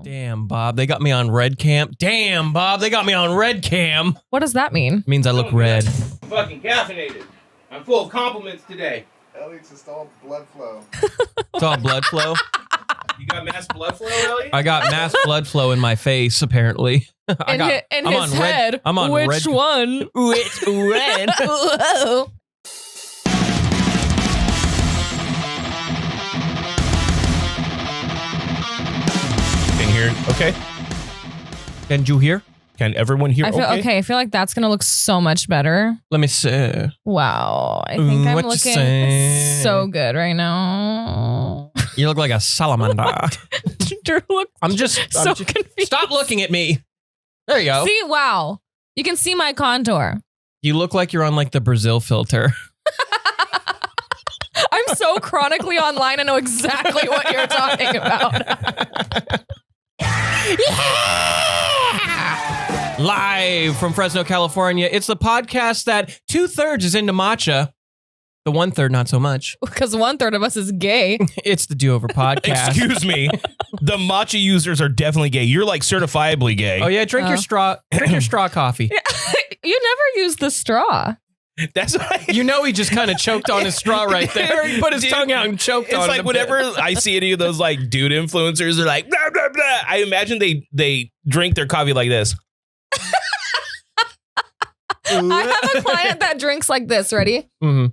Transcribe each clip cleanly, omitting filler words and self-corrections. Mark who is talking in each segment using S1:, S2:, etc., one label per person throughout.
S1: Damn, Bob. They got me on red cam. Damn, Bob. They got me on red cam.
S2: What does that mean?
S1: It means I look red.
S3: I'm fucking caffeinated. I'm full of compliments today.
S4: Elliot's just all blood flow.
S1: It's all blood flow.
S3: You got mass blood flow, Elliot?
S1: I got mass blood flow in my face, apparently.
S2: In
S1: I'm
S2: his
S1: on
S2: head.
S1: Red, I'm on
S2: Which
S1: red.
S2: one?
S1: Which red?
S2: Whoa.
S3: Can you hear? Okay.
S1: Can you hear?
S3: Can everyone hear?
S2: I feel okay. I feel like that's gonna look so much better.
S1: Let me see.
S2: Wow. I think I'm
S1: what you
S2: looking
S1: say?
S2: so good right now.
S1: You look like a salamander.
S2: Drew looks
S1: I'm just
S2: confused.
S1: Stop looking at me. There you go.
S2: See, wow. You can see my contour.
S1: You look like you're on like the Brazil filter.
S2: I'm so chronically online. I know exactly what you're talking about.
S1: Live from Fresno, California. It's the podcast that 2/3 is into matcha. The 1/3 not so much.
S2: Because 1/3 of us is gay.
S1: It's the Do Over podcast.
S3: Excuse me. The matcha users are definitely gay. You're like certifiably gay.
S1: Oh yeah, drink your straw. Drink your straw coffee.
S2: You never use the straw.
S3: That's why.
S1: You know he just kind of choked on his straw right there. He put his tongue out and choked on it.
S3: It's like whenever I see any of those like dude influencers are like blah blah blah. I imagine they drink their coffee like this.
S2: I have a client that drinks like this. Ready?
S1: Mm-hmm.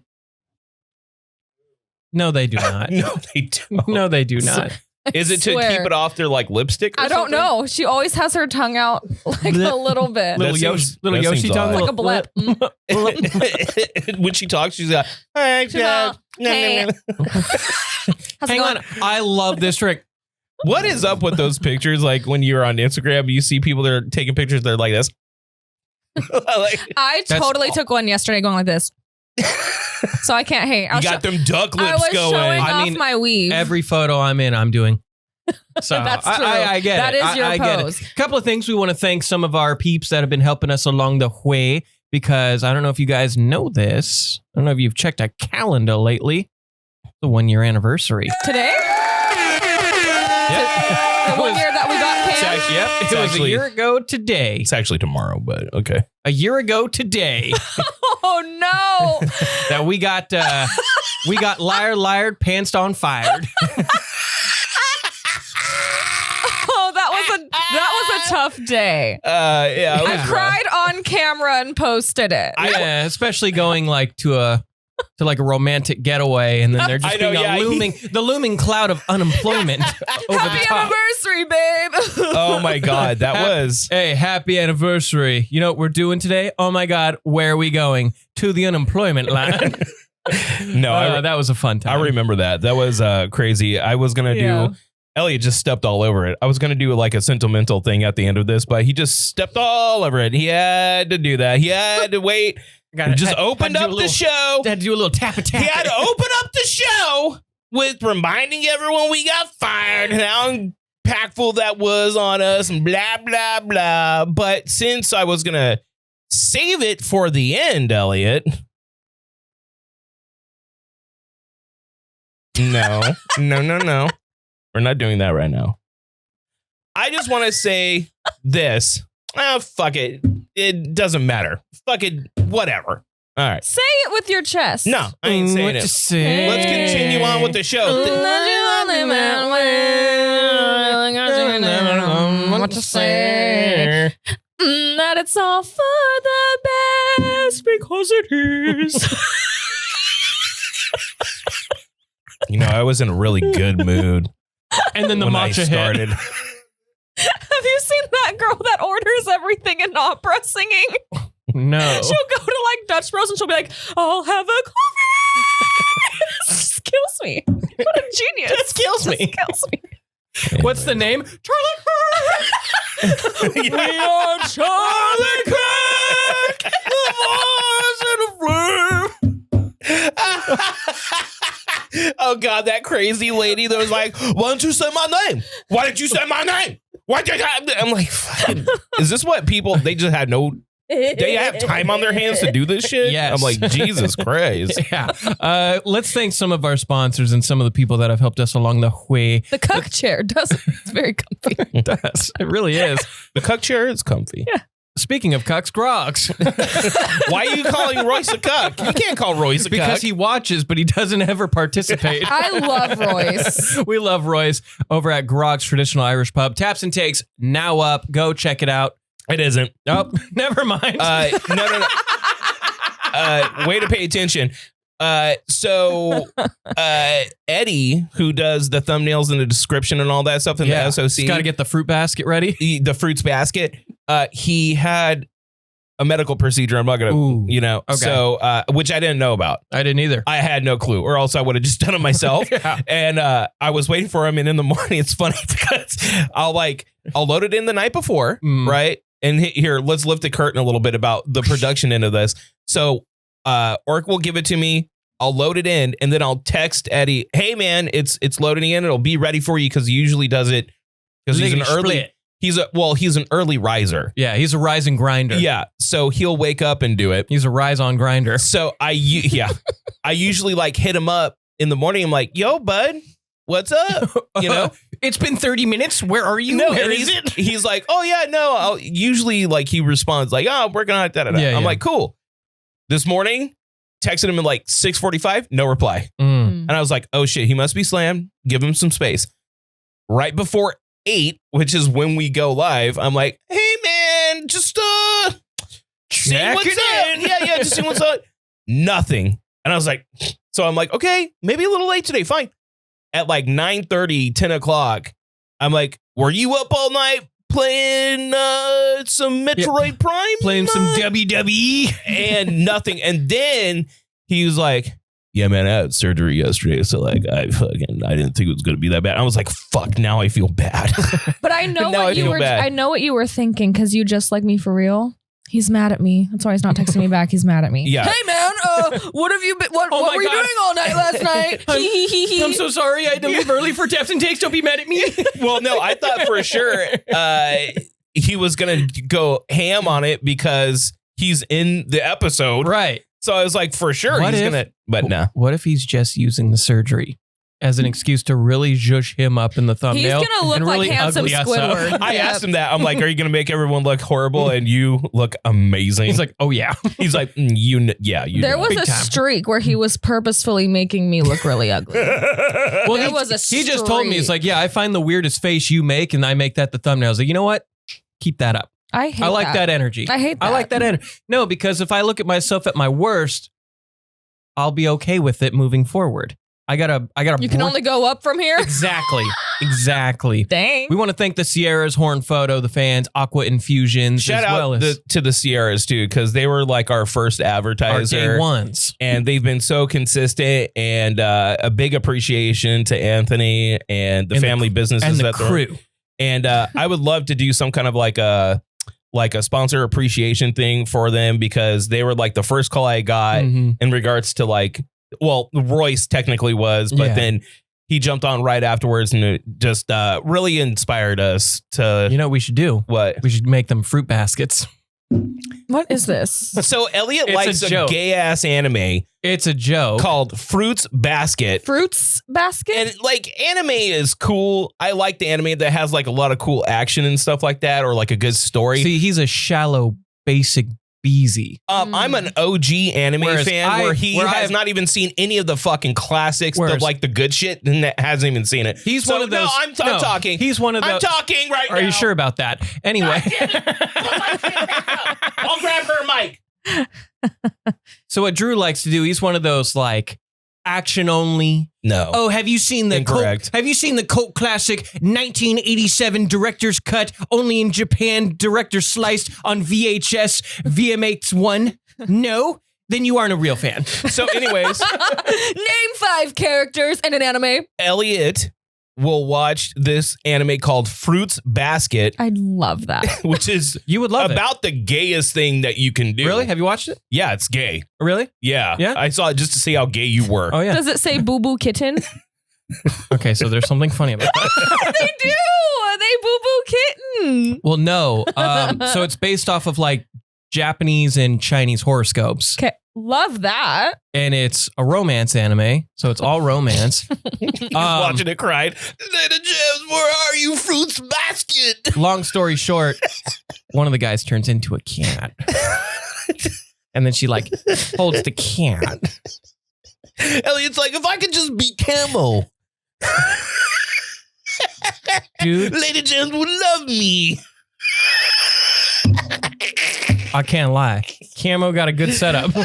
S1: No, they do not.
S3: No, they don't.
S1: No, they do not.
S3: Is it to keep it off their like lipstick? Or
S2: I don't
S3: something?
S2: know. She always has her tongue out like a little bit.
S1: Little Yoshi tongue,
S2: like a blip.
S3: When she talks, she's like, "Hey,
S2: She's all, hey.
S1: Hang on. I love this trick.
S3: What is up with those pictures? Like when you're on Instagram, you see people that are taking pictures. They're like this.
S2: I totally took one yesterday going like this. So I can't hate.
S3: You got them duck lips
S2: I was
S3: going.
S2: showing off my weave.
S1: Every photo I'm in, I'm doing. So
S2: That's true.
S1: I get
S2: that
S1: it.
S2: That is your
S1: I get
S2: pose.
S1: it. A couple of things we want to thank some of our peeps that have been helping us along the way, because I don't know if you guys know this. I don't know if you've checked a calendar lately. The 1-year anniversary.
S2: Today?
S1: Yep.
S2: The 1 year that we got canned?
S1: Yep. It was a year ago today.
S3: It's actually tomorrow, but okay.
S1: A year ago today.
S2: Oh no!
S1: That we got liar, pantsed on, fired.
S2: Oh, that was a tough day.
S3: Yeah.
S2: I cried on camera and posted it.
S1: Yeah, especially going like to a romantic getaway, and then they're just being the looming cloud of unemployment over
S2: Happy
S1: the top.
S2: anniversary, babe.
S3: Oh my God, that was.
S1: Hey, happy anniversary. You know what we're doing today? Oh my God, where are we going? To the unemployment line.
S3: No,
S1: that was a fun time.
S3: I remember that. That was crazy. I was going to do. Elliot just stepped all over it. I was going to do like a sentimental thing at the end of this, but he just stepped all over it. He had to do that. He had to wait. Opened up the show.
S1: Had to do a little tap-a-tap.
S3: He had to open up the show with reminding everyone we got fired and how impactful that was on us and blah, blah, blah. But since I was going to save it for the end, Elliot. No. We're not doing that right now. I just want to say this. Fuck it. It doesn't matter. Fuck it. Whatever. All right.
S2: Say it with your chest.
S3: No, I ain't saying
S1: What
S3: it.
S1: you say?
S3: Let's continue on with the show.
S2: What to say? That it's all for the best because it is.
S3: You know, I was in a really good mood.
S1: And then the
S3: when I
S1: matcha
S3: started.
S2: Have you seen that girl that orders everything in opera singing?
S1: No.
S2: She'll go to like Dutch Bros and she'll be like, I'll have a coffee. Just kills me. What a genius.
S1: Just kills me.
S2: Kills me.
S1: What's the name? Charlie Kirk.
S3: We
S1: are Charlie Kirk. The voice and the flame.
S3: Oh God, that crazy lady that was like, why don't you say my name? Why did you say my name? Why did I? I'm like, fucking, is this what people, they just had no They have time on their hands to do this shit?
S1: Yes.
S3: I'm like, Jesus Christ.
S1: Yeah. Let's thank some of our sponsors and some of the people that have helped us along the way.
S2: The cuck chair does. It's very comfy.
S1: It does. It really is.
S3: The cuck chair is comfy.
S2: Yeah.
S1: Speaking of cucks, Grogs.
S3: Why are you calling Royce a cuck? You can't call Royce a cuck.
S1: Because he watches, but he doesn't ever participate.
S2: I love Royce.
S1: We love Royce over at Grog's Traditional Irish Pub. Taps and Takes now up. Go check it out.
S3: It isn't.
S1: Oh, never mind.
S3: No. Way to pay attention. So Eddie, who does the thumbnails and the description and all that stuff in the SOC.
S1: Got to get the fruit basket ready.
S3: The fruits basket. He had a medical procedure. I'm not going to,
S1: Okay.
S3: So, which I didn't know about.
S1: I didn't either.
S3: I had no clue, or else I would have just done it myself.
S1: Yeah.
S3: And I was waiting for him. And in the morning, it's funny because I'll load it in the night before. Right. And here, let's lift the curtain a little bit about the production end of this. So Orc will give it to me. I'll load it in, and then I'll text Eddie, hey man, it's loading in. It'll be ready for you, because he usually does it because he's an early. He's an early riser.
S1: Yeah, he's a rising grinder.
S3: Yeah, so he'll wake up and do it.
S1: He's a rise on grinder.
S3: So I usually like hit him up in the morning. I'm like, yo, bud, what's up? You know,
S1: it's been 30 minutes. Where are you?
S3: No,
S1: Where
S3: and
S1: is it?
S3: He's like, oh yeah, no. I'll usually like he responds like, oh, I'm working on it.
S1: Yeah,
S3: I'm like, cool. This morning, texted him at like 6:45, no reply. And I was like, oh shit, he must be slammed. Give him some space. Right before 8, which is when we go live, I'm like, hey man, just see what's up. Yeah, just see what's up. Nothing. And I was like, so I'm like, okay, maybe a little late today. Fine. At like 9:30, 10 o'clock, I'm like, were you up all night playing some Metroid Prime?
S1: Playing some WWE?
S3: And nothing. And then he was like, yeah, man, I had surgery yesterday. So like, I didn't think it was going to be that bad. I was like, fuck, now I feel bad.
S2: But I know
S3: Now
S2: what
S3: I
S2: you
S3: feel
S2: were.
S3: bad.
S2: I know what you were thinking, because you just like me for real. He's mad at me. That's why he's not texting me back. He's mad at me.
S3: Yeah.
S2: Hey man, what have you been? What
S1: Oh my
S2: were you
S1: God.
S2: doing all night last night?
S1: I'm so sorry. I had to leave early for Taps and Takes. Don't be mad at me.
S3: Well, no, I thought for sure he was going to go ham on it because he's in the episode.
S1: Right.
S3: So I was like, for sure
S1: What
S3: he's
S1: if-
S3: going to, but no.
S1: What if he's just using the surgery as an excuse to really zhush him up in the
S2: He's
S1: thumbnail?
S2: gonna look
S1: and
S2: like
S1: really
S2: handsome
S1: ugly us up?
S2: Squidward.
S3: I
S2: Yep.
S3: asked him that. I'm like, are you going to make everyone look horrible and you look amazing?
S1: He's like, oh yeah.
S3: He's like, you
S2: There was
S1: Big
S2: a
S1: time.
S2: streak where he was purposefully making me look really ugly.
S1: Well,
S2: There
S1: he,
S2: was a
S1: he just told me,
S2: streak.
S1: it's like, yeah, I find the weirdest face you make and I make that the thumbnail. I was like, you know what? Keep that up.
S2: I hate
S1: I like that energy.
S2: I hate that.
S1: I like that energy. No, because if I look at myself at my worst, I'll be okay with it moving forward. I gotta.
S2: You can only go up from here?
S1: Exactly.
S2: Dang.
S1: We want to thank the Sierras, Horn Photo, the fans, Aqua Infusions,
S3: Shout
S1: as
S3: out
S1: well as
S3: to the Sierras too, because they were like our first
S1: our
S3: advertiser.
S1: day ones.
S3: And they've been so consistent, and a big appreciation to Anthony and the family businesses
S1: And the
S3: that they're-
S1: crew.
S3: And I would love to do some kind of like a sponsor appreciation thing for them, because they were like the first call I got
S1: Mhm.
S3: in regards to like, well, Royce technically was, but
S1: Yeah.
S3: then he jumped on right afterwards, and it just really inspired us to
S1: You know what we should do?
S3: what.
S1: We should make them fruit baskets.
S2: What is this?
S3: So Elliot
S1: It's
S3: likes
S1: a
S3: a
S1: joke.
S3: gay ass anime
S1: It's a joke.
S3: called Fruits Basket.
S2: Fruits basket?
S3: And like anime is cool. I like the anime that has like a lot of cool action and stuff like that, or like a good story.
S1: See, he's a shallow, basic beezy.
S3: I'm an OG anime
S1: Whereas
S3: fan where he has
S1: I've-
S3: not even seen any of the fucking classics,
S1: Whereas-
S3: of like the good shit, and that hasn't even seen it.
S1: He's
S3: So,
S1: one of those.
S3: No, I'm talking.
S1: He's one of
S3: I'm
S1: those.
S3: talking right now.
S1: Are you sure about that? Anyway.
S3: I'll grab her mic.
S1: So what Drew likes to do, he's one of those like action only.
S3: No.
S1: Oh, have you seen the
S3: Incorrect.
S1: Have you seen the cult classic 1987 director's cut, only in Japan, director sliced on VHS VMX1? No? Then you aren't a real fan.
S3: So, anyways,
S2: Name 5 characters in an anime.
S3: Elliot will watch this anime called Fruits Basket,
S2: I love that.
S3: which is
S1: You would love
S3: about the gayest thing that you can
S1: it.
S3: do.
S1: Really? Have you watched it?
S3: Yeah, it's gay.
S1: Really?
S3: Yeah.
S1: Yeah?
S3: I saw it just to see how gay you were.
S1: Oh yeah.
S2: Does it say boo boo kitten?
S1: Okay, so there's something funny about that.
S2: They do. They boo boo kitten.
S1: Well, no. So it's based off of like Japanese and Chinese horoscopes.
S2: Okay. Love that.
S1: And it's a romance anime, so it's all romance.
S3: Watching it cried. Little Gems, where are you? Fruits basket.
S1: Long story short, one of the guys turns into a cat. And then she like holds the cat.
S3: Elliot's like, if I could just be Camo.
S1: Dude,
S3: Lady Gems would love me.
S1: I can't lie. Camo got a good setup. Camo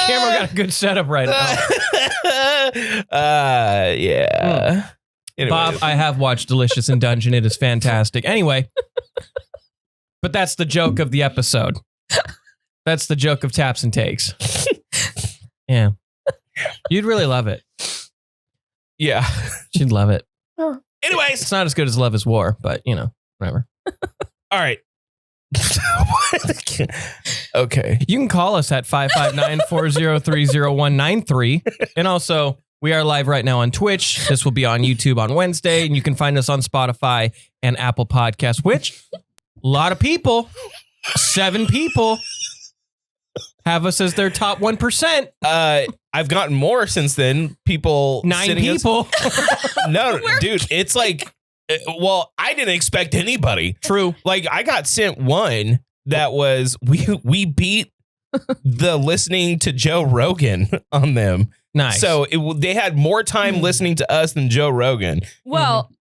S1: got a good setup right now.
S3: Yeah. Anyways.
S1: Bob, I have watched Delicious in Dungeon. It is fantastic. Anyway, but that's the joke of the episode. That's the joke of Taps and Takes. Yeah. You'd really love it.
S3: Yeah.
S1: She'd love it.
S3: Anyways.
S1: It's not as good as Love is War, but, you know, whatever.
S3: All right. Okay.
S1: You can call us at 559-403-0193. And also, we are live right now on Twitch. This will be on YouTube on Wednesday. And you can find us on Spotify and Apple Podcasts, which a lot of people, 7 people, have us as their top 1%.
S3: I've gotten more since then. People
S1: 9 people.
S3: No, dude, it's like, well, I didn't expect anybody.
S1: True.
S3: Like, I got sent one that was, we beat the listening to Joe Rogan on them.
S1: Nice.
S3: So they had more time listening to us than Joe Rogan.
S2: Well,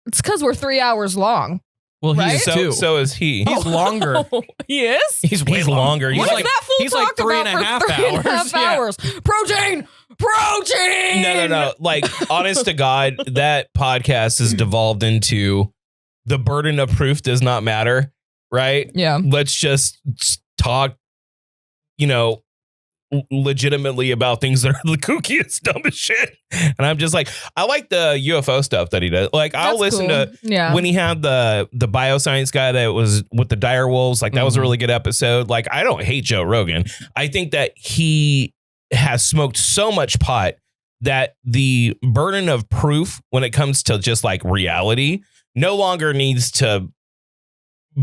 S2: it's because we're 3 hours long.
S1: Well,
S2: right?
S1: he's 2.
S3: So is he.
S1: He's longer.
S2: He is?
S1: He's way longer.
S3: He's
S2: What's
S3: like,
S2: that fool
S1: he's like
S2: talked
S1: 3.5
S2: about for 3.5
S1: hours. Yeah.
S2: hours? Protein!
S3: no. Like, honest to God, that podcast has devolved into the burden of proof does not matter, right?
S2: Yeah.
S3: Let's just talk, you know, legitimately about things that are the kookiest, dumbest shit. And I'm just like, I like the UFO stuff that he does. Like, I'll
S2: That's
S3: listen
S2: cool.
S3: to when he had the bioscience guy that was with the dire wolves. Like, that was a really good episode. Like, I don't hate Joe Rogan. I think that he has smoked so much pot that the burden of proof when it comes to just like reality no longer needs to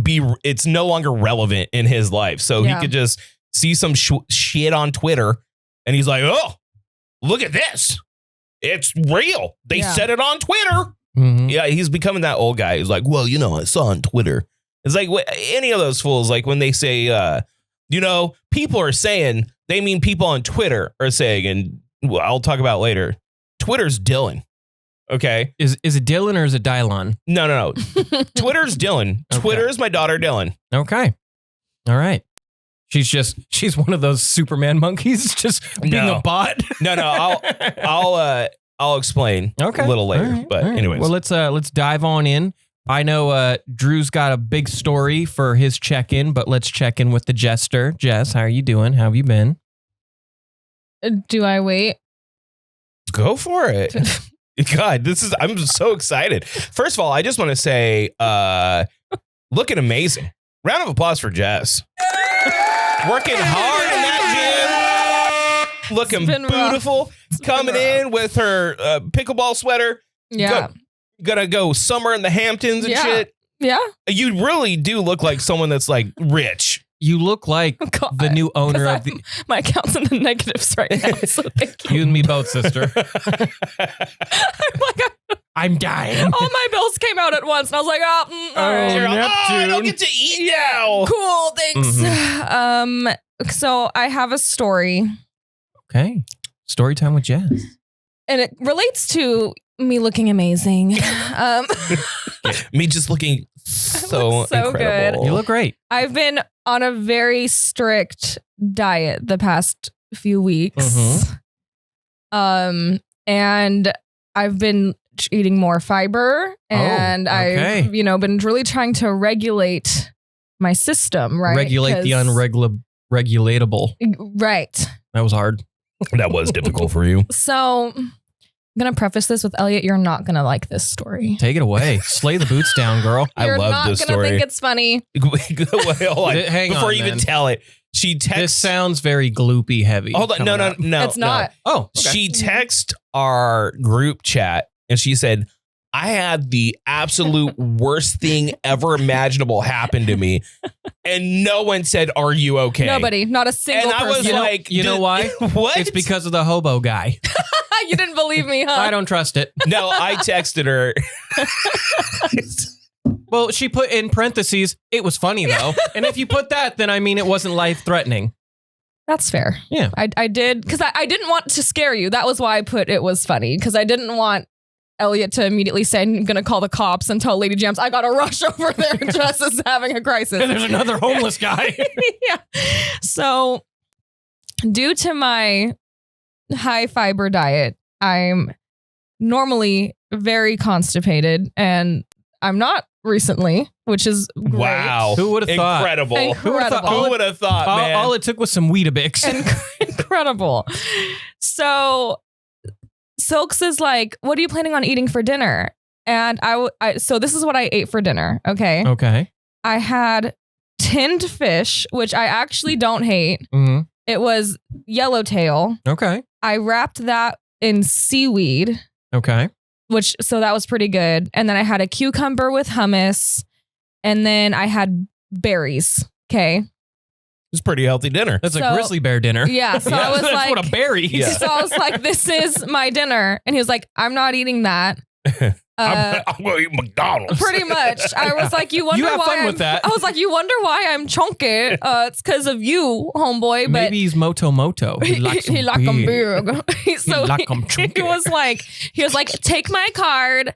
S3: be, it's no longer relevant in his life. So he could just see some shit on Twitter and he's like, oh, look at this. It's real. They said it on Twitter.
S1: Mm-hmm.
S3: Yeah, he's becoming that old guy who's like, well, you know, I saw on Twitter. It's like any of those fools, like when they say, you know, people are saying, they mean people on Twitter are saying, and well, I'll talk about later, Twitter's Dylan. Okay.
S1: Is it Dylan or is it Dylon?
S3: No. Twitter's Dylan.
S1: Okay.
S3: Twitter is my daughter, Dylan.
S1: Okay. All right. She's one of those Superman monkeys, just being a bot.
S3: No. I'll explain a little later.
S1: All right.
S3: But anyways,
S1: well, let's dive on in. I know Drew's got a big story for his check-in, but let's check in with the jester. Jess, how are you doing? How have you been?
S2: Do I wait?
S3: go for it. God, I'm so excited. First of all, I just want to say, looking amazing. Round of applause for Jess. Working hard in that gym. Looking beautiful. Coming in with her pickleball sweater.
S2: Yeah.
S3: Gonna go summer in the Hamptons and shit.
S2: Yeah.
S3: You really do look like someone that's like rich.
S1: You look like the new owner of the...
S2: My account's in the negatives right now, so thank you.
S1: You and me both, sister. I'm dying.
S2: All my bills came out at once, and I was like, all right.
S3: I don't get to eat now.
S2: Cool, thanks.
S1: Mm-hmm.
S2: So I have a story.
S1: Okay. Story time with Jess.
S2: And it relates to me looking amazing.
S3: Me just looking so incredible.
S2: Good.
S1: You look great.
S2: I've been on a very strict diet the past few weeks. And I've been eating more fiber, and I've been really trying to regulate my system, right?
S1: Regulate the unregulatable.
S2: Right.
S1: That was hard.
S3: That was difficult for you.
S2: So I'm going to preface this with, Elliot, you're not going to like this story.
S1: Take it away. Slay the boots down, girl.
S3: I love this story.
S2: You're not going to think it's funny.
S3: Wait, hold on.
S1: Hang
S3: Before
S1: on,
S3: you even
S1: man.
S3: tell it, she texts.
S1: This sounds very gloopy heavy.
S3: Hold on. No.
S2: It's not.
S1: Oh, okay.
S3: She texted our group chat and she said, I had the absolute worst thing ever imaginable happen to me. And no one said, "Are you okay?"
S2: Nobody, not a single
S3: And I
S2: person.
S3: was like,
S1: You know why?
S3: What?
S1: It's because of the hobo guy.
S2: You didn't believe me, huh?
S1: I don't trust it.
S3: No, I texted her.
S1: Well, she put in parentheses, it was funny though. And if you put that, then I mean it wasn't life threatening.
S2: That's fair.
S1: Yeah.
S2: I did, because I didn't want to scare you. That was why I put it was funny, because I didn't want Elliot to immediately say, I'm going to call the cops and tell Lady Jams, I got to rush over there. Jess is having a crisis.
S1: And there's another homeless guy.
S2: Yeah. So due to my high fiber diet, I'm normally very constipated, and I'm not recently, which is great.
S3: Wow.
S1: Who would have thought?
S3: Incredible.
S2: Incredible.
S3: Who would have thought, man?
S1: All it took was some Weetabix.
S2: Incredible. So Silks is like, what are you planning on eating for dinner? And so this is what I ate for dinner. Okay.
S1: Okay.
S2: I had tinned fish, which I actually don't hate.
S1: Mm-hmm.
S2: It was yellowtail.
S1: Okay.
S2: I wrapped that in seaweed,
S1: Okay.
S2: so that was pretty good. And then I had a cucumber with hummus, and then I had berries. Okay.
S3: It's a pretty healthy dinner.
S1: That's a
S2: So-
S1: grizzly bear dinner.
S2: Yeah. So I was
S1: That's
S2: like,
S1: what a berry is.
S3: Yeah.
S2: so I was like, this is my dinner. And he was like, I'm not eating that.
S3: I'm going to eat McDonald's.
S2: Pretty much. I was like, you wonder
S1: You have
S2: why
S1: fun
S2: I'm,
S1: with that.
S2: I was like, you wonder why I'm chunky? It's because of you, homeboy. But
S1: Maybe he's Moto. He likes
S2: he like them big. So
S1: like 'em
S2: he
S1: chunky.
S2: was like, take my card.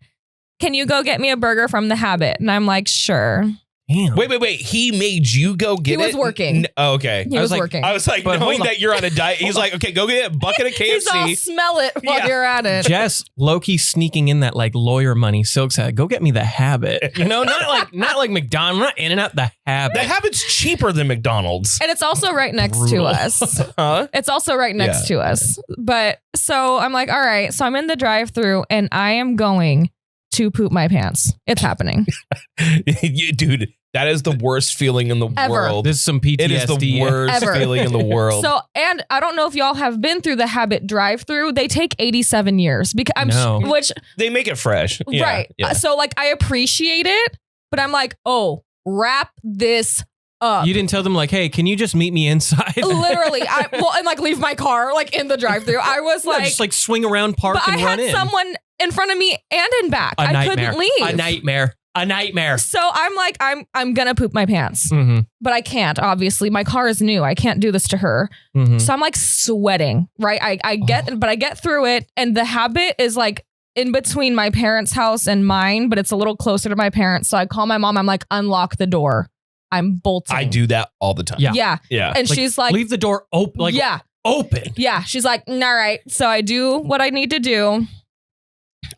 S2: Can you go get me a burger from the Habit? And I'm like, sure.
S1: Damn.
S3: Wait. He made you go get it?
S2: He was working.
S3: Oh, okay.
S2: He
S1: I
S2: was
S1: was like-
S2: working.
S3: I was like,
S1: But
S3: knowing
S1: hold on.
S3: that you're on a diet, he's like, okay, go get a bucket of
S2: He's all
S3: KFC.
S2: smell it while
S3: Yeah.
S2: you're at it.
S1: Jess low-key sneaking in that like lawyer money. Silk said, go get me the Habit. You know, not like McDonald's, not In-N-Out, the Habit.
S3: The Habit's cheaper than McDonald's.
S2: And it's also right next
S1: Brutal.
S2: to us.
S3: Huh?
S2: It's also right next to us. But so I'm like, all right. So I'm in the drive-thru and I am going to poop my pants. It's happening.
S3: Dude, that is the worst feeling in the
S2: Ever.
S3: world.
S1: This is some PTSD.
S3: It is the worst
S2: Ever.
S3: feeling in the world.
S2: So, and I don't know if y'all have been through the Habit drive-thru. They take 87 years because
S1: No.
S2: which
S3: They make it fresh. Yeah,
S2: right.
S3: yeah.
S2: So like I appreciate it, but I'm like, oh, wrap this up.
S1: You didn't tell them like, hey, can you just meet me inside?
S2: Literally, and like leave my car like in the drive-thru. I was
S1: No,
S2: like,
S1: just like swing around, park,
S2: but I
S1: and run
S2: had
S1: in.
S2: someone in front of me and in back.
S1: A
S2: I
S1: nightmare.
S2: couldn't leave.
S1: A nightmare. A nightmare.
S2: So I'm like, I'm gonna poop my pants,
S1: Mm-hmm.
S2: but I can't. Obviously, my car is new. I can't do this to her.
S1: Mm-hmm.
S2: So I'm like sweating. Right? I get through it, and the Habit is like in between my parents' house and mine, but it's a little closer to my parents. So I call my mom. I'm like, unlock the door. I'm bolting.
S3: I do that all the time.
S1: Yeah.
S2: Yeah.
S3: Yeah.
S2: And she's like,
S1: leave the door open. Like,
S2: yeah.
S1: open.
S2: Yeah. She's like, all right. So I do what I need to do.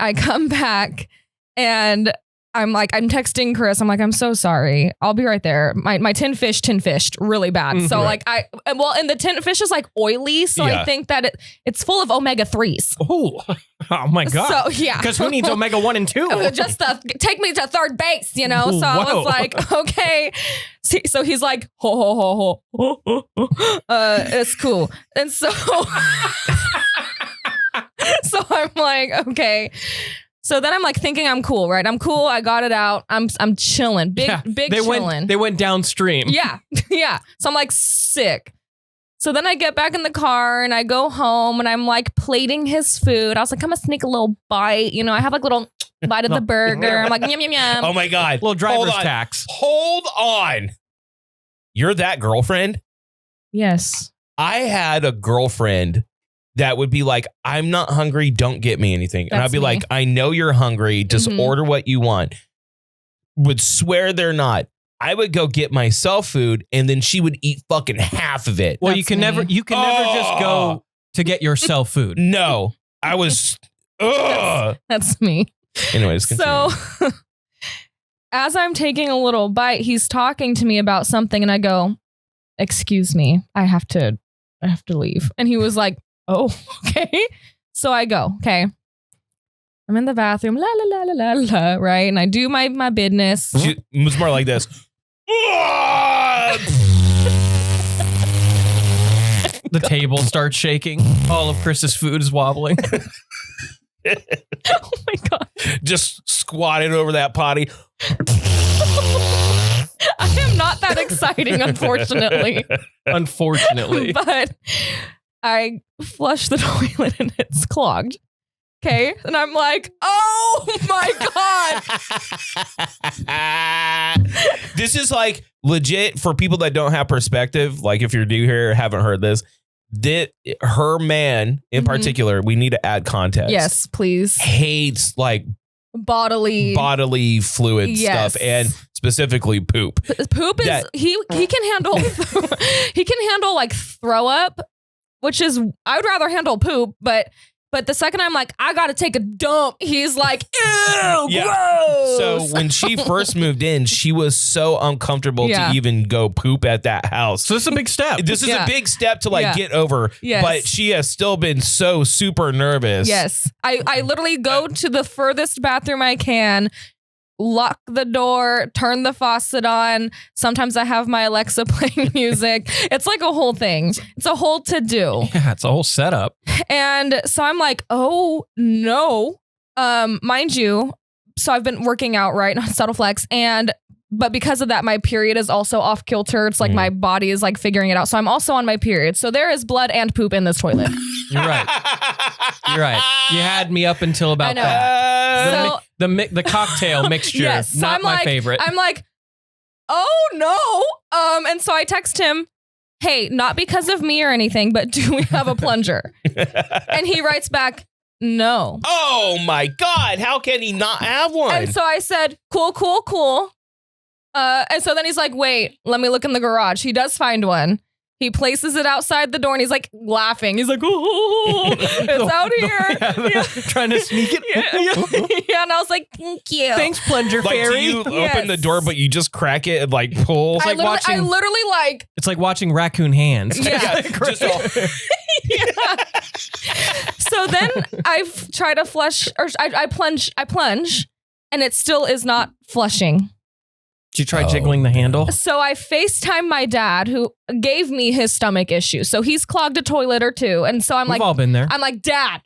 S2: I come back and I'm texting Chris. I'm like, I'm so sorry. I'll be right there. My tin fished really bad. So
S3: Right.
S2: like and the tin fish is like oily. So
S3: Yeah.
S2: I think that it's full of omega-3s.
S1: Oh my God.
S2: So yeah.
S1: Because who needs omega 1 and 2?
S2: Just take me to third base, you know? So I
S1: Whoa.
S2: was like, okay. So he's like, ho. It's cool. And so, so I'm like, okay. So then I'm like thinking I'm cool, right? I'm cool. I got it out. I'm chilling. Big chilling.
S1: They went downstream.
S2: Yeah. Yeah. So I'm like sick. So then I get back in the car and I go home and I'm like plating his food. I was like, I'm gonna sneak a little bite. You know, I have like a little bite of the burger. I'm like, yum, yum, yum.
S3: Oh my God.
S1: Little driver's
S3: Hold on.
S1: tax.
S3: Hold on. You're that girlfriend?
S2: Yes.
S3: I had a girlfriend that would be like, I'm not hungry. Don't get me anything. And
S2: That's
S3: I'd be
S2: me.
S3: like, I know you're hungry. Just
S2: Mhm.
S3: order what you want. Would swear they're not. I would go get myself food and then she would eat fucking half of it.
S1: Well,
S2: That's
S1: you can
S2: me.
S1: never just go to get yourself food.
S3: No, I was. Ugh.
S2: That's me.
S3: Anyways, continue.
S2: So as I'm taking a little bite, he's talking to me about something and I go, excuse me, I have to leave. And he was like, oh, okay. So I go, okay. I'm in the bathroom, la la la la la la, right? And I do my business.
S3: She was more like this.
S1: The table starts shaking. All of Chris's food is wobbling.
S2: Oh my God.
S3: Just squatted over that potty.
S2: I am not that exciting, unfortunately.
S1: Unfortunately.
S2: But I flush the toilet and it's clogged. Okay. And I'm like, oh my God.
S3: This is like legit for people that don't have perspective. Like if you're new here or haven't heard this, her man in particular, we need to add context.
S2: Yes, please.
S3: Hates like
S2: Bodily
S3: fluid
S2: Yes.
S3: stuff and specifically poop.
S2: Poop is he can handle he can handle like throw up, which is I would rather handle poop, but the second I'm like, I gotta take a dump, he's like, ew, gross.
S3: So when she first moved in, she was so uncomfortable to even go poop at that house.
S1: So this is a big step.
S3: This is a big step to like get over, but she has still been so super nervous.
S2: Yes. I literally go to the furthest bathroom I can, lock the door, turn the faucet on. Sometimes I have my Alexa playing music. It's like a whole thing. It's a whole to-do.
S1: Yeah, it's a whole setup.
S2: And so I'm like, oh no. Mind you, so I've been working out, right, on Subtle Flex, but because of that, my period is also off kilter. It's like my body is like figuring it out. So I'm also on my period. So there is blood and poop in this toilet.
S1: You're right. You're right. You had me up until about that. The cocktail mixture,
S2: yes, so
S1: not
S2: I'm
S1: my
S2: like,
S1: favorite.
S2: I'm like, oh no. And so I text him, hey, not because of me or anything, but do we have a plunger? And he writes back, no.
S3: Oh my God. How can he not have one?
S2: And so I said, cool. And so then he's like, wait, let me look in the garage. He does find one. He places it outside the door and he's like laughing. He's like, oh, it's out here.
S1: Trying to sneak it.
S2: Yeah, and I was like, thank you.
S1: Thanks, plunger
S3: like,
S1: fairy.
S3: do you open the door, but you just crack it and like pull?
S1: It's like
S2: I literally like.
S1: It's like watching Raccoon Hands.
S2: Yeah.
S3: Just all.
S2: So then I try to flush, or I plunge, and it still is not flushing.
S1: Did you try jiggling the handle?
S2: So I FaceTime my dad, who gave me his stomach issue. So he's clogged a toilet or two. And so I'm
S1: We've all been there.
S2: I'm like, Dad.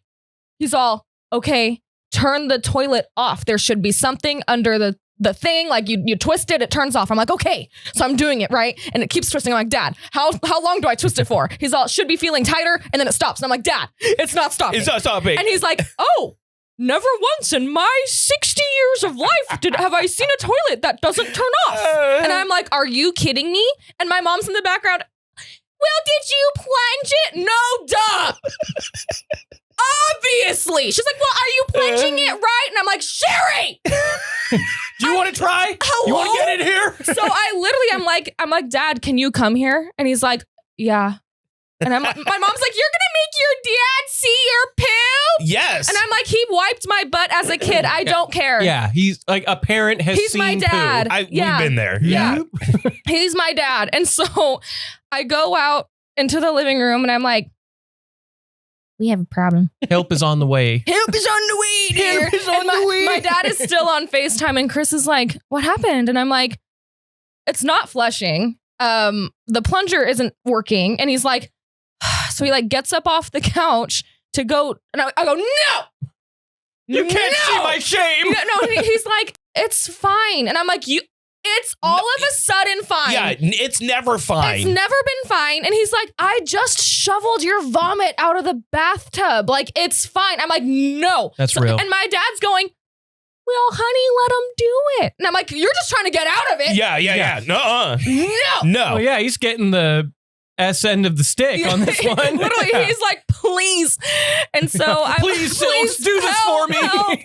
S2: He's all, okay, turn the toilet off. There should be something under the thing. Like you twist it, it turns off. I'm like, okay. So I'm doing it, right? And it keeps twisting. I'm like, Dad, how long do I twist it for? He's all, should be feeling tighter. And then it stops. And I'm like, Dad, it's not stopping.
S3: It's not stopping.
S2: And he's like, oh. Never once in my 60 years of life have I seen a toilet that doesn't turn off. And I'm like, are you kidding me? And my mom's in the background. Well, did you plunge it? No, duh. Obviously. She's like, well, are you plunging it right? And I'm like, Sherry.
S1: Do you want to try?
S2: Hello?
S1: You want to get in here?
S2: So I'm like, Dad, can you come here? And he's like, yeah. And my mom's like, you're going to make your dad see your poop?
S3: Yes.
S2: And I'm like, he wiped my butt as a kid. I don't care.
S1: Yeah, he's like a parent has
S2: He's
S1: seen
S2: my dad.
S1: poo.
S3: We've been there.
S2: Yeah. He's my dad. And so I go out into the living room and I'm like, we have a problem.
S1: Help is on the way.
S2: Help is on the way, dear.
S1: Help is on the way.
S2: My dad is still on FaceTime and Chris is like, what happened? And I'm like, it's not flushing. The plunger isn't working. And he's like, so he like gets up off the couch to go, and I go, no!
S1: You can't see my shame!
S2: No, he's like, it's fine. And I'm like, it's all of a sudden fine.
S3: Yeah, it's never fine.
S2: It's never been fine. And he's like, I just shoveled your vomit out of the bathtub. Like, it's fine. I'm like, no.
S1: That's real.
S2: And my dad's going, well, honey, let him do it. And I'm like, you're just trying to get out of it.
S3: Yeah. No.
S1: Oh, yeah, he's getting the S end of the stick on this one.
S2: Literally, he's like, please. And so I'm
S1: please do this for me.
S2: Help.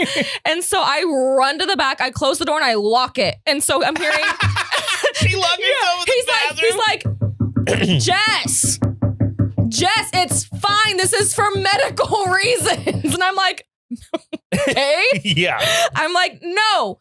S2: And so I run to the back, I close the door and I lock it. And so I'm hearing
S3: She locked herself in the bathroom.
S2: He's like, Jess, it's fine. This is for medical reasons. And I'm like, okay.
S3: Yeah.
S2: I'm like, no.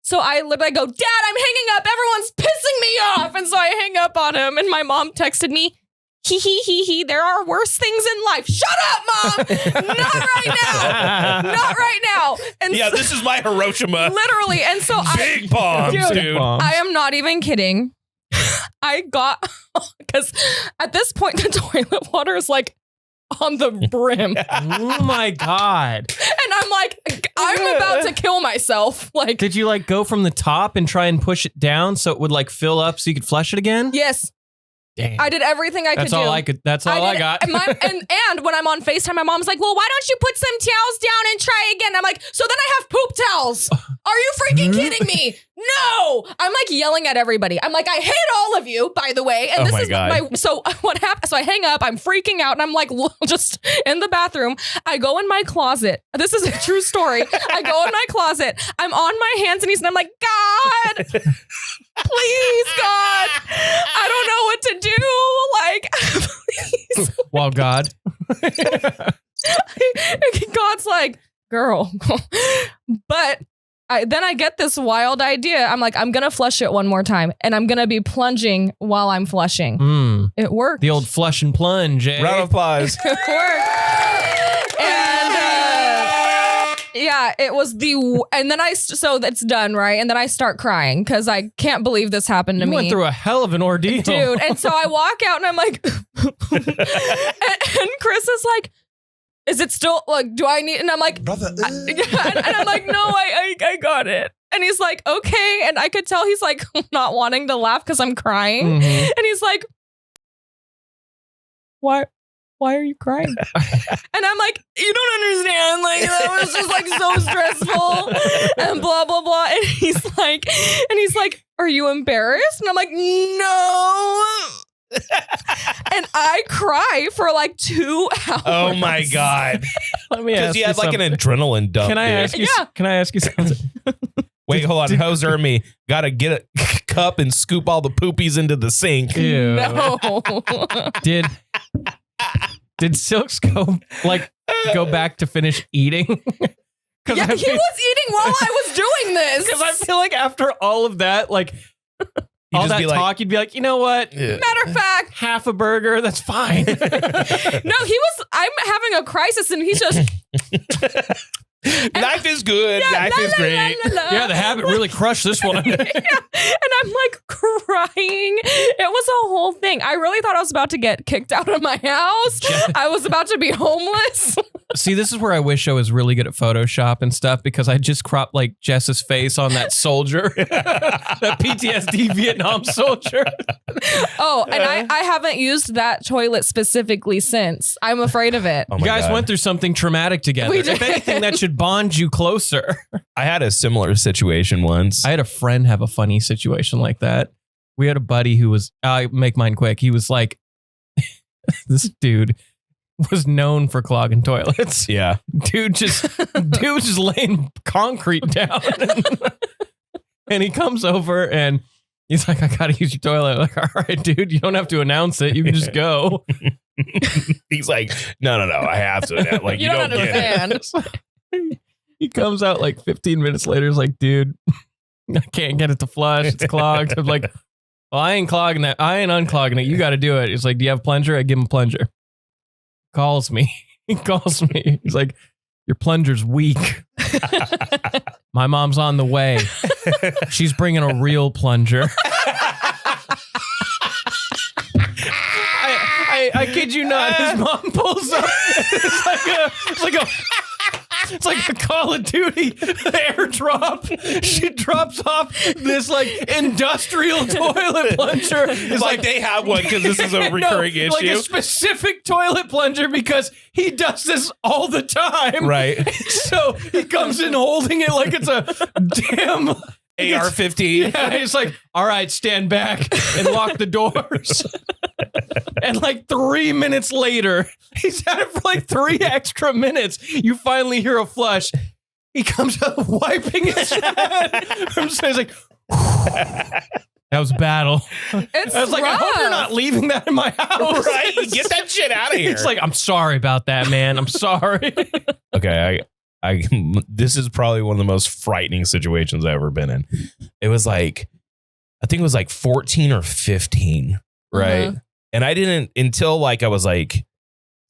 S2: So I literally go, Dad, I'm hanging up. Everyone's pissing me off. And so I hang up on him. And my mom texted me, he. There are worse things in life. Shut up, Mom. Not right now. Not right now. And
S3: yeah,
S2: so,
S3: this is my Hiroshima.
S2: Literally. And so
S3: Big bombs, dude.
S2: I am not even kidding. I got, because at this point, the toilet water is like on the brim.
S1: Oh my God.
S2: And I'm like, I'm about to kill myself. Like,
S1: Did you like go from the top and try and push it down so it would like fill up so you could flush it again?
S2: yes,
S1: Damn.
S2: I did everything I
S1: That's
S2: could do.
S1: all I could. That's all I
S2: did-
S1: got.
S2: And, and when I'm on FaceTime, my mom's like, well, why don't you put some towels down and try again? I'm like, so then I have poop towels. Are you freaking kidding me? No. I'm like yelling at everybody. I'm like, I hate all of you, by the way. And
S3: Oh
S2: this
S3: my
S2: is
S3: God.
S2: so what happened? So I hang up. I'm freaking out. And I'm like, just in the bathroom. I go in my closet. This is a true story. I go in my closet. I'm on my hands and knees and I'm like, God, please, God, I don't know what to do. Like, please.
S1: Well, God.
S2: God's like, girl. But then I get this wild idea. I'm like, I'm going to flush it one more time. And I'm going to be plunging while I'm flushing.
S1: Mm,
S2: It worked.
S1: the old flush and plunge, eh?
S3: Round of applause.
S2: It worked. And yeah, it was and then so that's done, right? And then I start crying because I can't believe this happened to
S1: You
S2: me.
S1: went through a hell of an ordeal.
S2: Dude. And so I walk out and I'm like, and Chris is like, is it still like, do I need, and I'm like,
S4: Brother.
S2: and I'm like, no, I got it. And he's like, okay. And I could tell he's like not wanting to laugh because I'm crying.
S1: Mhm.
S2: And he's like, why are you crying? And I'm like, you don't understand. Like, that was just like so stressful and blah, blah, blah. And he's like, are you embarrassed? And I'm like, no. And I cry for like 2 hours.
S3: Oh my God.
S1: Let me
S3: Because
S1: ask
S3: you had like an
S1: something.
S3: adrenaline dump.
S1: Can I
S3: dude.
S1: ask you?
S2: Yeah.
S1: Can I ask you something?
S3: Wait, hold on. How's me? Gotta get a cup and scoop all the poopies into the sink.
S1: Ew.
S2: No.
S1: Did Silks go back to finish eating?
S2: Yeah, he was eating while I was doing this.
S1: Because I feel like after all of that, like
S3: You'd
S1: all
S3: just
S1: that
S3: be like,
S1: talk, you'd be like, you know what?
S3: "Yeah."
S2: Matter of fact,
S1: Half a burger, that's fine.
S2: I'm having a crisis and he's just
S3: Life is good. Life is great.
S1: Yeah, the habit really crushed this one.
S2: Yeah. And I'm like crying. It was a whole thing. I really thought I was about to get kicked out of my house. I was about to be homeless.
S1: See, this is where I wish I was really good at Photoshop and stuff because I just cropped like Jess's face on that soldier, that PTSD Vietnam soldier.
S2: Oh, and I haven't used that toilet specifically since. I'm afraid of it.
S3: Oh
S1: You
S3: my
S1: guys
S3: God.
S1: went through something traumatic together.
S2: We
S1: If
S2: did.
S1: anything, that should bond you closer.
S3: I had a similar situation once.
S1: I had a friend have a funny situation like that. We had a buddy who was, I'll make mine quick. He was like, this dude was known for clogging toilets.
S3: Yeah.
S1: Dude just laying concrete down. And he comes over and he's like, I gotta use your toilet. I'm like, all right, dude, you don't have to announce it. You can just go.
S3: He's like, no, I have to. Like,
S2: You
S3: you,
S2: don't
S3: don't get it.
S2: understand.
S1: He comes out like 15 minutes later. He's like, dude, I can't get it to flush. It's clogged. I'm like, well, I ain't clogging that. I ain't unclogging it. You got to do it. He's like, do you have a plunger? I give him a plunger. Calls me. He calls me. He's like, your plunger's weak. My mom's on the way. She's bringing a real plunger. I kid you not. His mom pulls up. It's like a Call of Duty airdrop. She drops off this like industrial toilet plunger.
S3: It's like they have one because this is a recurring issue.
S1: Like a specific toilet plunger because he does this all the time.
S3: Right.
S1: So he comes in holding it like it's a damn
S3: AR-15.
S1: Yeah, he's like, all right, stand back and lock the doors. And like 3 minutes later, he's had it for like 3 extra minutes. You finally hear a flush. He comes up wiping his head. He's like, that was battle.
S2: It's
S1: I was like, I hope you're not leaving that in my house.
S3: Right? Get that shit out of here.
S1: It's like, I'm sorry about that, man. I'm sorry.
S3: Okay, I this is probably one of the most frightening situations I've ever been in. It was like, I think it was like 14 or 15, right?
S2: Uh-huh.
S3: And I didn't, until like I was like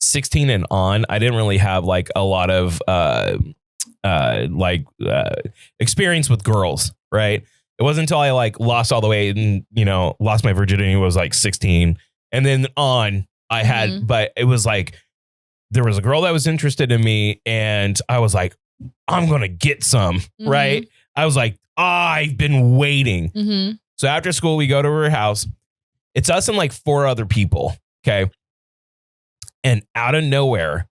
S3: 16 and on, I didn't really have like a lot of experience with girls, right? It wasn't until I like lost all the weight and, you know, lost my virginity when I was like 16. And then on I had, but it was like there was a girl that was interested in me, and I was like, I'm going to get some, right? I was like, I've been waiting.
S2: Mm-hmm.
S3: So after school, we go to her house. It's us and like 4 other people. Okay. And out of nowhere,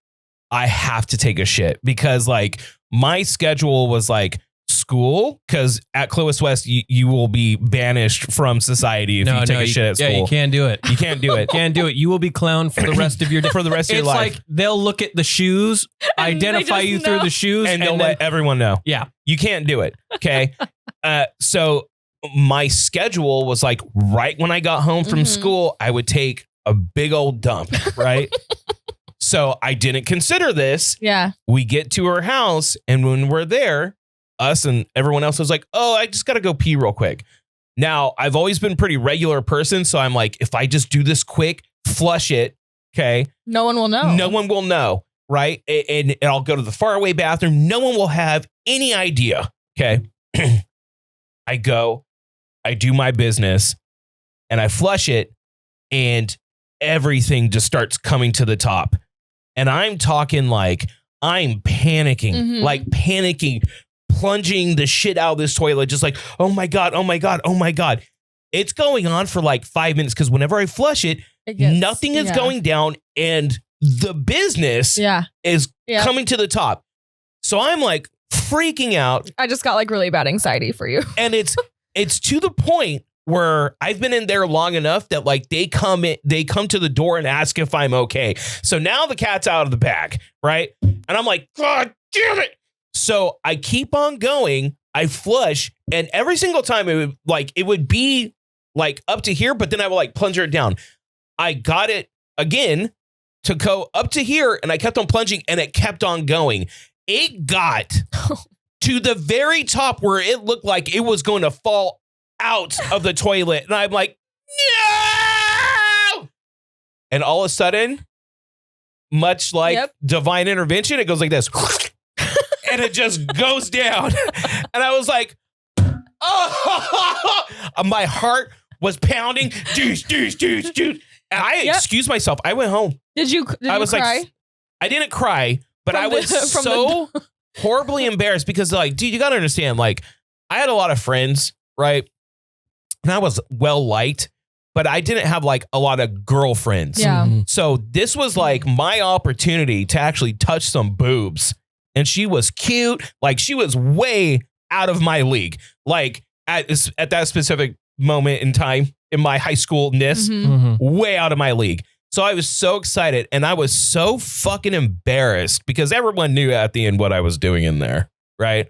S3: I have to take a shit because like my schedule was like school, because at Slowest, you will be banished from society if you take a shit at school.
S1: Yeah, you can't do it.
S3: You can't do it.
S1: Can't do it. You will be clowned for the rest of your
S3: For the rest of your life.
S1: It's like they'll look at the shoes,
S2: And
S1: identify
S2: they
S1: you
S2: just
S1: through
S2: know.
S1: the shoes,
S3: and they'll let everyone know.
S1: Yeah.
S3: You can't do it. Okay. So my schedule was like right when I got home from school, I would take a big old dump. Right. So I didn't consider this.
S2: Yeah.
S3: We get to her house, and when we're there, us and everyone else was like, oh, I just got to go pee real quick. Now, I've always been a pretty regular person. So I'm like, if I just do this quick, flush it. Okay.
S2: No one will know.
S3: No one will know. Right. And I'll go to the faraway bathroom. No one will have any idea. Okay. I go, I do my business, and I flush it, and everything just starts coming to the top. And I'm talking like I'm panicking, like panicking, plunging the shit out of this toilet, just like, oh my God, oh my God, oh my God. It's going on for like 5 minutes because whenever I flush it, nothing is going down, and the business is coming to the top. So I'm like freaking out.
S2: I just got like really bad anxiety for you.
S3: And it's to the point where I've been in there long enough that like they come to the door and ask if I'm okay. So now the cat's out of the bag, right? And I'm like, God damn it. So I keep on going. I flush, and every single time it would be like up to here, but then I would like plunger it down. I got it again to go up to here, and I kept on plunging, and it kept on going. It got to the very top where it looked like it was going to fall out of the toilet. And I'm like, no! And all of a sudden, much like divine intervention, it goes like this. And it just goes down. And I was like, oh, my heart was pounding. Dude. And I excused myself. I went home.
S2: Did you
S3: I was
S2: cry?
S3: like, I didn't cry, but I was so horribly embarrassed because like, dude, you got to understand, like I had a lot of friends, right? And I was well liked, but I didn't have like a lot of girlfriends.
S2: Yeah.
S3: So this was like my opportunity to actually touch some boobs. And she was cute. Like she was way out of my league. Like at that specific moment in time in my high schoolness, way out of my league. So I was so excited, and I was so fucking embarrassed because everyone knew at the end what I was doing in there. Right.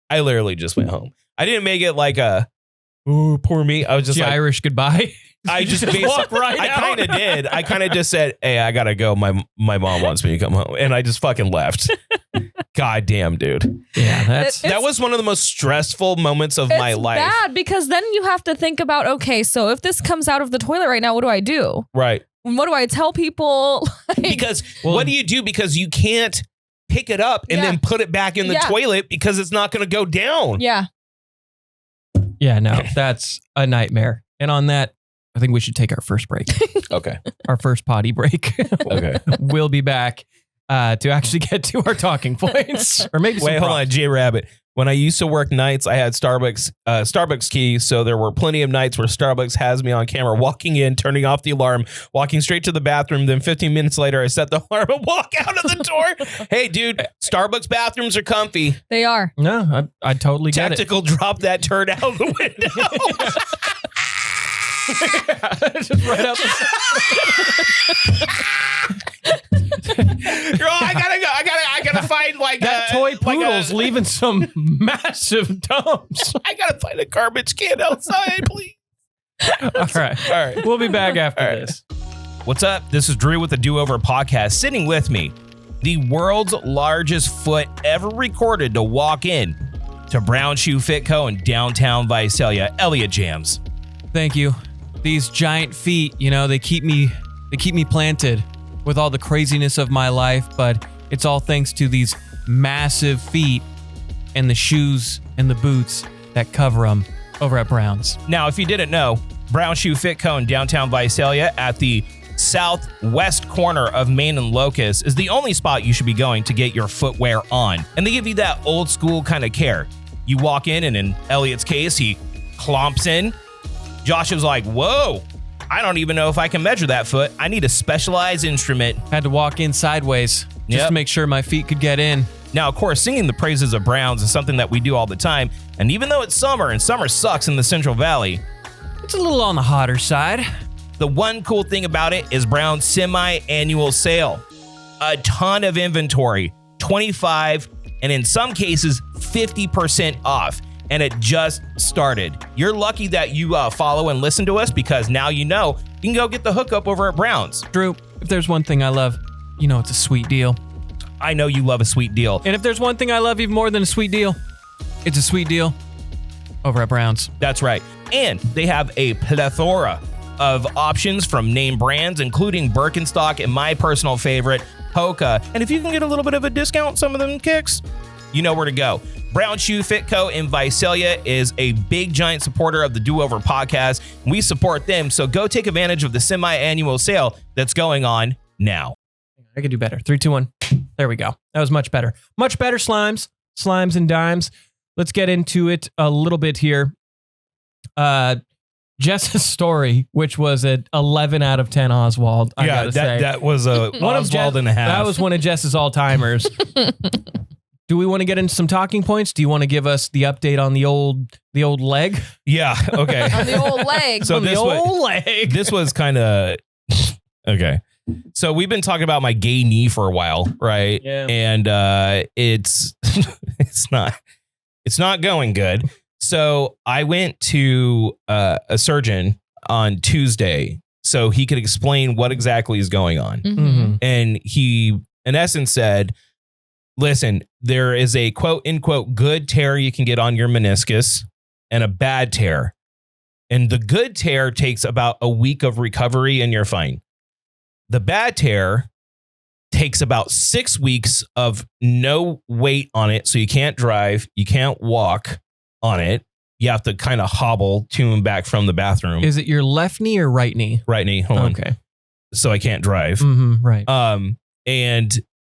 S3: I literally just went home. I didn't make it like oh, poor me. I was just
S1: the
S3: like
S1: Irish goodbye.
S3: I just
S1: walk right
S3: I
S1: out.
S3: kind of did. I kind of just said, hey, I got to go. My mom wants me to come home. And I just fucking left. God damn, dude.
S1: Yeah,
S3: that was one of the most stressful moments of my life.
S2: It's bad because then you have to think about, okay, so if this comes out of the toilet right now, what do I do?
S3: Right.
S2: What do I tell people?
S3: Because what do you do? Because you can't pick it up and then put it back in the toilet because it's not going to go down.
S2: Yeah.
S1: Yeah, no, that's a nightmare. And on that, I think we should take our first break.
S3: Okay.
S1: Our first potty break.
S3: Okay.
S1: We'll be back to actually get to our talking points. Or maybe
S3: Wait, hold on, J Rabbit. When I used to work nights, I had Starbucks keys. So there were plenty of nights where Starbucks has me on camera walking in, turning off the alarm, walking straight to the bathroom. Then 15 minutes later, I set the alarm and walk out of the door. Hey, dude, Starbucks bathrooms are comfy.
S2: They are.
S1: No, I totally get it.
S3: Tactical drop that turd out the window.
S1: Just right out
S3: Girl, I gotta find like
S1: that toy poodle's leaving some massive dumps.
S3: I gotta find a garbage can outside, please.
S1: All right. We'll be back after this.
S3: What's up? This is Drew with the Do Over Podcast. Sitting with me, the world's largest foot ever recorded to walk in to Brown Shoe Fitco in downtown Visalia, Elliot Jams.
S1: Thank you. These giant feet, they keep me planted with all the craziness of my life, but it's all thanks to these massive feet and the shoes and the boots that cover them over at Brown's.
S3: Now, if you didn't know, Brown Shoe Fitco in downtown Visalia at the southwest corner of Main and Locust is the only spot you should be going to get your footwear on. And they give you that old school kind of care. You walk in, and in Elliot's case, he clomps in. Josh is like, whoa, I don't even know if I can measure that foot. I need a specialized instrument.
S1: Had to walk in sideways just to make sure my feet could get in.
S3: Now, of course, singing the praises of Browns is something that we do all the time. And even though it's summer, and summer sucks in the Central Valley,
S1: It's a little on the hotter side.
S3: the one cool thing about it is Brown's semi-annual sale. A ton of inventory, 25, and in some cases, 50% off. And it just started. You're lucky that you follow and listen to us, because now you know you can go get the hookup over at Brown's.
S1: Drew, if there's one thing I love, you know it's a sweet deal.
S3: I know you love a sweet deal.
S1: And if there's one thing I love even more than a sweet deal, it's a sweet deal over at Brown's.
S3: That's right. And they have a plethora of options from name brands, including Birkenstock and my personal favorite, Hoka. And if you can get a little bit of a discount, some of them kicks, you know where to go. Brown Shoe Fit Co. in Visalia is a big giant supporter of the Do Over podcast. We support them, so go take advantage of the semi-annual sale that's going on now.
S1: I could do better. 3, 2, 1. There we go. That was much better. Much better, slimes and dimes. Let's get into it a little bit here. Jess's story, which was at 11 out of 10 Oswald. I gotta say.
S3: That was a Oswald and a half.
S1: That was one of Jess's all-timers. Do we want to get into some talking points? Do you want to give us the update on the old leg?
S3: Yeah, okay.
S2: On the old leg.
S3: So
S1: The old leg.
S3: This was kind of okay. So we've been talking about my gay knee for a while, right?
S1: Yeah.
S3: And it's it's not going good. So I went to a surgeon on Tuesday so he could explain what exactly is going on.
S1: Mm-hmm.
S3: And he, in essence, said, listen, there is a quote unquote good tear you can get on your meniscus and a bad tear. And the good tear takes about a week of recovery and you're fine. The bad tear takes about 6 weeks of no weight on it. So you can't drive, you can't walk on it. You have to kind of hobble to and back from the bathroom.
S1: Is it your left knee or right knee?
S3: Right knee. Hold on.
S1: Okay.
S3: So I can't drive.
S1: Mm-hmm, right.
S3: And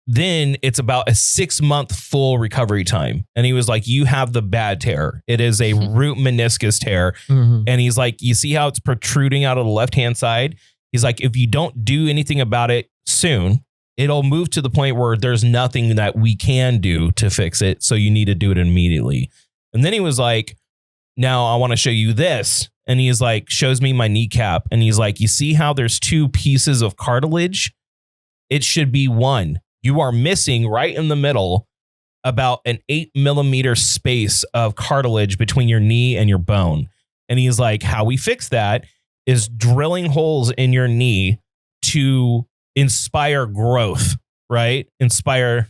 S3: then it's about a 6-month full recovery time. And he was like, you have the bad tear. It is a root meniscus tear.
S1: Mm-hmm.
S3: And he's like, you see how it's protruding out of the left-hand side? He's like, if you don't do anything about it soon, it'll move to the point where there's nothing that we can do to fix it. So you need to do it immediately. And then he was like, now I want to show you this. And he's like, shows me my kneecap. And he's like, you see how there's 2 pieces of cartilage? It should be 1. You are missing right in the middle about an 8 millimeter space of cartilage between your knee and your bone. And he's like, how we fix that is drilling holes in your knee to inspire growth, right? Inspire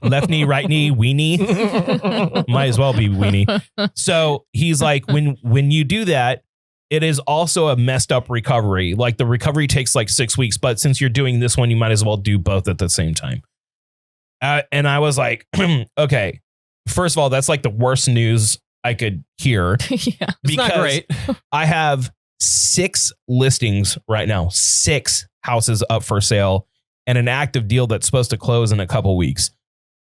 S3: left knee, right knee, weenie. Might as well be weenie. So he's like, when you do that, it is also a messed up recovery. Like the recovery takes like 6 weeks, but since you're doing this one, you might as well do both at the same time. And I was like, okay, first of all, that's like the worst news I could hear.
S2: Yeah.
S1: It's not great.
S3: I have 6 listings right now, 6 houses up for sale and an active deal that's supposed to close in a couple weeks.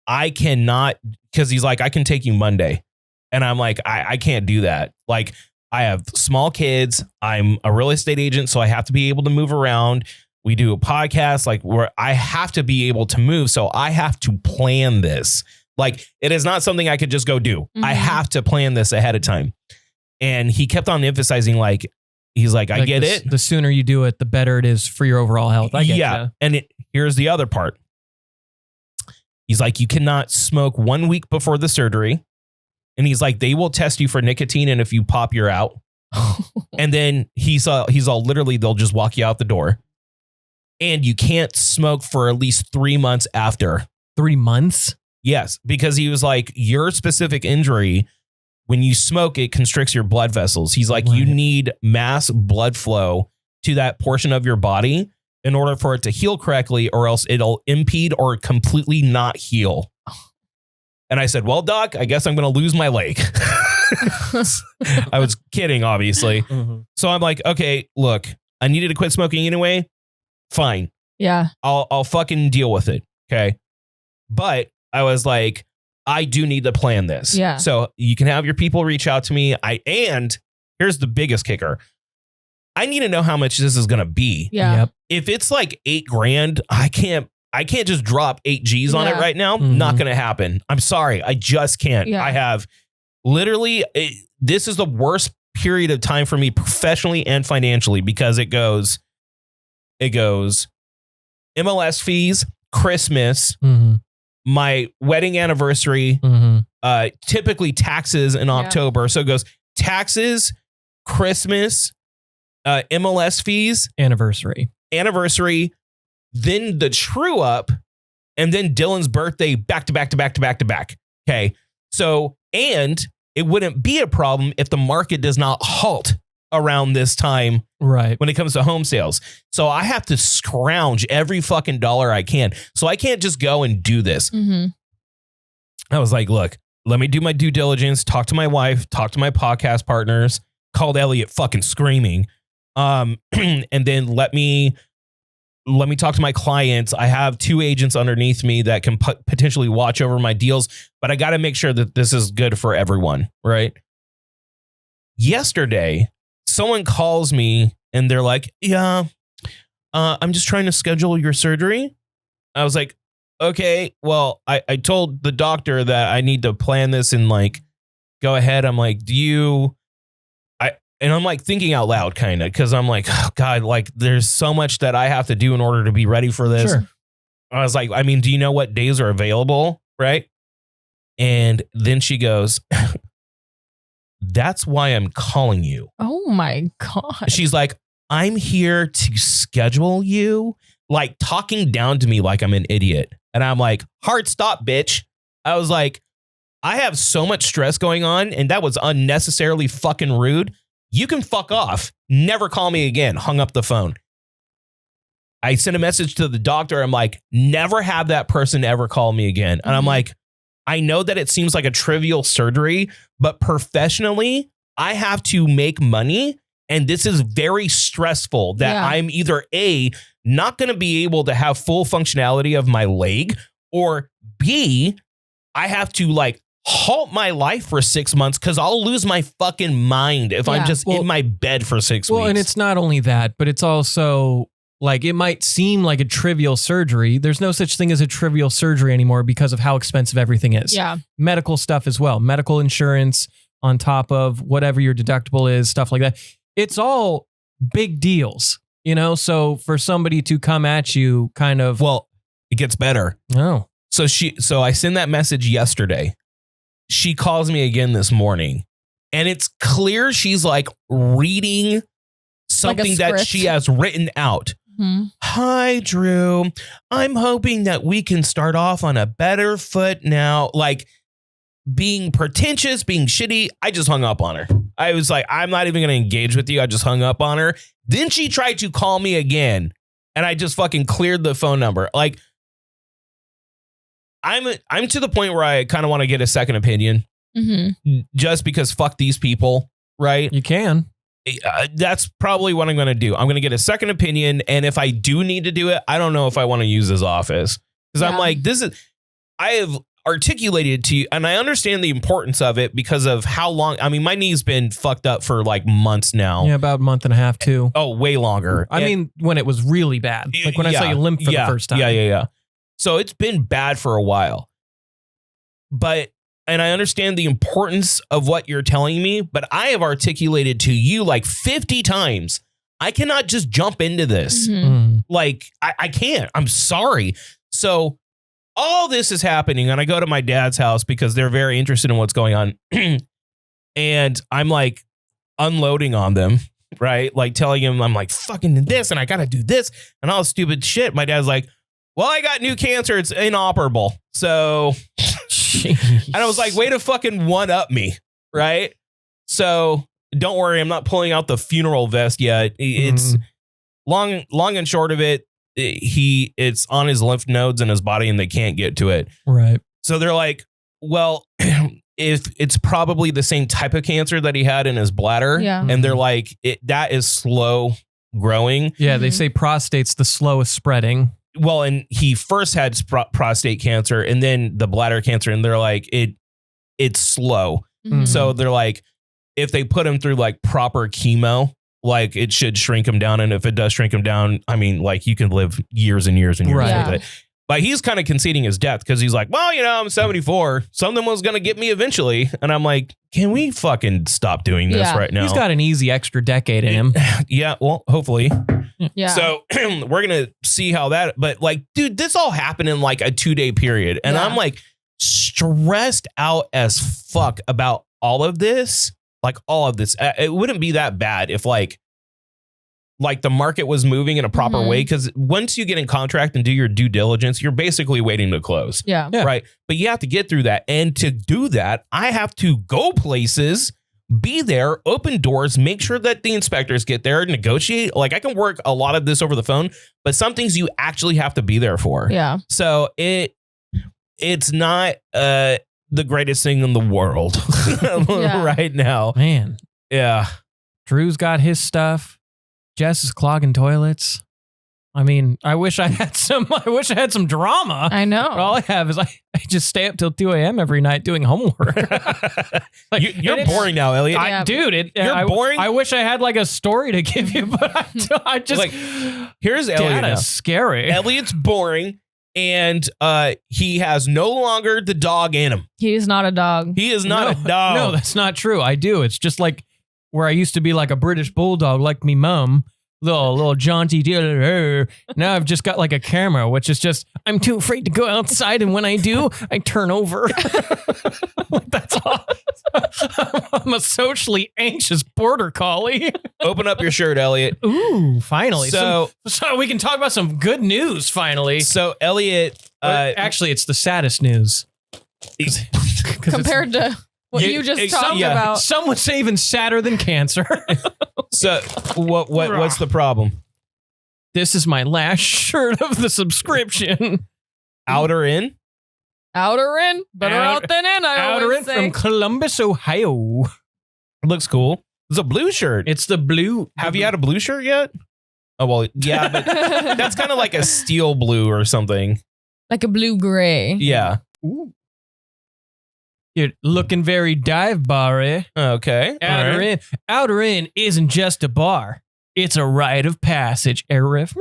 S3: I cannot, because he's like, I can take you Monday. And I'm like, I can't do that. Like, I have small kids. I'm a real estate agent, so I have to be able to move around. We do a podcast, like where I have to be able to move. So I have to plan this. Like, it is not something I could just go do.
S2: Mm-hmm.
S3: I have to plan this ahead of time. And he kept on emphasizing, like, he's like, I get it.
S1: The sooner you do it, the better it is for your overall health. I get ya.
S3: And here's the other part. He's like, you cannot smoke 1 week before the surgery. And he's like, they will test you for nicotine. And if you pop, you're out. And then he's all literally, they'll just walk you out the door. And you can't smoke for at least 3 months after.
S1: 3 months?
S3: Yes, because he was like, your specific injury, when you smoke, it constricts your blood vessels. He's like, you need mass blood flow to that portion of your body in order for it to heal correctly, or else it'll impede or completely not heal. And I said, well, doc, I guess I'm going to lose my leg. I was kidding, obviously.
S1: Mm-hmm.
S3: So I'm like, okay, look, I needed to quit smoking anyway. Fine.
S2: Yeah.
S3: I'll fucking deal with it. Okay. But I was like, I do need to plan this.
S2: Yeah.
S3: So you can have your people reach out to me. And here's the biggest kicker. I need to know how much this is going to be.
S2: Yeah.
S1: Yep.
S3: If it's like $8,000, I can't just drop 8 G's on it right now.
S1: Mhm.
S3: Not going to happen. I'm sorry. I just can't.
S2: Yeah.
S3: I have literally, this is the worst period of time for me professionally and financially because it goes MLS fees, Christmas,
S1: Mm-hmm.
S3: my wedding anniversary,
S1: Mm-hmm.
S3: typically taxes in October. So it goes taxes, Christmas, MLS fees,
S1: Anniversary.
S3: then the true up, and then Dylan's birthday back to back. Okay. So, and it wouldn't be a problem if the market does not halt around this time
S1: Right.
S3: when it comes to home sales. So I have to scrounge every fucking dollar I can. So I can't just go and do this.
S2: Mm-hmm.
S3: I was like, look, let me do my due diligence, talk to my wife, talk to my podcast partners, called Elliot fucking screaming. And then let me talk to my clients. I have 2 agents underneath me that can potentially watch over my deals, but I got to make sure that this is good for everyone. Right. Yesterday, someone calls me and they're like, yeah, I'm just trying to schedule your surgery. I was like, okay, well, I told the doctor that I need to plan this and like, go ahead. I'm like, and I'm like thinking out loud kind of, cause I'm like, oh God, like there's so much that I have to do in order to be ready for this.
S1: Sure.
S3: I was like, I mean, do you know what days are available? Right. And then she goes, that's why I'm calling you.
S2: Oh my God.
S3: She's like, I'm here to schedule you, like talking down to me like I'm an idiot. And I'm like, hard stop, bitch. I was like, I have so much stress going on and that was unnecessarily fucking rude. You can fuck off. Never call me again. Hung up the phone. I sent a message to the doctor. I'm like, never have that person ever call me again. And I'm like, I know that it seems like a trivial surgery, but professionally, I have to make money. And this is very stressful that I'm either A, not going to be able to have full functionality of my leg, or B, I have to like halt my life for 6 months because I'll lose my fucking mind if I'm just in my bed for 6 weeks.
S1: Well, and it's not only that, but it's also like it might seem like a trivial surgery. There's no such thing as a trivial surgery anymore because of how expensive everything is.
S2: Yeah.
S1: Medical stuff as well. Medical insurance on top of whatever your deductible is, stuff like that. It's all big deals, you know? So for somebody to come at you kind of.
S3: Well, it gets better.
S1: Oh.
S3: So I sent that message yesterday. She calls me again this morning and it's clear she's like reading something that she has written out.
S2: Mm-hmm.
S3: Hi, Drew. I'm hoping that we can start off on a better foot now. Like being pretentious, being shitty. I just hung up on her. I was like, I'm not even going to engage with you. I just hung up on her. Then she tried to call me again and I just fucking cleared the phone number. Like, I'm to the point where I kind of want to get a second opinion just because fuck these people, right?
S1: You can.
S3: That's probably what I'm going to do. I'm going to get a second opinion. And if I do need to do it, I don't know if I want to use his office because I'm like, I have articulated to you and I understand the importance of it because of how long. I mean, my knee's been fucked up for like months now.
S1: Yeah, about a month and a half too.
S3: Oh, way longer.
S1: I mean, when it was really bad, like when I saw you limp for the first time.
S3: Yeah. So it's been bad for a while, and I understand the importance of what you're telling me, but I have articulated to you like 50 times. I cannot just jump into this. Like I can't, I'm sorry. So all this is happening and I go to my dad's house because they're very interested in what's going on. And I'm like unloading on them, right? Like telling him I'm like fucking this and I got to do this and all stupid shit. My dad's like, well, I got new cancer. It's inoperable. So, and I was like, way to fucking one up me. Right. So don't worry. I'm not pulling out the funeral vest yet. It's long and short of it. It's on his lymph nodes in his body and they can't get to it.
S1: Right.
S3: So they're like, well, if it's probably the same type of cancer that he had in his bladder.
S2: Yeah.
S3: And they're like, that is slow growing.
S1: Yeah, they say prostate's the slowest spreading.
S3: Well, and he first had prostate cancer and then the bladder cancer, and they're like, it's slow.
S2: Mhm.
S3: So they're like, if they put him through like proper chemo, like it should shrink him down. And if it does shrink him down, I mean, like you can live years and years and years
S1: Right.
S3: with it. But he's kind of conceding his death because he's like, well, you know, I'm 74. Something was going to get me eventually. And I'm like, can we fucking stop doing this
S2: Yeah.
S3: right now?
S1: He's got an easy extra decade in him.
S3: Yeah, well, hopefully.
S2: Yeah.
S3: So we're going to see how that, but like, dude, this all happened in like a 2-day period. And
S2: Yeah.
S3: I'm like stressed out as fuck about all of this. Like all of this. It wouldn't be that bad if like the market was moving in a proper
S2: Mhm.
S3: way. Cause once you get in contract and do your due diligence, you're basically waiting to close.
S2: Yeah.
S1: Yeah.
S3: Right. But you have to get through that. And to do that, I have to go places, be there, open doors, make sure that the inspectors get there, negotiate. Like I can work a lot of this over the phone, but some things you actually have to be there for.
S2: Yeah.
S3: So it's not the greatest thing in the world
S2: Yeah.
S3: right now.
S1: Man,
S3: Yeah.
S1: Drew's got his stuff. Jess is clogging toilets. I mean, I wish I had some drama.
S2: I know.
S1: All I have is I just stay up till 2 a.m. every night doing homework. Like,
S3: You're
S1: and it's-
S3: boring now, Elliot.
S2: Yeah.
S1: Dude,
S3: You're boring.
S1: I wish I had like a story to give you, but I just
S3: Like, here's Elliot.
S1: Dad
S3: Now.
S1: is scary.
S3: Elliot's boring, and he has no longer the dog in him.
S2: He's not a dog.
S3: He is not a dog.
S1: No, that's not true. I do. It's just like where I used to be like a British bulldog, like me mum. Little jaunty deal. Now I've just got like a camera, which is just I'm too afraid to go outside, and when I do, I turn over. That's all. I'm a socially anxious border collie.
S3: Open up your shirt, Elliot.
S1: Ooh, finally.
S3: So
S1: we can talk about some good news finally.
S3: Elliot,
S1: Actually, it's the saddest news. 'Cause it's-
S2: Compared to what you just talked about.
S1: Some would say even sadder than cancer.
S3: so what's the problem?
S1: This is my last shirt of the subscription.
S3: Out or in?
S2: Out or in? Better out than in, I
S1: Outer
S2: always
S1: in
S2: say.
S1: from Columbus, Ohio.
S3: It looks cool. It's a blue shirt.
S1: It's the blue.
S3: Have you had a blue shirt yet? Oh well, yeah, but that's kind of like a steel blue or something.
S2: Like a blue-gray.
S3: Yeah.
S1: Ooh. You're looking very dive bar-y.
S3: Okay. all
S1: Outer
S3: right.
S1: in. Outer in isn't just a bar. It's a rite of passage. Riff.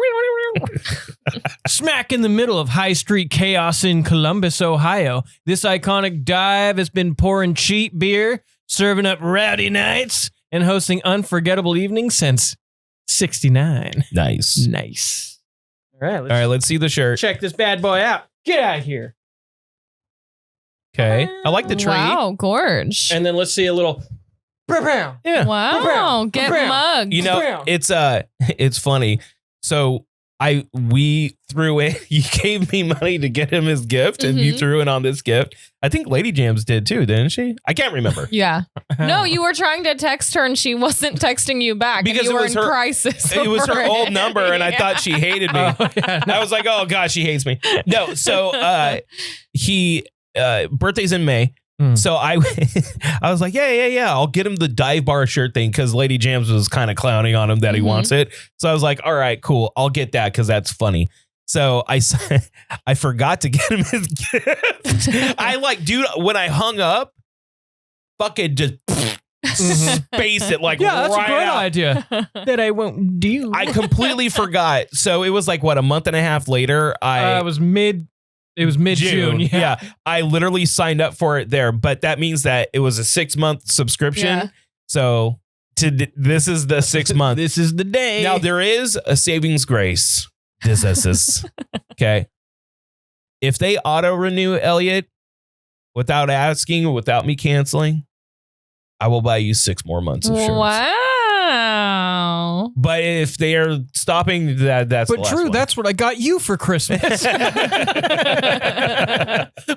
S1: Smack in the middle of high street chaos in Columbus, Ohio, this iconic dive has been pouring cheap beer, serving up rowdy nights, and hosting unforgettable evenings since 69.
S3: Nice.
S1: Nice. All right,
S3: All right, let's see the shirt.
S1: check this bad boy out. Get out of here.
S3: Okay. I like the tree.
S2: Wow, gorge.
S1: And then let's see a little.
S3: Yeah.
S2: Wow, get mugged.
S3: You know, it's funny. So we threw in, you gave me money to get him his gift and you
S2: Mhm.
S3: threw in on this gift. I think Lady Jams did too, didn't she? I can't remember.
S2: Yeah. No, you were trying to text her and she wasn't texting you back.
S3: Because
S2: and you
S3: it
S2: were
S3: was
S2: in
S3: her-
S2: crisis.
S3: It was her
S2: over
S3: old
S2: it.
S3: number and I
S2: Yeah.
S3: thought she hated me.
S1: Oh, yeah, no.
S3: I was like, oh gosh, she hates me. No, so he birthday's in May.
S1: Mm.
S3: So I was like, yeah. I'll get him the dive bar shirt thing because Lady Jams was kind of clowning on him that he
S2: Mhm.
S3: wants it. So I was like, all right, cool. I'll get that because that's funny. So I forgot to get him his gift. I like, dude, when I hung up, fucking just space it like
S1: Yeah, that's
S3: right
S1: a great
S3: out.
S1: idea that I won't do.
S3: I completely forgot. So it was like what, a month and a half later.
S1: it was mid June.
S3: Yeah. I literally signed up for it there, but that means that it was a 6-month subscription.
S2: Yeah.
S3: So this is the 6 month.
S1: This is the day.
S3: Now there is a savings grace. This is okay. If they auto renew, Elliot, without asking, without me canceling, I will buy you 6 more months of shirts.
S2: Wow.
S3: But if they are stopping that's
S1: But
S3: the last
S1: Drew,
S3: one.
S1: that's what I got you for Christmas.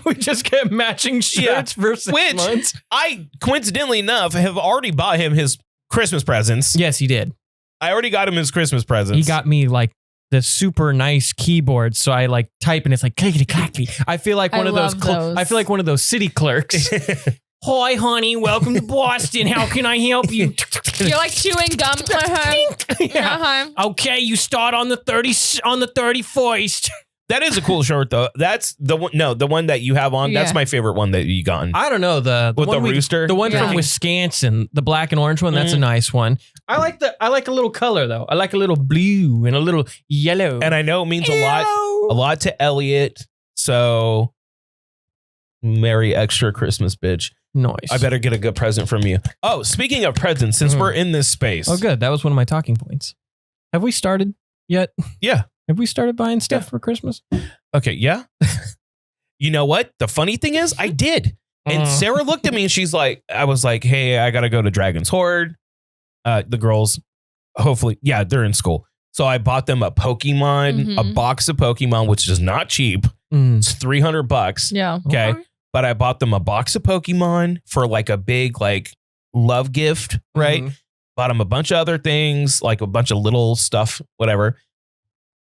S1: We just get matching shirts for 6
S3: Which
S1: months.
S3: I coincidentally enough have already bought him his Christmas presents.
S1: Yes, he did.
S3: I already got him his Christmas presents.
S1: He got me like the super nice keyboard, so I like type and it's like clickety clackety. I feel like one
S2: I
S1: of those.
S2: love those.
S1: I feel like one of those city clerks Hi, honey. Welcome to Boston. How can I help you?
S2: You're like chewing gum.
S1: Yeah. Okay, you start on the 31st.
S3: That is a cool shirt, though. That's the one. No, the one that you have on. That's
S2: Yeah.
S3: my favorite one that you gotten.
S1: I don't know the
S3: With
S1: one
S3: the rooster?
S1: the one
S2: Yeah.
S1: from Wisconsin, the black and orange one. That's a nice one. I like a little color though. I like a little blue and a little yellow.
S3: And I know it means a lot to Elliot. So, Merry extra Christmas, bitch.
S1: Nice.
S3: I better get a good present from you. Oh, speaking of presents, since we're in this space.
S1: Oh, good. That was one of my talking points. Have we started yet?
S3: Yeah.
S1: Have we started buying stuff for Christmas?
S3: Okay, yeah. You know what? The funny thing is, I did. And Sarah looked at me and she's like, I was like, hey, I got to go to Dragon's Horde. The girls, hopefully, yeah, they're in school. So I bought them a Pokemon, a box of Pokemon, which is not cheap. It's $300.
S2: Yeah.
S3: Okay. But I bought them a box of Pokemon for like a big like love gift, right? Bought them a bunch of other things, like a bunch of little stuff, whatever.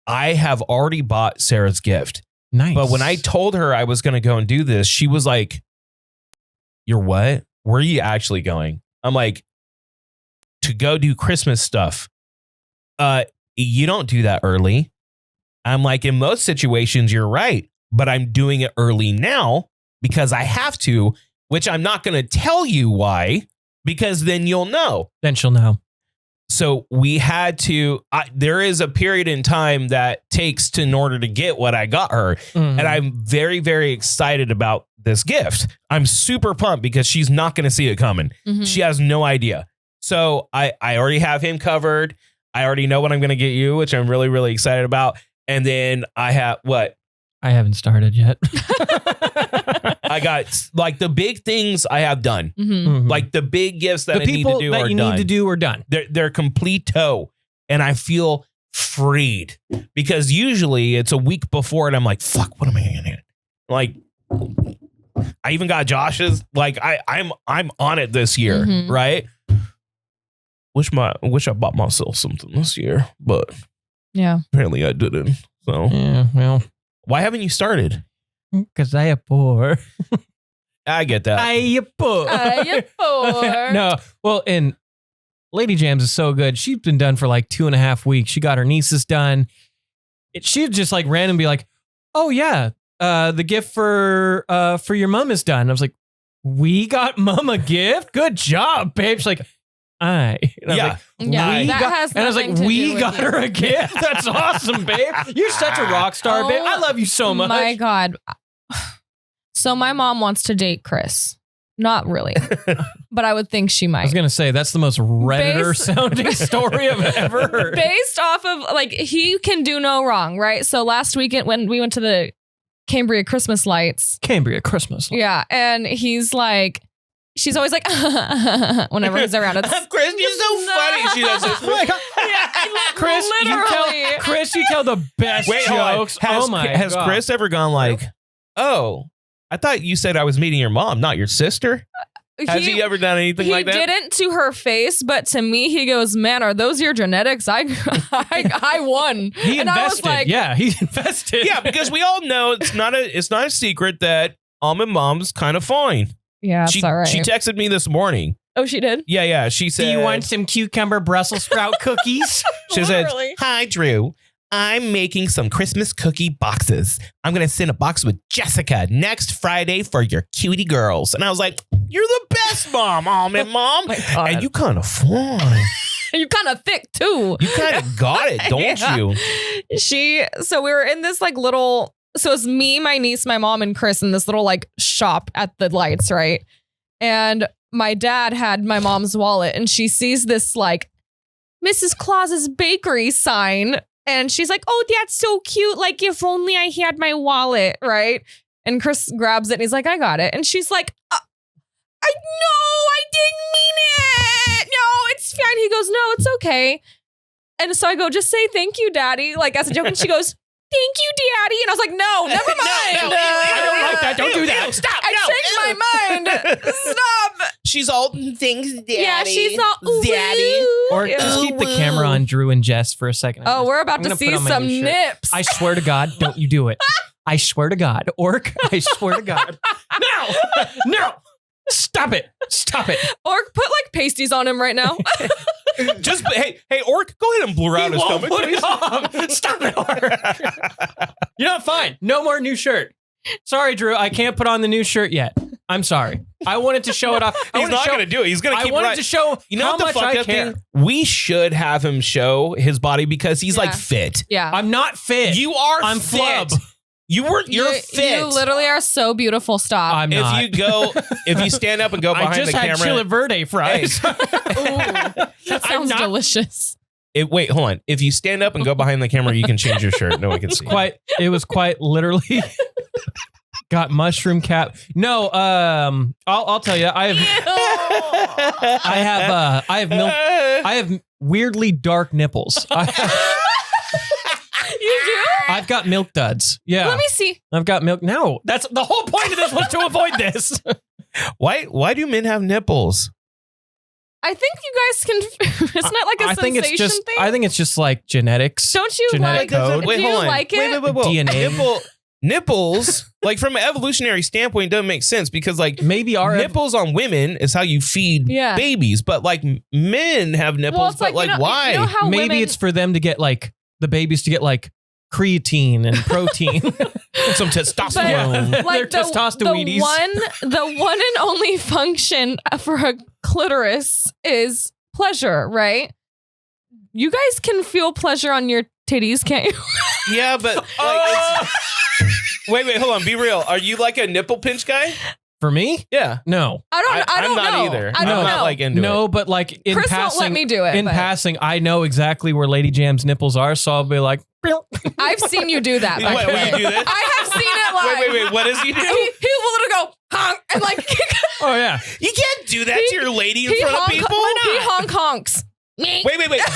S3: I have already bought Sarah's gift.
S1: Nice.
S3: But when I told her I was going to go and do this, she was like, you're what? Where are you actually going? I'm like, to go do Christmas stuff. You don't do that early. I'm like, in most situations, you're right. But I'm doing it early now because I have to, which I'm not going to tell you why, because then you'll know.
S1: Then she'll know.
S3: So we had to, there is a period in time that takes in order to get what I got her. And I'm very, very excited about this gift. I'm super pumped because she's not going to see it coming. She has no idea. So I already have him covered. I already know what I'm going to get you, which I'm really, really excited about. And then I have what?
S1: I haven't started yet.
S3: I got like the big things I have done. Like the big gifts that I need to do are done.
S1: need to do are done.
S3: They're complete-o. And I feel freed because usually it's a week before and I'm like, fuck, what am I going to do? Like, I even got Josh's. Like I'm on it this year, right? Wish I bought myself something this year, but
S2: yeah,
S3: apparently I didn't. So
S1: yeah, well,
S3: why haven't you started?
S1: Because I am poor.
S3: I get that.
S1: I am poor.
S2: poor.
S1: No, well, and Lady Jams is so good. She's been done for like 2.5 weeks. She got her nieces done. She'd just like random be like, "Oh yeah, the gift for your mom is done." I was like, "We got mom a gift? Good job, babe." She's like, "I." And I was like,
S2: Yeah,
S1: "We
S2: that
S1: got-"
S2: has
S1: and I was
S2: nothing
S1: like,
S2: to do
S1: "We
S2: with
S1: got
S2: you."
S1: her a gift. That's awesome, babe. You're such a rock star, babe. I love you so much."
S2: My God. So my mom wants to date Chris. Not really, but I would think she
S1: I
S2: might.
S1: was gonna say that's the most Redditor sounding story I've ever heard.
S2: Based off of like he can do no wrong, right? So last weekend when we went to the Cambria Christmas lights,
S1: Cambria Christmas.
S2: yeah, and he's like, she's always like, whenever he's around. It's
S3: Chris, you're so funny. She does this.
S1: Chris, you tell the best
S3: Wait, hold on.
S1: jokes.
S3: Has
S1: God.
S3: Chris ever gone like, oh, I thought you said I was meeting your mom, not your sister? Has he ever done anything like that?
S2: He didn't to her face, but to me, he goes, "Man, are those your genetics? I won."
S1: He
S2: and
S1: invested.
S2: I was like,
S1: Yeah, he invested.
S3: Yeah, because we all know it's not a secret that almond mom's kind of fine.
S2: "Yeah, it's all right."
S3: She texted me this morning.
S2: Oh, she did?
S3: Yeah. She said,
S1: Do you want some cucumber Brussels sprout cookies?
S3: She said,
S2: Literally.
S3: "Hi, Drew. I'm making some Christmas cookie boxes. I'm going to send a box with Jessica next Friday for your cutie girls." And I was like, "You're the best mom, almond mom.
S2: My God.
S3: And you kind of fine.
S2: You're kind of thick too.
S3: You kind of got it, don't
S2: Yeah.
S3: you?"
S2: So we were in this like little, so it's me, my niece, my mom, and Chris in this little like shop at the lights, right? And my dad had my mom's wallet and she sees this like Mrs. Claus's bakery sign. And she's like, "Oh, that's so cute. Like, if only I had my wallet," right? And Chris grabs it and he's like, "I got it." And she's like, I didn't mean it. No, it's fine. He goes, "No, it's okay." And so I go, "Just say thank you, Daddy," like as a joke. And she goes, "Thank you, Daddy." And I was like, "No, never mind.
S1: I don't like that. Don't do that.
S3: Stop.
S2: I changed my mind. Stop."
S3: She's all things, Daddy.
S2: Yeah, she's all ooh,
S3: Daddy.
S2: ooh.
S1: Or just keep the camera on Drew and Jess for a second.
S2: Oh, we're about
S1: I'm
S2: to
S1: gonna
S2: see
S1: put on my
S2: some
S1: new shirt.
S2: nips.
S1: I swear to God, don't you do it. I swear to God. Orc, I swear to God. No. Stop it. Stop it.
S2: Or put like pasties on him right now.
S3: Just hey, Orc, go ahead and blur out his stomach.
S1: Put it on. Stop it, Orc. You know what? Fine. No more new shirt. Sorry, Drew. I can't put on the new shirt yet. I'm sorry. I wanted to show it off.
S3: He's not going to do it. He's going to keep
S1: I wanted to show
S3: you know
S1: how
S3: what the
S1: much
S3: fuck
S1: I
S3: up
S1: care.
S3: thing? We should have him show his body because he's like fit.
S2: Yeah.
S1: I'm not fit.
S3: You are
S1: I'm
S3: fit.
S1: flub.
S3: You're fit.
S2: You literally are so beautiful. Stop.
S1: I'm not.
S3: If you stand up and go behind
S1: I just
S3: the
S1: had
S3: camera.
S1: Chile Verde fries.
S2: Ooh, that sounds delicious.
S3: Wait, hold on. If you stand up and go behind the camera, you can change your shirt. No one can see.
S1: It was quite literally got mushroom cap. No, I'll tell you. I have weirdly dark nipples.
S2: You do?
S1: I've got milk duds. Yeah.
S2: Let me see.
S1: I've got milk. No, that's the whole point of this was to avoid this.
S3: Why do men have nipples?
S2: I think you guys can. It's not like a sensation thing.
S1: I think it's just like genetics.
S2: Don't you
S1: genetic
S2: like?
S1: code.
S3: Wait,
S2: do
S3: hold
S2: you
S3: on.
S2: like it?
S3: Wait.
S1: DNA.
S3: Nipples, like from an evolutionary standpoint, doesn't make sense because like
S1: Maybe our
S3: nipples on women is how you feed babies, but like men have nipples,
S2: Well, it's
S3: but like why?
S2: You know how
S1: maybe
S2: women,
S1: it's for them to get like the babies to get like creatine and protein.
S3: Some testosterone.
S1: They're
S2: like
S1: testosteroides.
S2: the one and only function for a clitoris is pleasure, right? You guys can feel pleasure on your titties, can't you?
S3: Yeah, but like, wait, hold on. Be real. Are you like a nipple pinch guy?
S1: For me?
S3: Yeah.
S1: No.
S2: I don't
S3: I'm not
S2: know.
S3: either.
S2: I don't
S3: I'm
S2: know.
S3: not like into
S1: No,
S3: it.
S1: but like in
S2: Chris
S1: passing,
S2: won't let me do it.
S1: in
S2: but
S1: passing, I know exactly where Lady Jam's nipples are, so I'll be like,
S2: I've seen you do that. by
S3: Wait,
S2: the
S3: will
S2: way.
S3: you do that?
S2: I have seen it live.
S3: Wait. What does he do?
S2: He will literally go honk and like
S1: oh yeah.
S3: You can't do that to your lady in front of people.
S2: He honks.
S3: Wait.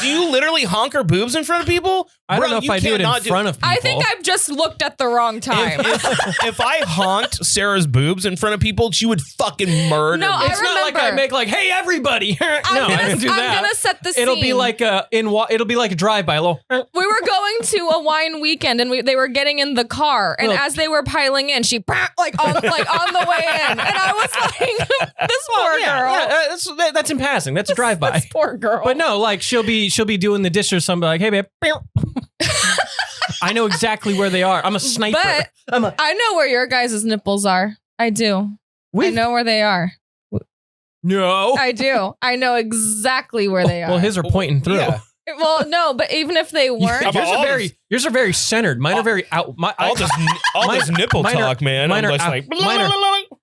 S3: Do you literally honk her boobs in front of people?
S1: I don't
S3: Bro,
S1: know if
S3: you
S1: I do it in
S3: cannot
S1: front of people.
S2: I think I've just looked at the wrong time.
S3: If I honked Sarah's boobs in front of people, she would fucking murder
S2: No,
S3: me.
S2: I
S1: it's not like I
S2: remember.
S1: make like, hey everybody. No, I don't do that.
S2: I'm gonna set the scene.
S1: It'll be like it'll be like a drive-by. A little.
S2: We were going to a wine weekend and they were getting in the car, and
S1: Look.
S2: as they were piling in, she like on the way in, and I was like, "This poor girl,
S1: That's in passing. That's a drive-by.
S2: this poor girl."
S1: But no, like she'll be doing the dish or something like, hey babe. I know exactly where they are. I'm a sniper.
S2: But I know where your guys' nipples are. I do. I know where they are.
S1: No.
S2: I do. I know exactly where they are.
S1: Well, his are pointing through.
S3: Yeah.
S2: Well, no, but even if they weren't,
S1: Yours are very centered. Mine are very out.
S3: All this nipple
S1: mine are-
S3: talk, man.
S1: mine
S3: I'm
S1: are
S3: just
S1: out-
S3: like,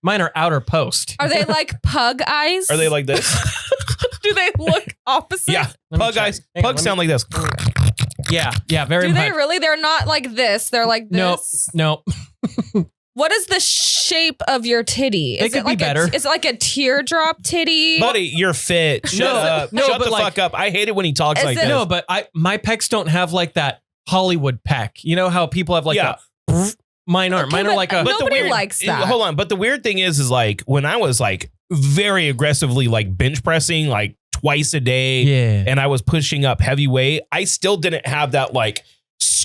S1: mine are outer post.
S2: are they like pug eyes?
S3: are they like this?
S2: Do they look opposite?
S3: Yeah,
S1: Let me
S3: pug
S1: check.
S3: eyes.
S1: Hang on,
S3: Pugs sound like this.
S1: Yeah, very
S2: Do
S1: much.
S2: they really? They're not like this. They're like
S1: Nope.
S2: this.
S1: Nope.
S2: What is the shape of your titty?
S1: It could be
S2: like
S1: better.
S2: Is it like a teardrop titty?
S3: Buddy, you're fit. Shut up.
S1: No,
S3: Shut
S1: but
S3: the
S1: like-
S3: fuck up. I hate it when he talks
S2: Is
S3: like
S2: it-
S3: this.
S1: No, but my pecs don't have like that Hollywood pec. You know how people have like
S3: Yeah.
S1: mine aren't. Mine are like a.
S2: But nobody likes that.
S3: Hold on, but the weird thing is like when I was like very aggressively like bench pressing like twice a day,
S1: Yeah.
S3: and I was pushing up heavy weight, I still didn't have that like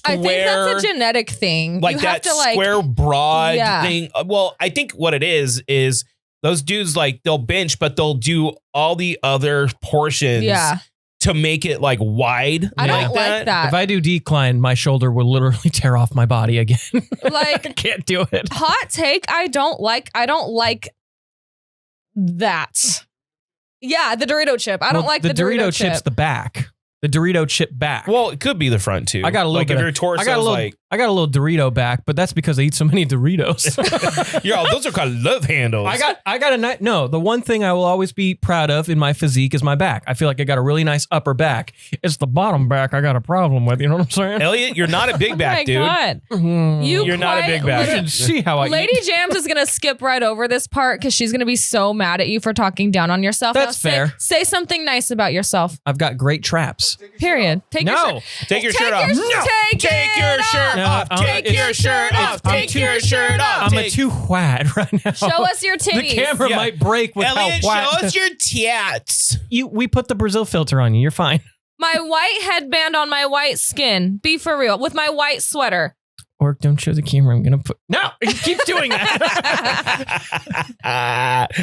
S2: I
S3: square.
S2: think that's a genetic thing.
S3: like
S2: you have
S3: that
S2: to like
S3: square broad
S2: Yeah.
S3: thing. Well, I think what it is those dudes like they'll bench, but they'll do all the other portions to make it like wide.
S2: I don't like that.
S1: If I do decline, my shoulder will literally tear off my body again. I
S2: Like
S1: can't do it.
S2: hot take, I don't like that. Yeah, the Dorito chip. I don't like the Dorito chip.
S1: chip's the back. The Dorito chip back.
S3: Well, it could be the front too.
S1: I got a little
S3: like
S1: bit
S3: if
S1: of-
S3: your torso
S1: I got a little Dorito back, but that's because I eat so many Doritos.
S3: yo, those are called love handles.
S1: I got a nice. No, the one thing I will always be proud of in my physique is my back. I feel like I got a really nice upper back. It's the bottom back I got a problem with. You know what I'm saying?
S3: Elliot, you're not a big
S2: Oh
S3: back,
S2: my
S3: dude.
S2: God.
S3: You're not a big back.
S1: You should see how I
S2: Lady
S1: eat.
S2: Jams is gonna skip right over this part because she's gonna be so mad at you for talking down on yourself.
S1: That's
S2: Now
S1: fair.
S2: Say something nice about yourself.
S1: I've got great traps.
S2: Period. Take your
S1: No.
S2: shirt.
S3: Take your shirt off.
S2: Take
S3: your
S2: it
S3: shirt
S2: off.
S3: off. Take your shirt off. Take your shirt off.
S1: I'm a too whad right now.
S2: Show us your
S1: The
S2: titties.
S1: camera
S3: Yeah.
S1: might break with
S3: Elliot,
S1: how whack.
S3: show us your tats.
S1: We put the Brazil filter on you. You're fine.
S2: My white headband on my white skin. Be for real. With my white sweater.
S1: Orc, don't show the camera. I'm gonna put. No, he keeps doing that.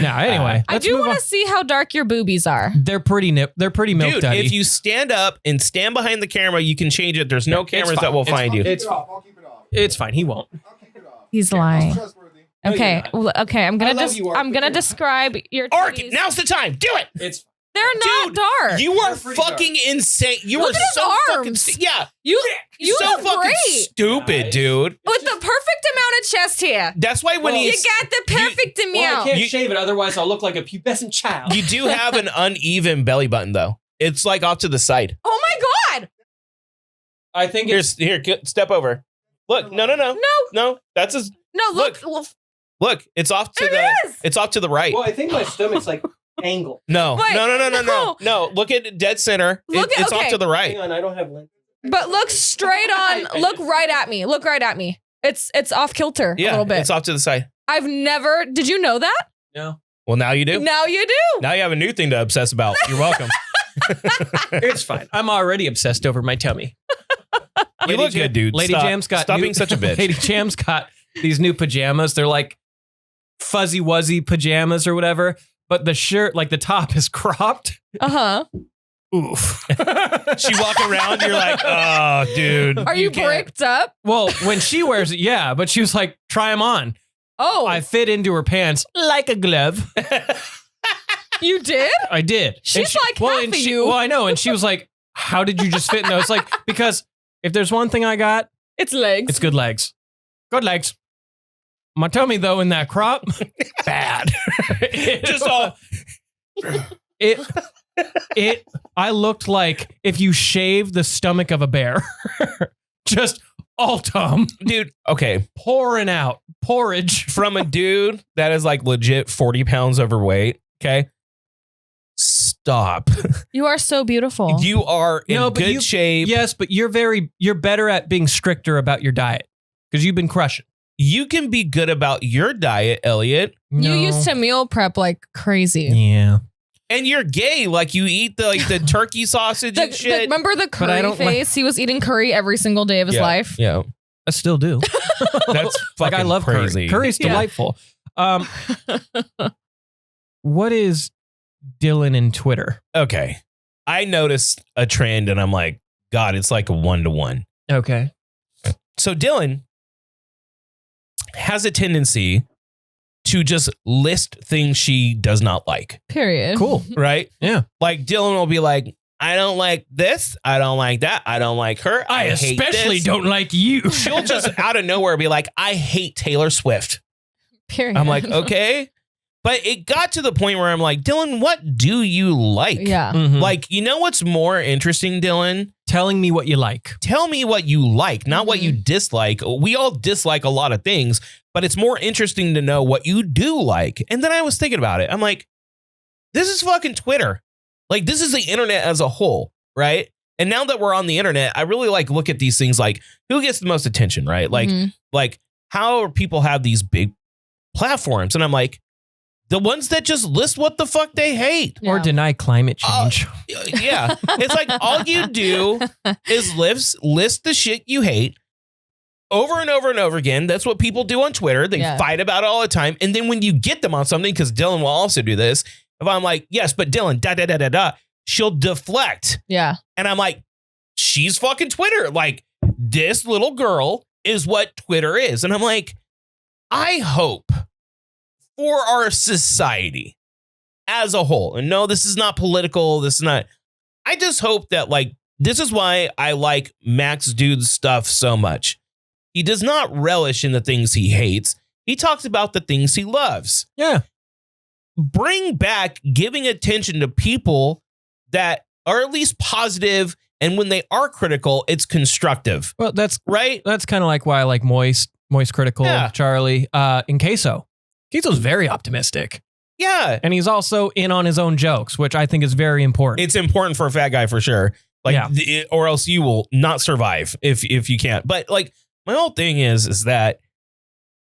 S1: No, anyway,
S2: I do want to see how dark your boobies are.
S1: They're pretty milk
S3: Dude,
S1: duddy.
S3: if you stand up and stand behind the camera, you can change it. There's no cameras that will find you.
S1: It's
S4: I'll keep it off.
S1: It's fine. He won't.
S4: I'll keep it off.
S2: He's lying.
S4: I'm trustworthy.
S2: Okay, okay. I'm gonna I'm gonna
S4: Orc.
S2: describe your
S3: Orc,
S2: titties.
S3: now's the time. Do it.
S1: It's
S2: They're not
S3: Dude,
S2: dark.
S3: You are
S1: pretty
S3: fucking insane. You
S2: Look
S3: are
S2: at his
S3: so fucking
S2: arms.
S3: yeah.
S2: you
S3: So
S2: look
S3: fucking
S2: great
S3: stupid,
S1: Nice.
S3: dude.
S2: with the perfect amount of chest hair.
S3: That's why when
S2: You
S3: he's
S2: got the perfect amount.
S3: You-
S1: shave it, otherwise I'll look like a pubescent child.
S3: you do have an uneven belly button though. It's like off to the side.
S2: Oh my god!
S1: I think
S3: Here, step over. Look, no. That's his.
S2: No, look.
S3: Look, it's off to
S2: It
S3: the.
S2: is!
S3: It's off to the right.
S1: I think my stomach's like angled.
S3: No,
S2: Wait,
S3: no. Look at dead center. It's off to the right.
S1: on, I don't have lens.
S2: But look straight on. Look right at me. Look right at me. It's off kilter a
S3: Yeah,
S2: little bit.
S3: it's off to the side.
S2: I've never. Did you know that?
S1: No.
S3: Well, now you do.
S2: Now you do.
S3: Now you have a new thing to obsess about. You're welcome.
S1: It's fine. I'm already obsessed over my tummy.
S3: You look good, dude.
S1: Lady
S3: Stop.
S1: Jam's got
S3: Stop
S1: new-
S3: being such a bitch.
S1: Lady Jam's got these new pajamas. They're like fuzzy wuzzy pajamas or whatever, but the shirt, like the top, is cropped.
S2: Uh huh.
S1: Oof.
S3: She walk around, you're like, oh, dude.
S2: Are you
S3: can't."
S2: bricked up?
S1: Well, when she wears it, yeah, but she was like, try them on.
S2: Oh,
S1: I fit into her pants like a glove.
S2: you did?
S1: I did. And
S2: She's like half
S1: and
S2: of you.
S1: Well, I know. And she was like, how did you just fit in those? Like, because if there's one thing I got,
S2: It's legs.
S1: it's good legs. Good legs. My tummy, though, in that crop, bad.
S3: Just all.
S1: I looked like if you shaved the stomach of a bear. Just all tum.
S3: Dude, okay.
S1: Pouring out. Porridge.
S3: From a dude that is like legit 40 pounds overweight, okay? Stop.
S2: You are so beautiful.
S3: You are in
S1: No, but
S3: good shape.
S1: Yes, but you're better at being stricter about your diet because you've been crushing.
S3: You can be good about your diet, Elliot.
S2: You used to meal prep like crazy.
S1: Yeah.
S3: And you're gay. Like you eat the turkey sausage and shit.
S2: Remember the
S1: But I
S2: curry
S1: don't
S2: face? He was eating curry every single day of his life.
S3: Yeah.
S1: I still do.
S3: That's
S1: Like
S3: fucking
S1: I love
S3: crazy.
S1: curry. Curry's
S2: Yeah.
S1: delightful. What is Dylan in Twitter?
S3: Okay. I noticed a trend and I'm like, God, it's like a 1-to-1.
S1: Okay.
S3: So Dylan has a tendency to just list things she does not like,
S2: Period.
S1: Cool.
S3: right?
S1: Yeah.
S3: Like Dylan will be like, I don't like this. I don't like that. I don't like her.
S1: I
S3: hate
S1: especially
S3: this."
S1: don't like you.
S3: She'll just out of nowhere be like, I hate Taylor Swift.
S2: Period.
S3: I'm like, okay. But it got to the point where I'm like, Dylan, what do you like?
S2: Yeah.
S1: Mhm.
S3: Like, you know what's more interesting, Dylan?
S1: Telling me what you like.
S3: Tell me what you like, not what you dislike. We all dislike a lot of things, but it's more interesting to know what you do like. And then I was thinking about it. I'm like, this is fucking Twitter. Like, this is the internet as a whole, right? And now that we're on the internet, I really like look at these things like who gets the most attention, right? Like,
S2: Mhm.
S3: like how people have these big platforms. And I'm like, the ones that just list what the fuck they hate.
S1: Or
S2: Yeah.
S1: deny climate change.
S3: Yeah. It's like all you do is list the shit you hate over and over and over again. That's what people do on Twitter. They
S2: Yeah.
S3: fight about it all the time. And then when you get them on something, because Dylan will also do this, if I'm like, yes, but Dylan, she'll deflect.
S2: Yeah.
S3: And I'm like, she's fucking Twitter. Like, this little girl is what Twitter is. And I'm like, I hope for our society as a whole, and no, this is not political. This is not, I just hope that, like, this is why I like Max Dude's stuff so much. He does not relish in the things he hates. He talks about the things he loves.
S1: Yeah.
S3: Bring back giving attention to people that are at least positive, and when they are critical, it's constructive,
S1: Well, that's
S3: right?
S1: kind of like why I like Moist Critical,
S3: Yeah.
S1: Charlie, in Queso. Queso's very optimistic.
S3: Yeah.
S1: And he's also in on his own jokes, which I think is very important.
S3: It's important for a fat guy for sure. Like,
S1: Yeah.
S3: or else you will not survive if you can't. But like, my whole thing is that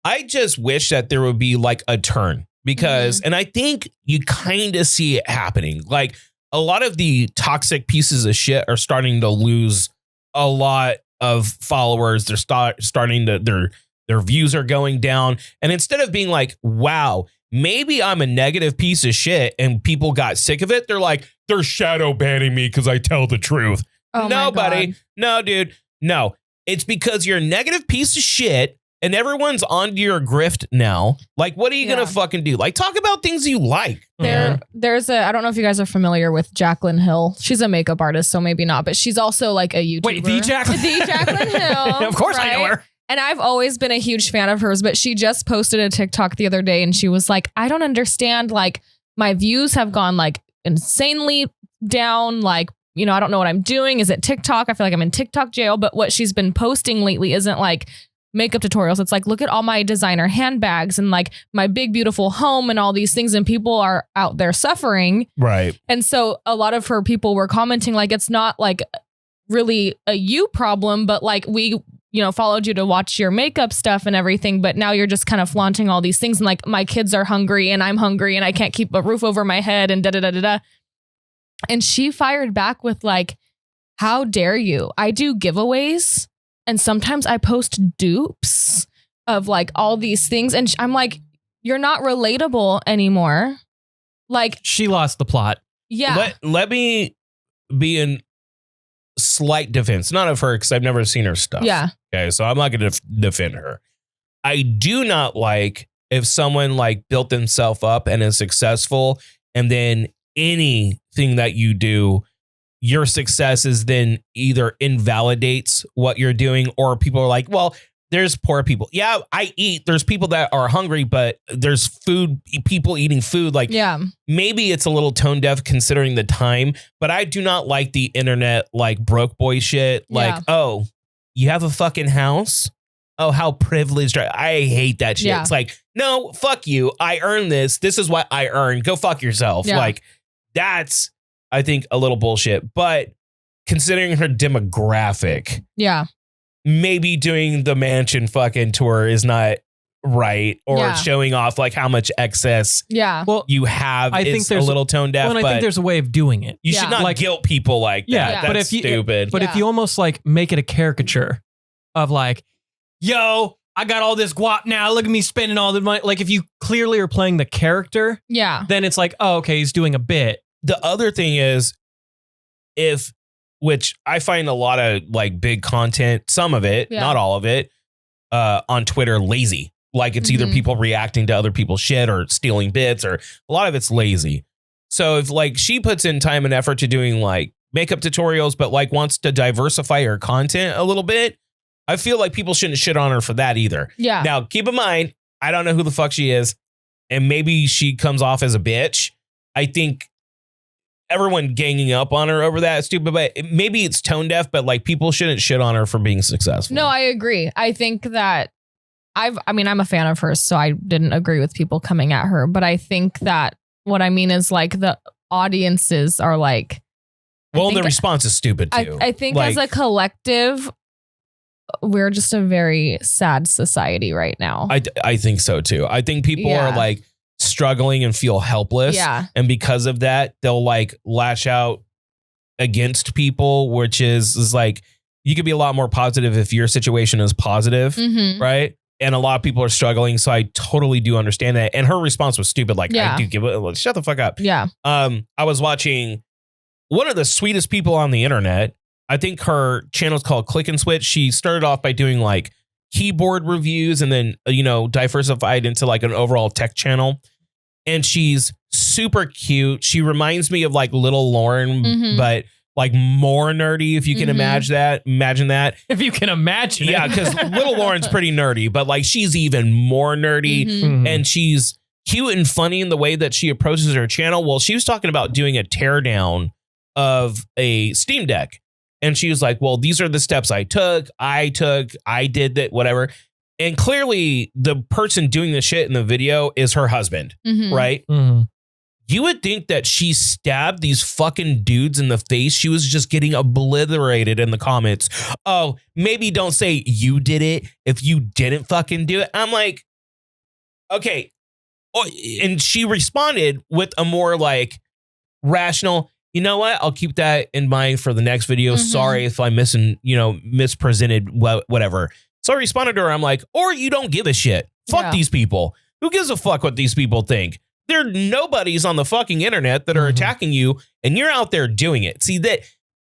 S3: I just wish that there would be like a turn because, and I think you kind of see it happening. Like, a lot of the toxic pieces of shit are starting to lose a lot of followers. They're starting to their views are going down. And instead of being like, wow, maybe I'm a negative piece of shit and people got sick of it, they're shadow banning me because I tell the truth.
S2: Oh
S3: No,
S2: my
S3: buddy.
S2: God.
S3: No, dude. No. It's because you're a negative piece of shit and everyone's onto your grift now. Like, what are you gonna fucking do? Like, talk about things you like.
S2: There's I don't know if you guys are familiar with Jaclyn Hill. She's a makeup artist, so maybe not, but she's also like a YouTuber.
S1: Wait, the Jaclyn?
S2: The Jaclyn Hill.
S1: Of course I know her.
S2: And I've always been a huge fan of hers, but she just posted a TikTok the other day and she was like, I don't understand. Like, my views have gone like insanely down. Like, you know, I don't know what I'm doing. Is it TikTok? I feel like I'm in TikTok jail. But what she's been posting lately isn't like makeup tutorials. It's like, look at all my designer handbags and like my big, beautiful home and all these things. And people are out there suffering.
S3: Right.
S2: And so a lot of her people were commenting like, it's not like really a you problem, but like we, you know, followed you to watch your makeup stuff and everything. But now you're just kind of flaunting all these things. And like, my kids are hungry and I'm hungry and I can't keep a roof over my head and da da da da da. And she fired back with like, how dare you? I do giveaways and sometimes I post dupes of like all these things. And I'm like, you're not relatable anymore. Like,
S1: She lost the plot.
S2: yeah.
S3: Let me be in slight defense, not of her because I've never seen her stuff.
S2: Yeah.
S3: Okay, so I'm not going to defend her. I do not like if someone like built themselves up and is successful, and then anything that you do, your success is then either invalidates what you're doing, or people are like, well, there's poor people. Yeah, I eat. There's people that are hungry, but there's people eating food. Like,
S2: Yeah.
S3: maybe it's a little tone deaf considering the time, but I do not like the internet, like broke boy shit. Like,
S2: Yeah.
S3: oh, you have a fucking house? Oh, how privileged. I hate that shit.
S2: Yeah.
S3: It's like, no, fuck you. I earned this. This is what I earned. Go fuck yourself.
S2: Yeah.
S3: Like, that's, I think, a little bullshit. But considering her demographic,
S2: Yeah.
S3: maybe doing the mansion fucking tour is not right, or
S2: Yeah.
S3: showing off like how much excess
S2: Yeah.
S1: Well,
S3: you have.
S1: I think
S3: is
S1: there's
S3: a little tone deaf,
S1: and I
S3: but
S1: think there's a way of doing it.
S3: you
S2: Yeah.
S3: should not
S1: Like-
S3: guilt people like
S1: Yeah,
S3: that.
S2: but
S3: That's
S1: if you-
S3: stupid.
S1: But if
S2: Yeah.
S1: you almost like make it a caricature of like, yo, I got all this guap now. Look at me spending all the money. Like, if you clearly are playing the character,
S2: Yeah.
S1: then it's like, oh, okay, he's doing a bit.
S3: The other thing is, which I find a lot of like big content, some of it,
S2: Yeah.
S3: not all of it, on Twitter, lazy. Like, it's either
S2: Mhm.
S3: people reacting to other people's shit or stealing bits, or a lot of it's lazy. So if like she puts in time and effort to doing like makeup tutorials, but like wants to diversify her content a little bit, I feel like people shouldn't shit on her for that either.
S2: Yeah.
S3: Now, keep in mind, I don't know who the fuck she is, and maybe she comes off as a bitch. I think everyone ganging up on her over that is stupid, but maybe it's tone deaf, but like people shouldn't shit on her for being successful.
S2: No, I agree. I think that I'm a fan of hers, so I didn't agree with people coming at her. But I think that what I mean is like the audiences are like,
S3: Well,
S2: I
S3: the
S2: think-
S3: response is stupid too.
S2: I think
S3: Like-
S2: as a collective, we're just a very sad society right now.
S3: I think so too. I think people
S2: Yeah.
S3: are like struggling and feel helpless.
S2: Yeah.
S3: And because of that, they'll like lash out against people, which is like, you could be a lot more positive if your situation is positive,
S2: Mm-hmm.
S3: right? And a lot of people are struggling. So I totally do understand that. And her response was stupid. Like,
S2: Yeah.
S3: I do give it, shut the fuck up.
S2: Yeah.
S3: I was watching one of the sweetest people on the internet. I think her channel is called Click and Switch. She started off by doing like keyboard reviews and then, diversified into like an overall tech channel. And she's super cute. She reminds me of like Little Lauren,
S2: Mhm.
S3: but like more nerdy, if you can
S2: Mhm.
S3: imagine that.
S1: If you can imagine
S3: Yeah,
S1: it.
S3: because Little Lauren's pretty nerdy, but like she's even more nerdy.
S2: Mhm.
S1: Mhm.
S3: And she's cute and funny in the way that she approaches her channel. Well, she was talking about doing a teardown of a Steam Deck. And she was like, well, these are the steps I did that, whatever. And clearly the person doing the shit in the video is her husband,
S2: Mhm.
S3: right?
S1: Mhm.
S3: You would think that she stabbed these fucking dudes in the face. She was just getting obliterated in the comments. Oh, maybe don't say you did it if you didn't fucking do it. I'm like, okay. Oh, and she responded with a more like rational, you know what? I'll keep that in mind for the next video.
S2: Mhm.
S3: Sorry if I mispresented whatever. So I responded to her. I'm like, or you don't give a shit. Fuck
S2: Yeah.
S3: these people. Who gives a fuck what these people think? There are nobodies on the fucking internet that are attacking you, and you're out there doing it. See, that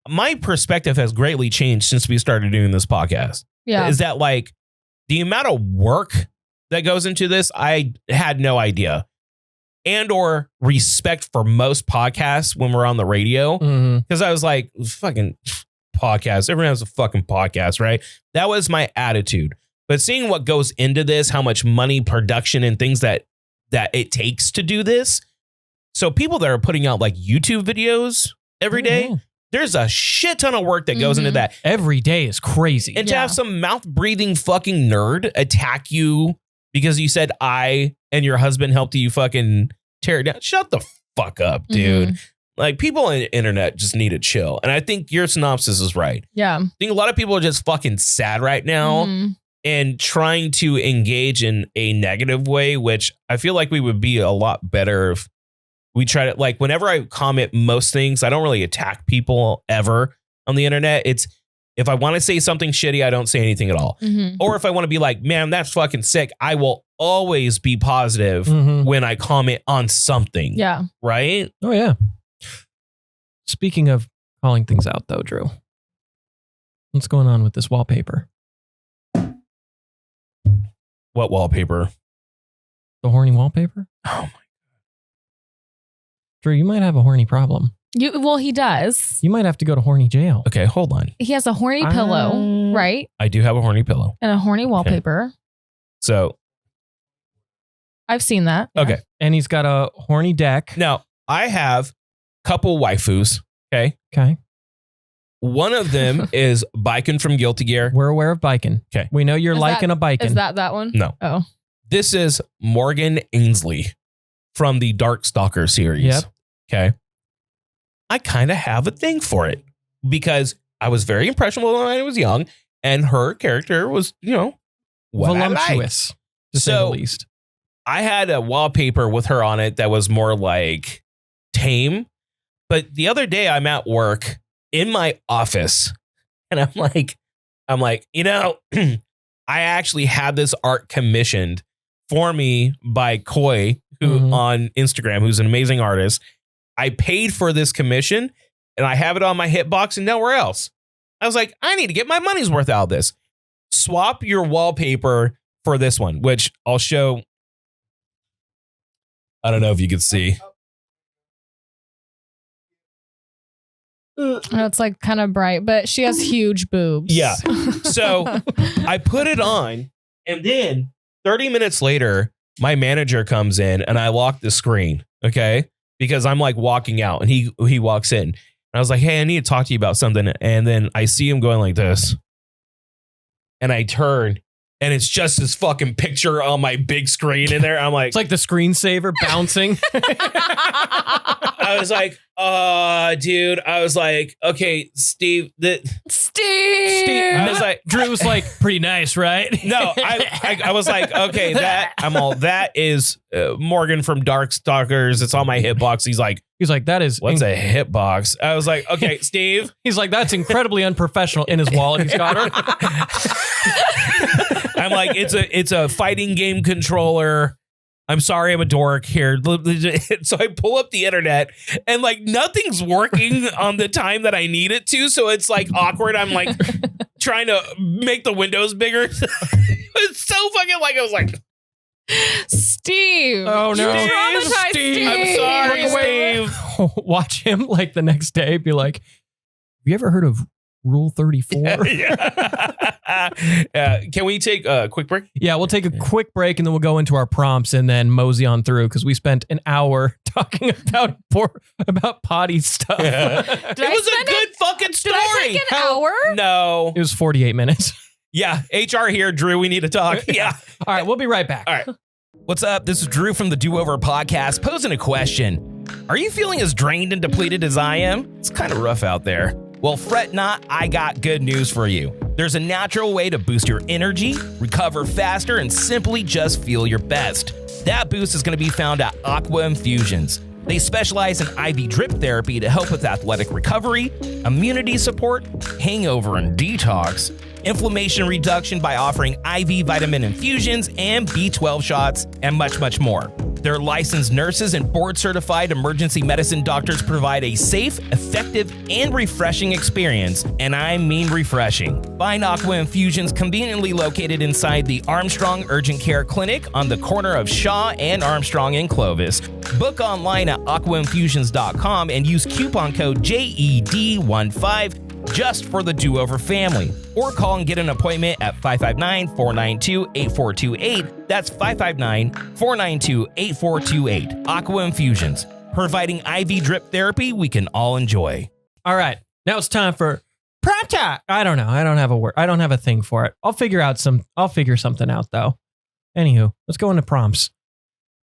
S3: my perspective has greatly changed since we started doing this podcast.
S2: Yeah.
S3: Is that like the amount of work that goes into this? I had no idea. And or respect for most podcasts when we're on the radio. Because I was like, fucking podcast. Everyone has a fucking podcast, right? That was my attitude. But seeing what goes into this, how much money, production, and things that it takes to do this. So people that are putting out like YouTube videos every day, there's a shit ton of work that goes into that.
S1: Every day is crazy.
S3: And to have some mouth breathing fucking nerd attack you because you said I and your husband helped you fucking tear it down. Shut the fuck up, dude. Like, people on the internet just need to chill. And I think your synopsis is right.
S2: Yeah.
S3: I think a lot of people are just fucking sad right now and trying to engage in a negative way, which I feel like we would be a lot better if we try to, like, whenever I comment most things, I don't really attack people ever on the internet. It's if I want to say something shitty, I don't say anything at all. Or if I want to be like, man, that's fucking sick, I will always be positive when I comment on something.
S2: Yeah.
S3: Right?
S1: Oh, yeah. Speaking of calling things out, though, Drew, what's going on with this wallpaper?
S3: What wallpaper?
S1: The horny wallpaper?
S3: Oh, my.
S1: Drew, you might have a horny problem.
S2: Well, he does.
S1: You might have to go to horny jail.
S3: Okay, hold on.
S2: He has a horny pillow, right?
S3: I do have a horny pillow.
S2: And a horny wallpaper.
S3: So,
S2: I've seen that.
S3: okay.
S1: And he's got a horny deck.
S3: Now, I have a couple waifus. Okay.
S1: Okay.
S3: One of them is Bikin from Guilty Gear.
S1: We're aware of biking.
S3: Okay.
S1: We know you're
S2: Is
S1: liking a biking.
S2: Is that one?
S3: No.
S2: Oh.
S3: This is Morgan Ainsley from the Darkstalker series.
S1: Yep.
S3: Okay. I kind of have a thing for it because I was very impressionable when I was young, and her character was, what I liked.
S1: Voluptuous, to say the least.
S3: I had a wallpaper with her on it that was more like tame. But the other day I'm at work in my office and I'm like, I actually had this art commissioned for me by Koi, who on Instagram, who's an amazing artist. I paid for this commission and I have it on my hitbox and nowhere else. I was like, I need to get my money's worth out of this. Swap your wallpaper for this one, which I'll show. I don't know if you could see.
S2: It's like kind of bright, but she has huge boobs.
S3: Yeah. So I put it on, and then 30 minutes later, my manager comes in and I lock the screen. Okay. Because I'm like walking out and he walks in. And I was like, hey, I need to talk to you about something. And then I see him going like this. And I turn. And it's just this fucking picture on my big screen in there. I'm like,
S1: it's like the screensaver bouncing.
S3: I was like, dude. I was like, okay, Steve.
S2: Steve.
S3: I was like,
S1: Drew was like, pretty nice, right?
S3: no, I was like, okay, that is Morgan from Darkstalkers. It's on my hitbox. He's like,
S1: that is
S3: what's a hitbox? I was like, okay, Steve.
S1: He's like, that's incredibly unprofessional. In his wallet, he's got her.
S3: I'm like, it's a fighting game controller. I'm sorry, I'm a dork here. So I pull up the internet and like nothing's working on the time that I need it to. So it's like awkward. I'm like trying to make the windows bigger. It's so fucking like, I was like,
S2: Steve.
S1: Oh no.
S2: You traumatized Steve.
S3: I'm sorry, Steve.
S1: Watch him like the next day be like, have you ever heard of Rule 34?
S3: Can we take a quick break?
S1: Yeah, we'll take a quick break and then we'll go into our prompts and then mosey on through because we spent an hour talking about potty stuff.
S3: It was a good fucking story.
S2: Did I take an hour?
S3: No.
S1: It was 48 minutes.
S3: Yeah, HR here, Drew. We need to talk. Yeah.
S1: All right, we'll be right back.
S3: All right. What's up? This is Drew from the Do Over Podcast posing a question. Are you feeling as drained and depleted as I am? It's kind of rough out there. Well, fret not, I got good news for you. There's a natural way to boost your energy, recover faster, and simply just feel your best. That boost is going to be found at Aqua Infusions. They specialize in IV drip therapy to help with athletic recovery, immunity support, hangover and detox, inflammation reduction by offering IV vitamin infusions and B12 shots, and much, much more. Their licensed nurses and board-certified emergency medicine doctors provide a safe, effective, and refreshing experience, and I mean refreshing. Find Aqua Infusions conveniently located inside the Armstrong Urgent Care Clinic on the corner of Shaw and Armstrong in Clovis. Book online at aquainfusions.com and use coupon code JED15 just for the Do-Over family. Or call and get an appointment at 559-492-8428. That's 559-492-8428. Aqua Infusions, providing IV drip therapy we can all enjoy.
S1: All right. Now it's time for prop talk. I don't know. I don't have a word. I don't have a thing for it. I'll figure something out though. Anywho, let's go into prompts.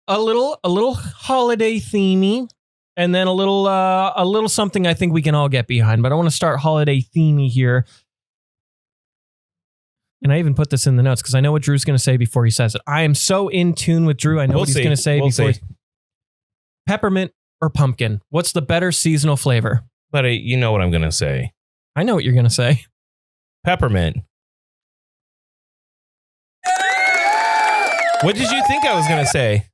S1: A little holiday themey. And then a little something I think we can all get behind. But I want to start holiday themey here. And I even put this in the notes because I know what Drew's going to say before he says it. I am so in tune with Drew. I know what he's going to say before. Peppermint or pumpkin? What's the better seasonal flavor?
S3: But you know what I'm going to say.
S1: I know what you're going to say.
S3: Peppermint. What did you think I was going to say?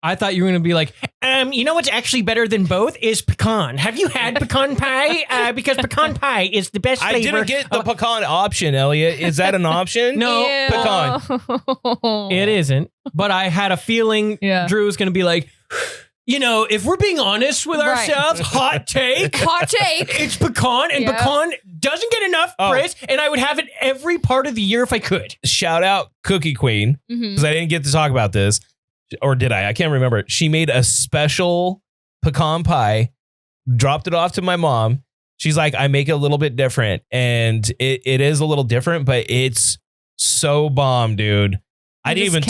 S1: I thought you were going to be like,
S5: you know what's actually better than both is pecan. Have you had pecan pie? Because pecan pie is the best flavor.
S3: I didn't get the pecan option, Elliot. Is that an option?
S1: No,
S3: pecan.
S1: It isn't. But I had a feeling Drew was going to be like, you know, if we're being honest with ourselves, hot take. It's pecan, and pecan doesn't get enough praise, and I would have it every part of the year if I could.
S3: Shout out Cookie Queen, because I didn't get to talk about this. Or did I? I can't remember. She made a special pecan pie, dropped it off to my mom. She's like, I make it a little bit different. And it is a little different, but it's so bomb, dude. I didn't even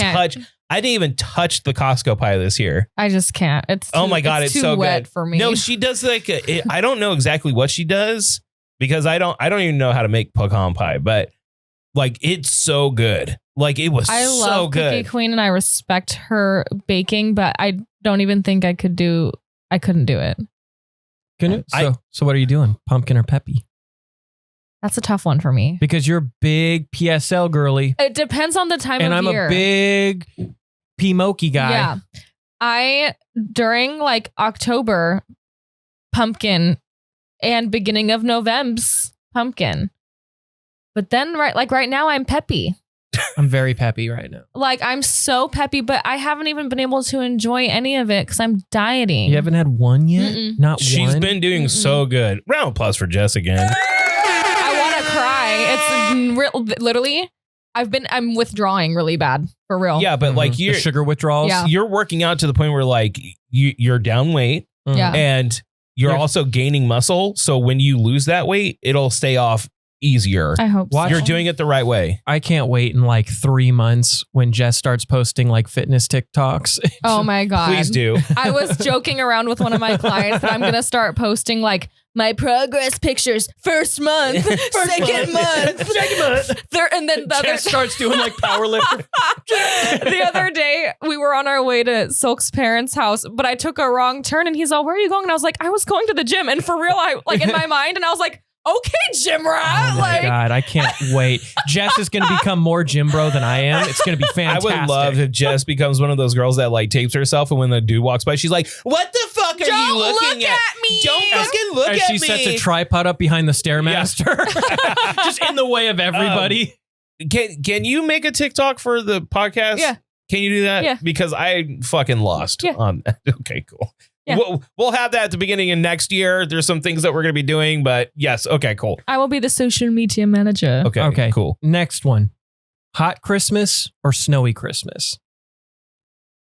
S3: touch the Costco pie this year.
S2: I just can't. It's too,
S3: oh my God, it's
S2: too
S3: so
S2: wet
S3: good
S2: for me.
S3: No, she does like I don't know exactly what she does because I don't even know how to make pecan pie, but like it's so good. Like it was
S2: I
S3: so
S2: love
S3: good.
S2: Cookie Queen and I respect her baking, but I don't even think I couldn't do it.
S1: So what are you doing? Pumpkin or peppy?
S2: That's a tough one for me.
S1: Because you're a big PSL girly.
S2: It depends on the time of
S1: year. And I'm a big P-Moki guy.
S2: Yeah. During like October, pumpkin, and beginning of November's pumpkin. But then right now I'm peppy.
S1: I'm very peppy right now.
S2: Like I'm so peppy, but I haven't even been able to enjoy any of it because I'm dieting.
S1: You haven't had one yet? Not one?
S3: She's been doing so good. Round of applause for Jess again.
S2: I want to cry. It's literally, I'm withdrawing really bad for real.
S3: Yeah, but like
S1: the sugar withdrawals.
S2: Yeah.
S3: You're working out to the point where like you're down weight and you're also gaining muscle. So when you lose that weight, it'll stay off easier.
S2: I hope so.
S3: You're doing it the right way.
S1: I can't wait in like 3 months when Jess starts posting like fitness TikToks.
S2: Oh my God.
S3: Please do.
S2: I was joking around with one of my clients that I'm going to start posting like my progress pictures, first month, second month, third, and then the
S1: Jess starts doing like powerlifting.
S2: The other day we were on our way to Silk's parents' house, but I took a wrong turn and he's all, where are you going? And I was like, I was going to the gym. And for real, I like in my mind, and I was like, okay, gym rat.
S1: Oh my God, I can't wait. Jess is going to become more gym bro than I am. It's going to be fantastic.
S3: I would love if Jess becomes one of those girls that like tapes herself, and when the dude walks by, she's like, "What the fuck are you looking
S2: at me?
S3: Don't fucking look
S1: As
S3: at
S1: she
S3: me."
S1: sets a tripod up behind the Stairmaster, just in the way of everybody.
S3: Can you make a TikTok for the podcast?
S2: Yeah.
S3: Can you do that?
S2: Yeah.
S3: Because I fucking lost on that. Okay, cool.
S2: Yeah.
S3: We'll have that at the beginning of next year. There's some things that we're going to be doing, but yes. Okay, cool.
S2: I will be the social media manager.
S3: Okay, cool.
S1: Next one. Hot Christmas or snowy Christmas?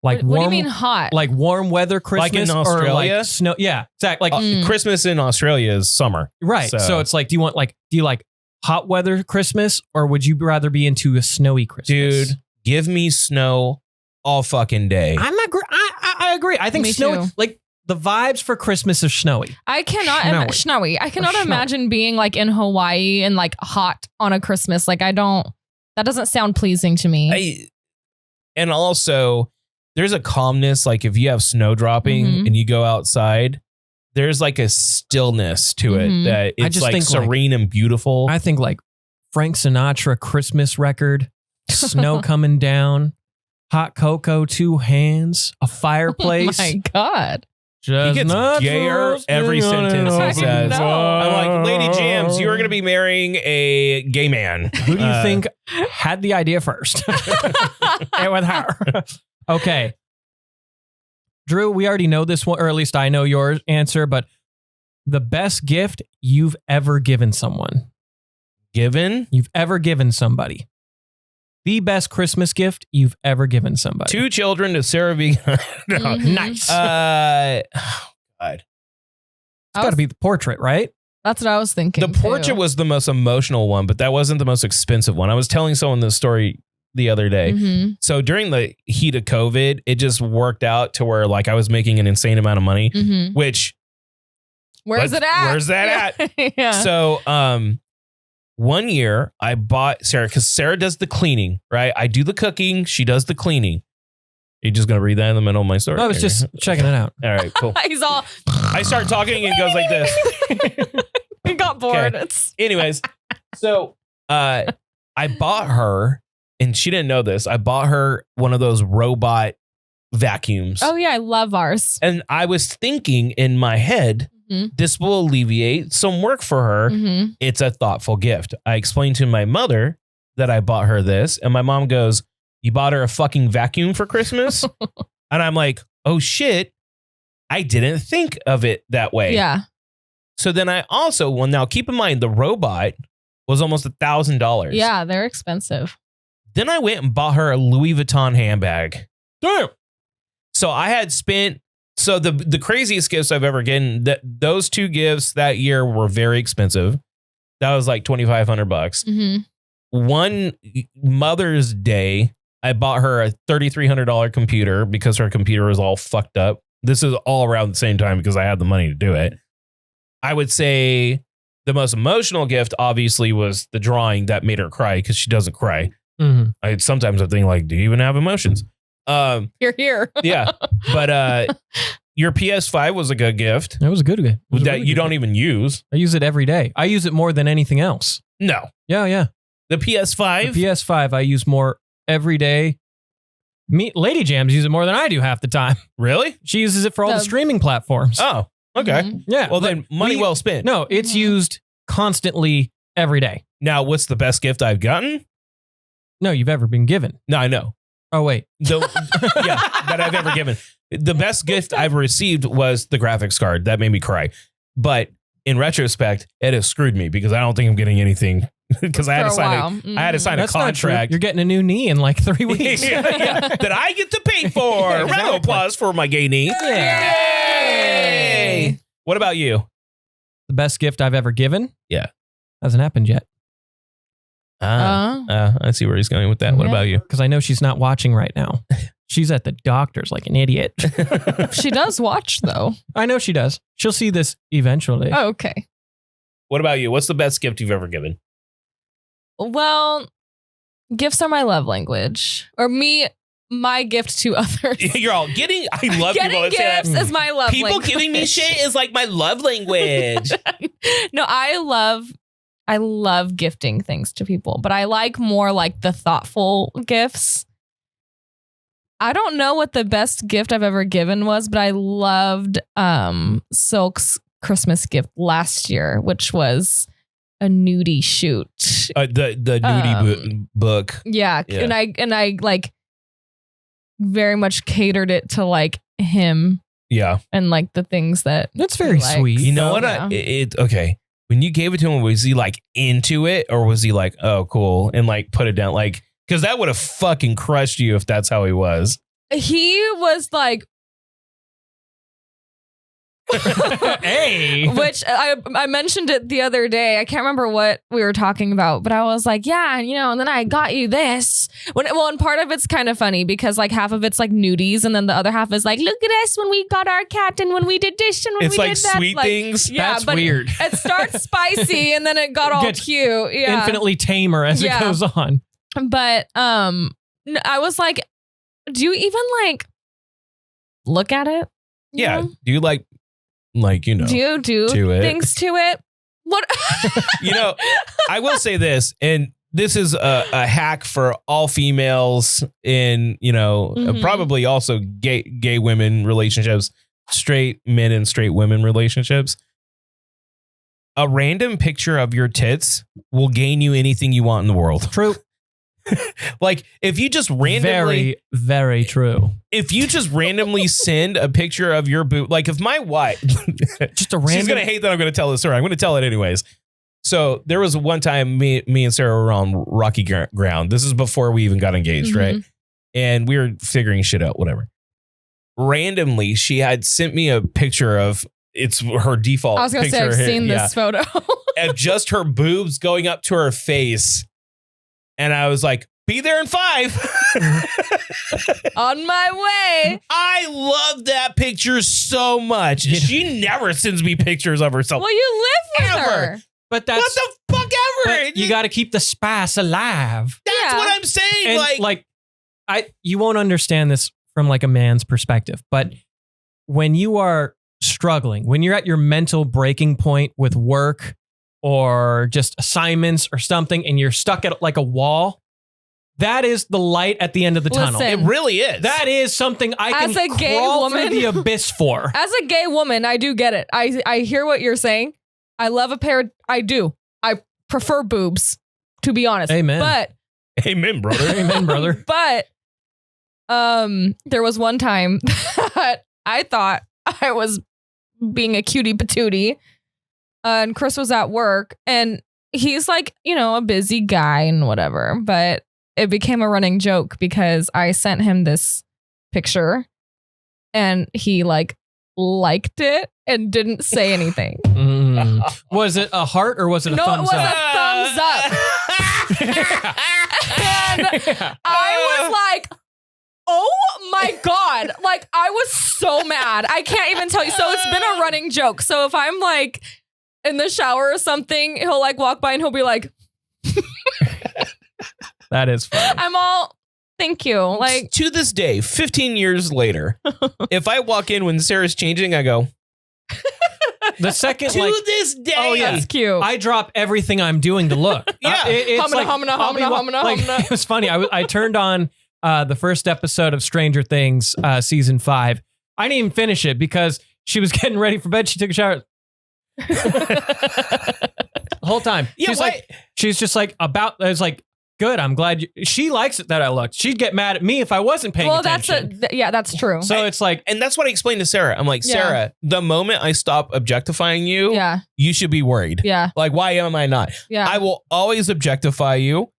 S1: Like
S2: what do you mean hot?
S1: Like warm weather Christmas,
S3: Like in Australia?
S1: or like snow? Yeah, exactly. Like
S3: Christmas in Australia is summer.
S1: right. So it's like, do you like hot weather Christmas, or would you rather be into a snowy Christmas?
S3: Dude, give me snow all fucking day.
S1: I agree. I think
S2: Me
S1: snowy,
S2: too.
S1: like the vibes for Christmas are snowy.
S2: I cannot snowy. I cannot imagine being like in Hawaii and like hot on a Christmas. Like that doesn't sound pleasing to me.
S3: And also, there's a calmness. Like if you have snow dropping
S2: Mhm.
S3: and you go outside, there's like a stillness to it
S2: Mhm.
S3: that
S1: I
S3: it's
S1: just
S3: like
S1: think, like,
S3: serene and beautiful.
S1: I think like Frank Sinatra Christmas record, snow coming down, hot cocoa, 2 hands, a fireplace.
S2: Oh my God.
S3: He gets
S1: Chestnuts
S3: gayer
S1: roasting
S3: every
S1: on
S3: sentence
S1: an
S3: he
S2: I
S3: says.
S2: know.
S3: I'm like, Lady Jams, you are going to be marrying a gay man.
S1: Who do you think had the idea first? It was her. Okay. Drew, we already know this one, or at least I know your answer, but the best gift you've ever given someone.
S3: Given
S1: You've ever given somebody. The best Christmas gift you've ever given somebody.
S3: 2 children to Sarah V. No.
S2: Mhm.
S1: Nice.
S3: God.
S1: It's got to be the portrait, right?
S2: That's what I was thinking.
S3: The portrait was the most emotional one, but that wasn't the most expensive one. I was telling someone this story the other day.
S2: Mm-hmm.
S3: So during the heat of COVID, it just worked out to where like I was making an insane amount of money,
S2: Mm-hmm.
S3: which
S2: Where's it at?
S3: Where's that
S2: at? Yeah.
S3: so one year I bought Sarah, because Sarah does the cleaning, right? I do the cooking, she does the cleaning. You're just gonna read that in the middle of my story?
S1: I was just checking it out.
S3: all right, cool.
S2: He's all.
S3: I start talking and it goes like this.
S2: He got bored.
S3: Okay.
S2: It's
S3: Anyways, so I bought her, and she didn't know this. I bought her one of those robot vacuums.
S2: oh yeah, I love ours.
S3: And I was thinking in my head,
S2: Mhm.
S3: this will alleviate some work for her.
S2: Mm-hmm.
S3: It's a thoughtful gift. I explained to my mother that I bought her this, and my mom goes, "You bought her a fucking vacuum for Christmas?" And I'm like, "Oh shit, I didn't think of it that way."
S2: Yeah.
S3: So then I also, well, now keep in mind the robot was almost $1,000.
S2: Yeah, they're expensive.
S3: Then I went and bought her a Louis Vuitton handbag.
S1: Damn.
S3: So I had spent, so the craziest gifts I've ever gotten, those 2 gifts that year were very expensive. That was like $2,500.
S2: Mm-hmm.
S3: One Mother's Day, I bought her a $3,300 computer because her computer was all fucked up. This is all around the same time because I had the money to do it. I would say the most emotional gift obviously was the drawing that made her cry because she doesn't cry.
S1: Mm-hmm.
S3: Sometimes I think like, do you even have emotions?
S2: You're here.
S3: Yeah, but your PS5 was a good gift
S1: That was a good one. It was a
S3: that
S1: really
S3: you
S1: good
S3: don't
S1: gift.
S3: even use.
S1: I use it every day. I use it more than anything else.
S3: No,
S1: Yeah.
S3: the PS5.
S1: The PS5 I use more every day. Lady Jams use it more than I do half the time.
S3: Really?
S1: She uses it for all the
S2: The-
S1: streaming platforms.
S3: Oh, okay.
S2: Mhm.
S1: Yeah.
S3: Well,
S1: but
S3: then money well spent.
S1: No, it's
S2: Mhm.
S1: used constantly every day.
S3: Now, what's the best gift I've gotten?
S1: No, you've ever been given.
S3: No, I know.
S1: Oh, wait.
S3: Yeah, that I've ever given. The best gift I've received was the graphics card. That made me cry. But in retrospect, it has screwed me because I don't think I'm getting anything because I had
S2: For
S3: to
S2: a
S3: sign
S2: while.
S3: I had to sign
S1: That's
S3: a
S1: not true.
S3: contract.
S1: You're getting a new knee in like 3 weeks.
S3: Yeah, that I get to pay for. Round
S1: Exactly.
S3: of applause for my gay knee.
S1: Yeah.
S3: Yay! What about you?
S1: The best gift I've ever given?
S3: Yeah.
S1: Hasn't happened yet.
S3: I see where he's going with that. What
S2: Yeah.
S3: about you?
S1: Because I know she's not watching right now. She's at the doctor's like an idiot.
S2: She does watch though.
S1: I know she does. She'll see this eventually.
S2: Oh, okay.
S3: What about you? What's the best gift you've ever given?
S2: Well, gifts are my love language, or my gift to others.
S3: You're all getting. I love
S2: Getting
S3: people that say
S2: gifts
S3: that.
S2: is my love
S3: People
S2: language.
S3: giving me shit is like my love language.
S2: No, I love gifting things to people, but I like more like the thoughtful gifts. I don't know what the best gift I've ever given was, but I loved Silk's Christmas gift last year, which was a nudie shoot.
S3: The nudie book.
S2: Yeah,
S3: Yeah.
S2: and I like very much catered it to like him
S3: Yeah.
S2: and like the things that
S1: That's very
S2: he likes.
S1: sweet.
S3: You know
S2: So,
S3: what?
S2: yeah.
S3: Okay. When you gave it to him, was he like into it, or was he like, oh, cool, and like put it down? Like, because that would have fucking crushed you if that's how he was.
S2: He was like,
S1: Hey.
S2: which I mentioned it the other day. I can't remember what we were talking about, but I was like, yeah, and then I got you this. And part of it's kind of funny because like half of it's like nudies, and then the other half is like, look at us when we got our cat and when we did this and when
S3: It's
S2: we
S3: like
S2: did that.
S3: sweet
S2: Like,
S3: things.
S2: Yeah,
S1: That's
S2: but
S1: weird.
S2: It starts spicy and then it got all
S1: Gets
S2: cute. Yeah.
S1: Infinitely tamer as
S2: Yeah.
S1: it goes on.
S2: But I was like, do you even like look at it. you
S3: Yeah.
S2: know?
S3: Do you like you know?
S2: Do you do
S3: to it.
S2: things to it? What?
S3: You know, I will say this, and this is a hack for all females in,
S2: Mhm.
S3: probably also gay women relationships, straight men and straight women relationships. A random picture of your tits will gain you anything you want in the world.
S1: True.
S3: Like if you just randomly,
S1: Very, very true.
S3: if you just randomly send a picture of your boob, like if my wife,
S1: Just a random.
S3: she's gonna hate that I'm gonna tell this story. I'm gonna tell it anyways. So there was one time me and Sarah were on rocky ground. This is before we even got engaged, right? And we were figuring shit out, whatever. Randomly, she had sent me a picture of it's her default.
S2: I was gonna say
S3: picture
S2: I've
S3: here,
S2: seen this photo.
S3: of just her boobs going up to her face, and I was like, "Be there in 5."
S2: On my way.
S3: I love that picture so much. She never sends me pictures of herself.
S2: Well, you live with
S3: Ever.
S2: her.
S1: But that's
S3: What the fuck ever?
S1: but you got to keep the spice alive.
S3: That's
S2: Yeah.
S3: what I'm saying.
S1: And
S3: like
S1: you won't understand this from like a man's perspective, but when you are struggling, when you're at your mental breaking point with work or just assignments or something, and you're stuck at like a wall, that is the light at the end of the tunnel.
S2: Listen.
S3: it really is.
S1: That is something I can
S2: As a gay
S1: crawl
S2: woman-
S1: through the abyss for.
S2: As a gay woman, I do get it. I hear what you're saying. I love a pair. I do. I prefer boobs, to be honest.
S1: Amen.
S2: But
S3: Amen, brother.
S1: Amen, brother.
S2: But there was one time that I thought I was being a cutie patootie, and Chris was at work, and he's like, a busy guy and whatever. But it became a running joke because I sent him this picture, and he liked it and didn't say anything.
S1: Was it a heart or was it a
S2: No, it
S1: thumbs
S2: was
S1: up?
S2: a thumbs up. And I was like, oh my God. Like, I was so mad. I can't even tell you. So it's been a running joke. So if I'm like in the shower or something, he'll like walk by and he'll be like,
S1: That is fun.
S2: I'm all, thank you. Like,
S3: to this day, 15 years later, if I walk in when Sarah's changing, I go,
S1: The second,
S3: to
S1: like,
S3: this day.
S1: Oh, yeah.
S2: that's cute.
S1: I drop everything I'm doing to look.
S3: Yeah.
S1: It's
S2: Humana,
S1: like,
S2: humana,
S1: I'll be
S2: humana, humana,
S1: like,
S2: humana.
S1: it was funny. I turned on the first episode of Stranger Things, season 5. I didn't even finish it because she was getting ready for bed. She took a shower. The whole time.
S3: Yeah,
S1: She's just like I was like, good. I'm glad she likes it that I looked. She'd get mad at me if I wasn't paying
S2: well,
S1: attention.
S2: that's true.
S1: So it's like,
S3: and that's what I explained to Sarah. I'm like,
S2: Yeah.
S3: Sarah, the moment I stop objectifying you,
S2: Yeah.
S3: you should be worried.
S2: Yeah.
S3: Like, why am I not?
S2: Yeah.
S3: I will always objectify you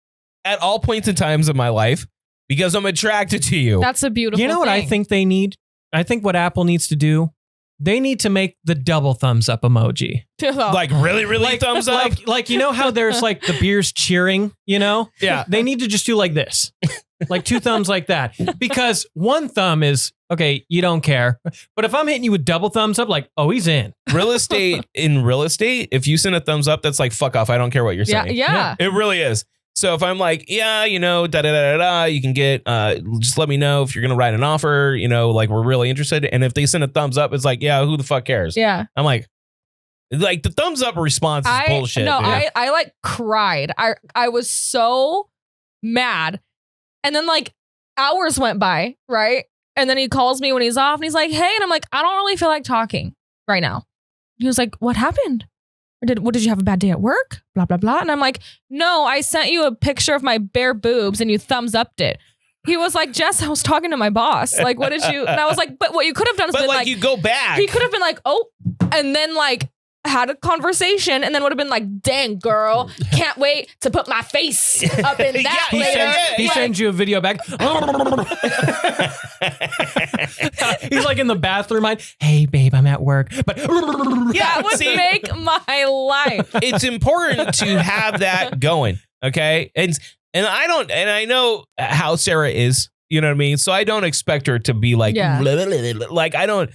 S3: at all points and times of my life because I'm attracted to you.
S2: That's a beautiful
S1: you know what I
S2: thing.
S1: think they need? I think what Apple needs to do, they need to make the double thumbs up emoji.
S3: Like, really, really thumbs up?
S1: Like you know how there's like the beers cheering,
S3: Yeah.
S1: They need to just do like this. Like 2 thumbs like that. Because 1 thumb is, okay, you don't care. But if I'm hitting you with double thumbs up, like, oh, he's in.
S3: real estate, if you send a thumbs up, that's like, fuck off. I don't care what you're
S2: Yeah.
S3: saying.
S2: Yeah.
S3: It really is. So if I'm like, yeah, da da da da da, you can get, just let me know if you're gonna write an offer, like we're really interested. And if they send a thumbs up, it's like, yeah, who the fuck cares?
S2: Yeah.
S3: I'm like the thumbs up response is bullshit.
S2: No,
S3: dude.
S2: I like cried. I was so mad. And then like hours went by, right? And then he calls me when he's off and he's like, hey, and I'm like, I don't really feel like talking right now. He was like, what happened? Or did you have a bad day at work? Blah, blah, blah. And I'm like, no, I sent you a picture of my bare boobs and you thumbs upped it. He was like, Jess, I was talking to my boss. Like, what did you? And I was like, but what you could have done is
S3: but
S2: been
S3: like, you go back.
S2: he could have been like, oh, and then like had a conversation and then would have been like, dang, girl, can't wait to put my face up in that
S3: Yeah,
S2: later.
S1: He
S2: Like,
S1: sends you a video back. He's like in the bathroom. Hey, babe, I'm at work. But
S2: that would
S3: see,
S2: make my life.
S3: it's important to have that going. Okay. And I know how Sarah is, you know what I mean? So I don't expect her to be like,
S2: Yeah.
S3: blah, blah, blah, blah. Like I don't,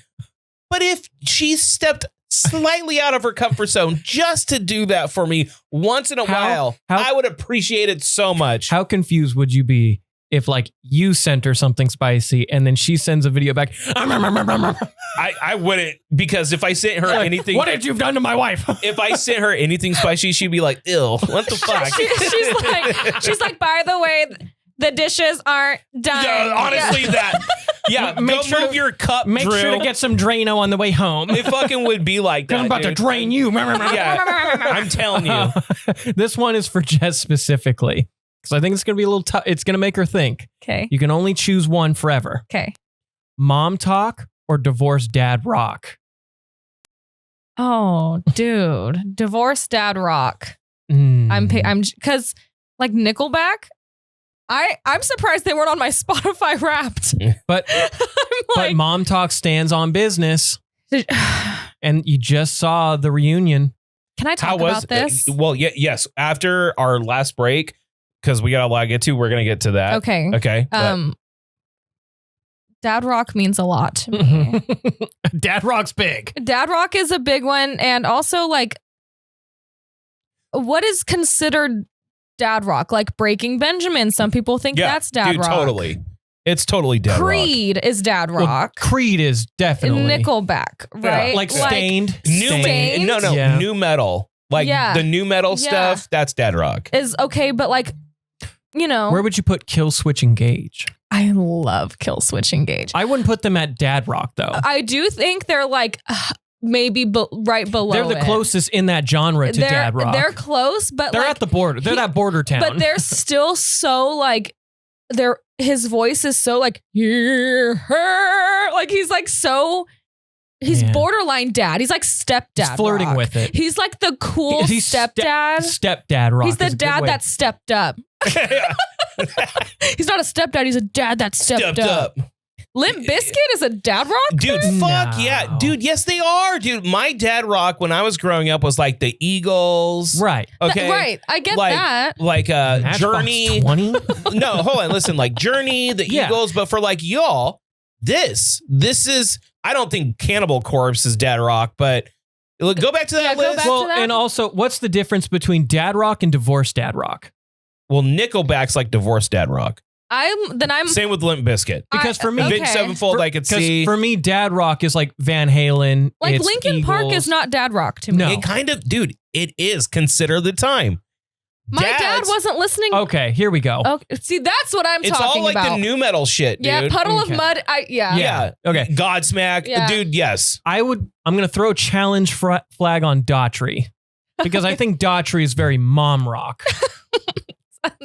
S3: but if she stepped slightly out of her comfort zone just to do that for me once in a while,
S1: how-
S3: I would appreciate it so much.
S1: how confused would you be if like you sent her something spicy and then she sends a video back.
S3: I wouldn't, because if I sent her anything,
S1: what did you have done to my wife?
S3: if I sent her anything spicy, she'd be like, "Ew, what the fuck?"
S2: she's like, by the way, the dishes aren't done.
S3: Yeah, honestly, that. Yeah,
S1: Make
S3: go
S1: sure
S3: move
S1: to-
S3: your cup.
S1: Make
S3: Drew.
S1: sure to get some Drano on the way home.
S3: It fucking would be like that.
S1: I'm about to
S3: dude.
S1: drain you.
S3: Yeah, I'm telling you.
S1: This one is for Jess specifically because I think it's gonna be a little tough. It's gonna make her think.
S2: Okay.
S1: You can only choose one forever.
S2: Okay.
S1: MomTok or divorced dad rock.
S2: Oh, dude. Divorced dad rock.
S1: Mm.
S2: I'm because like Nickelback, I'm surprised they weren't on my Spotify Wrapped.
S1: But
S2: I'm
S1: but
S2: like,
S1: MomTok stands on business, and you just saw the reunion.
S2: can I talk about this?
S3: Well, yes. After our last break, because we got a lot to get to, we're gonna get to that.
S2: Okay.
S3: Okay. but-
S2: Dad rock means a lot to me.
S1: Dad rock's big.
S2: Dad rock is a big one, and also like, what is considered dad rock? Like Breaking Benjamin. Some people think
S3: yeah,
S2: that's dad
S3: dude,
S2: rock.
S3: Totally. It's totally dead rock.
S2: Creed is dad
S1: Well,
S2: rock.
S1: Creed is definitely
S2: Nickelback, right?
S1: like Stained.
S3: New
S2: Stained?
S3: no,
S1: Yeah.
S3: new metal. Like
S2: Yeah.
S3: the new metal
S2: Yeah.
S3: stuff, that's dad rock.
S2: is okay, but like, you know,
S1: Where would you put Kill Switch Engage?
S2: I love Kill Switch Engage.
S1: I wouldn't put them at dad rock though.
S2: I do think they're like maybe right below.
S1: They're the
S2: it.
S1: closest in that genre to
S2: They're,
S1: dad rock.
S2: They're close, but
S1: They're
S2: like,
S1: at the border. They're that border town.
S2: but they're still so like his voice is so like her, like he's like so he's
S1: Yeah.
S2: borderline dad. He's like stepdad.
S1: He's flirting
S2: rock.
S1: with it.
S2: He's like the cool
S1: He's
S2: stepdad.
S1: Stepdad rock.
S2: He's the
S1: is a good
S2: dad
S1: way-
S2: that stepped up. He's not a stepdad. He's a dad that stepped up. Limp Bizkit is a dad rock.
S3: Dude,
S2: band?
S3: fuck
S1: No.
S3: yeah. Dude, yes, they are. Dude, my dad rock when I was growing up was like the Eagles.
S1: right.
S3: Okay.
S2: Right. I get
S3: Like-
S2: that.
S3: Like
S1: Matchbox
S3: Journey.
S1: 20?
S3: No, hold on. Listen, like Journey, the
S1: Yeah.
S3: Eagles, but for like y'all, this is, I don't think Cannibal Corpse is dad rock, but look, go back to that
S2: Yeah, go
S3: list.
S2: back to
S1: Well,
S2: that?
S1: and also, what's the difference between dad rock and divorced dad rock?
S3: Well, Nickelback's like divorced dad rock.
S2: I'm
S3: Same with Limp Bizkit.
S1: Because for me,
S2: okay.
S3: Big Sevenfold, I could
S1: Because
S3: see.
S1: for me, dad rock is like Van Halen.
S2: like
S1: it's
S2: Linkin Park
S1: Eagles.
S2: is not dad rock to me.
S1: No.
S3: It kind of, dude, it is. Consider the time.
S2: My dad
S3: Dads-
S2: wasn't listening.
S1: Okay, here we go.
S2: Oh, see, that's what I'm
S3: It's
S2: talking
S3: all like
S2: about.
S3: the new metal shit, dude.
S2: yeah, Puddle
S1: Okay.
S2: of Mud. Yeah.
S3: Yeah.
S1: Okay.
S3: Godsmack.
S2: Yeah.
S3: Dude, yes.
S1: I'm going to throw a challenge flag on Daughtry because I think Daughtry is very mom rock.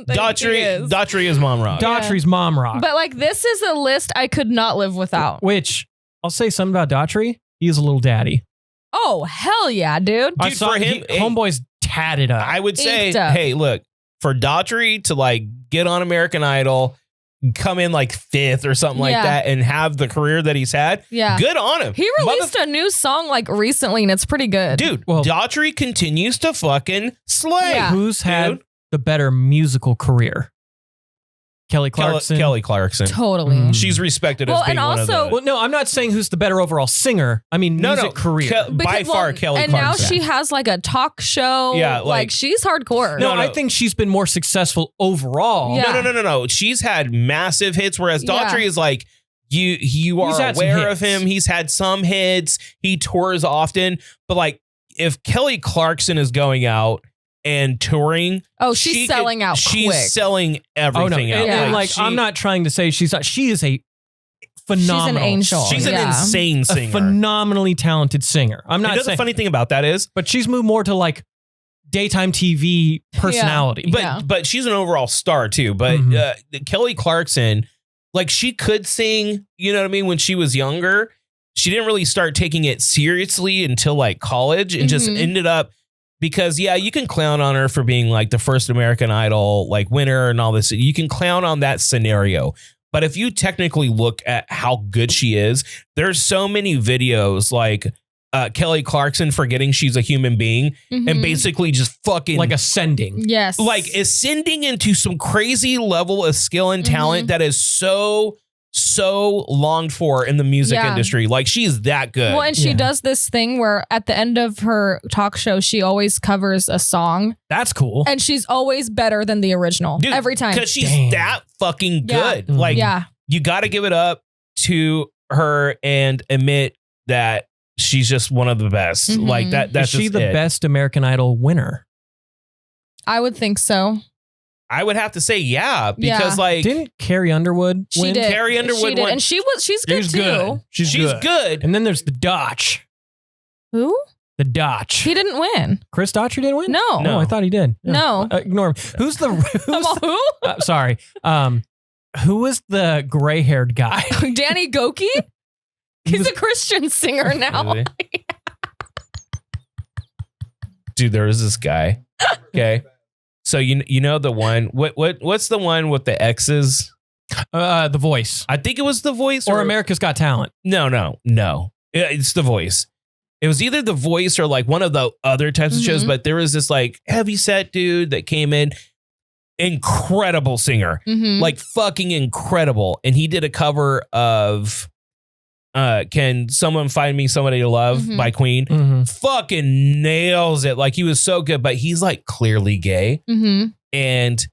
S3: Daughtry is mom rock.
S2: Yeah.
S1: Daughtry's mom rock.
S2: But like, this is a list I could not live without.
S1: Which I'll say something about Daughtry. He's a little daddy.
S2: Oh, hell yeah, dude.
S1: I
S3: Dude,
S1: saw
S3: for him, hey,
S1: Homeboy's tatted up.
S3: I would say,
S2: Inked up.
S3: hey, look, for Daughtry to like get on American Idol, come in like 5th or something like
S2: Yeah.
S3: that, and have the career that he's had,
S2: Yeah.
S3: good on him.
S2: He released a new song like recently, and it's pretty good.
S3: Dude,
S1: Well-
S3: Daughtry continues to fucking slay.
S2: Yeah.
S1: Who's had
S3: Dude.
S1: the better musical career? Kelly Clarkson.
S3: Kelly Clarkson.
S2: Totally.
S1: Mm.
S3: She's respected
S2: Well,
S3: as being
S2: and
S3: one
S2: also-
S3: of the...
S1: Well, no, I'm not saying who's the better overall singer. I mean, music career.
S3: By far, Kelly
S2: and
S3: Clarkson.
S2: now she has like a talk show.
S3: Yeah,
S2: like,
S3: like-
S2: she's hardcore.
S1: no,
S3: No,
S1: I
S3: no.
S1: think she's been more successful overall.
S2: Yeah.
S3: No. She's had massive hits, whereas Daughtry
S2: Yeah.
S3: is like, you
S1: He's
S3: are
S1: had some
S3: aware of
S1: hits.
S3: him. He's had some hits. He tours often. But like, if Kelly Clarkson is going out and touring,
S2: Oh, she's
S3: she
S2: selling
S3: could-
S2: out
S3: She's
S2: quick.
S3: selling
S1: Oh no,
S3: everything out.
S2: Yeah.
S1: and like
S3: she-
S1: I'm not trying to say she's not. She is a phenomenal.
S2: angel.
S3: She's an
S2: Yeah.
S3: insane
S1: a
S3: singer.
S1: phenomenally talented singer. I'm
S3: You
S1: not
S3: know the
S1: saying,
S3: funny thing about that is,
S1: but she's moved more to like daytime TV personality.
S3: but
S2: Yeah.
S3: but she's an overall star too. But
S1: Mhm.
S3: Kelly Clarkson, like she could sing, you know what I mean, when she was younger. She didn't really start taking it seriously until like college, and just
S2: Mhm.
S3: ended up, because yeah, you can clown on her for being like the first American Idol like winner and all this. You can clown on that scenario. But if you technically look at how good she is, there's so many videos like Kelly Clarkson forgetting she's a human being and
S2: Mhm.
S3: basically just fucking
S1: like ascending.
S2: Yes.
S3: like ascending into some crazy level of skill and talent that is so so longed for in the music
S2: Yeah.
S3: industry. Like, she's that good.
S2: Well, and she
S1: Yeah.
S2: does this thing where at the end of her talk show, she always covers a song,
S1: That's cool.
S2: and she's always better than the original
S3: Dude,
S2: every time.
S3: because she's
S1: Damn.
S3: that fucking
S2: Yeah.
S3: good. Like,
S2: Yeah.
S3: you got to give it up to her and admit that she's just one of the best.
S2: Mhm.
S3: Like, that's
S1: Is she
S3: just
S1: the
S3: it.
S1: best American Idol winner?
S2: I would think so.
S3: I would have to say, yeah, because like
S1: Didn't Carrie Underwood
S2: She
S1: win?
S2: did.
S3: Carrie Underwood
S2: She did.
S3: won.
S2: And she's good
S1: She's
S2: too.
S1: good. She's good.
S3: good.
S1: And then there's the Dotch.
S2: Who?
S1: The Dotch.
S2: He didn't win.
S1: Chris Dotcher didn't win?
S2: No.
S1: No, I thought he did.
S2: No.
S1: Ignore him. Who's the
S2: Who?
S1: sorry. Who was the gray-haired guy?
S2: Danny Goki? He's a Christian singer now.
S3: Really? Dude, there was this guy. Okay. So you know the one, what's the one with the X's?
S1: The Voice.
S3: I think it was The Voice
S1: Or America's Got Talent.
S3: No. It's The Voice. It was either The Voice or like one of the other types of shows,
S2: Mhm.
S3: but there was this like heavy set dude that came in. Incredible singer.
S2: Mhm.
S3: Like fucking incredible. And he did a cover of Can Someone Find Me Somebody to Love
S2: Mhm.
S3: by Queen.
S1: Mm-hmm.
S3: Fucking nails it. Like, he was so good, but he's like clearly gay.
S2: Mhm.
S3: And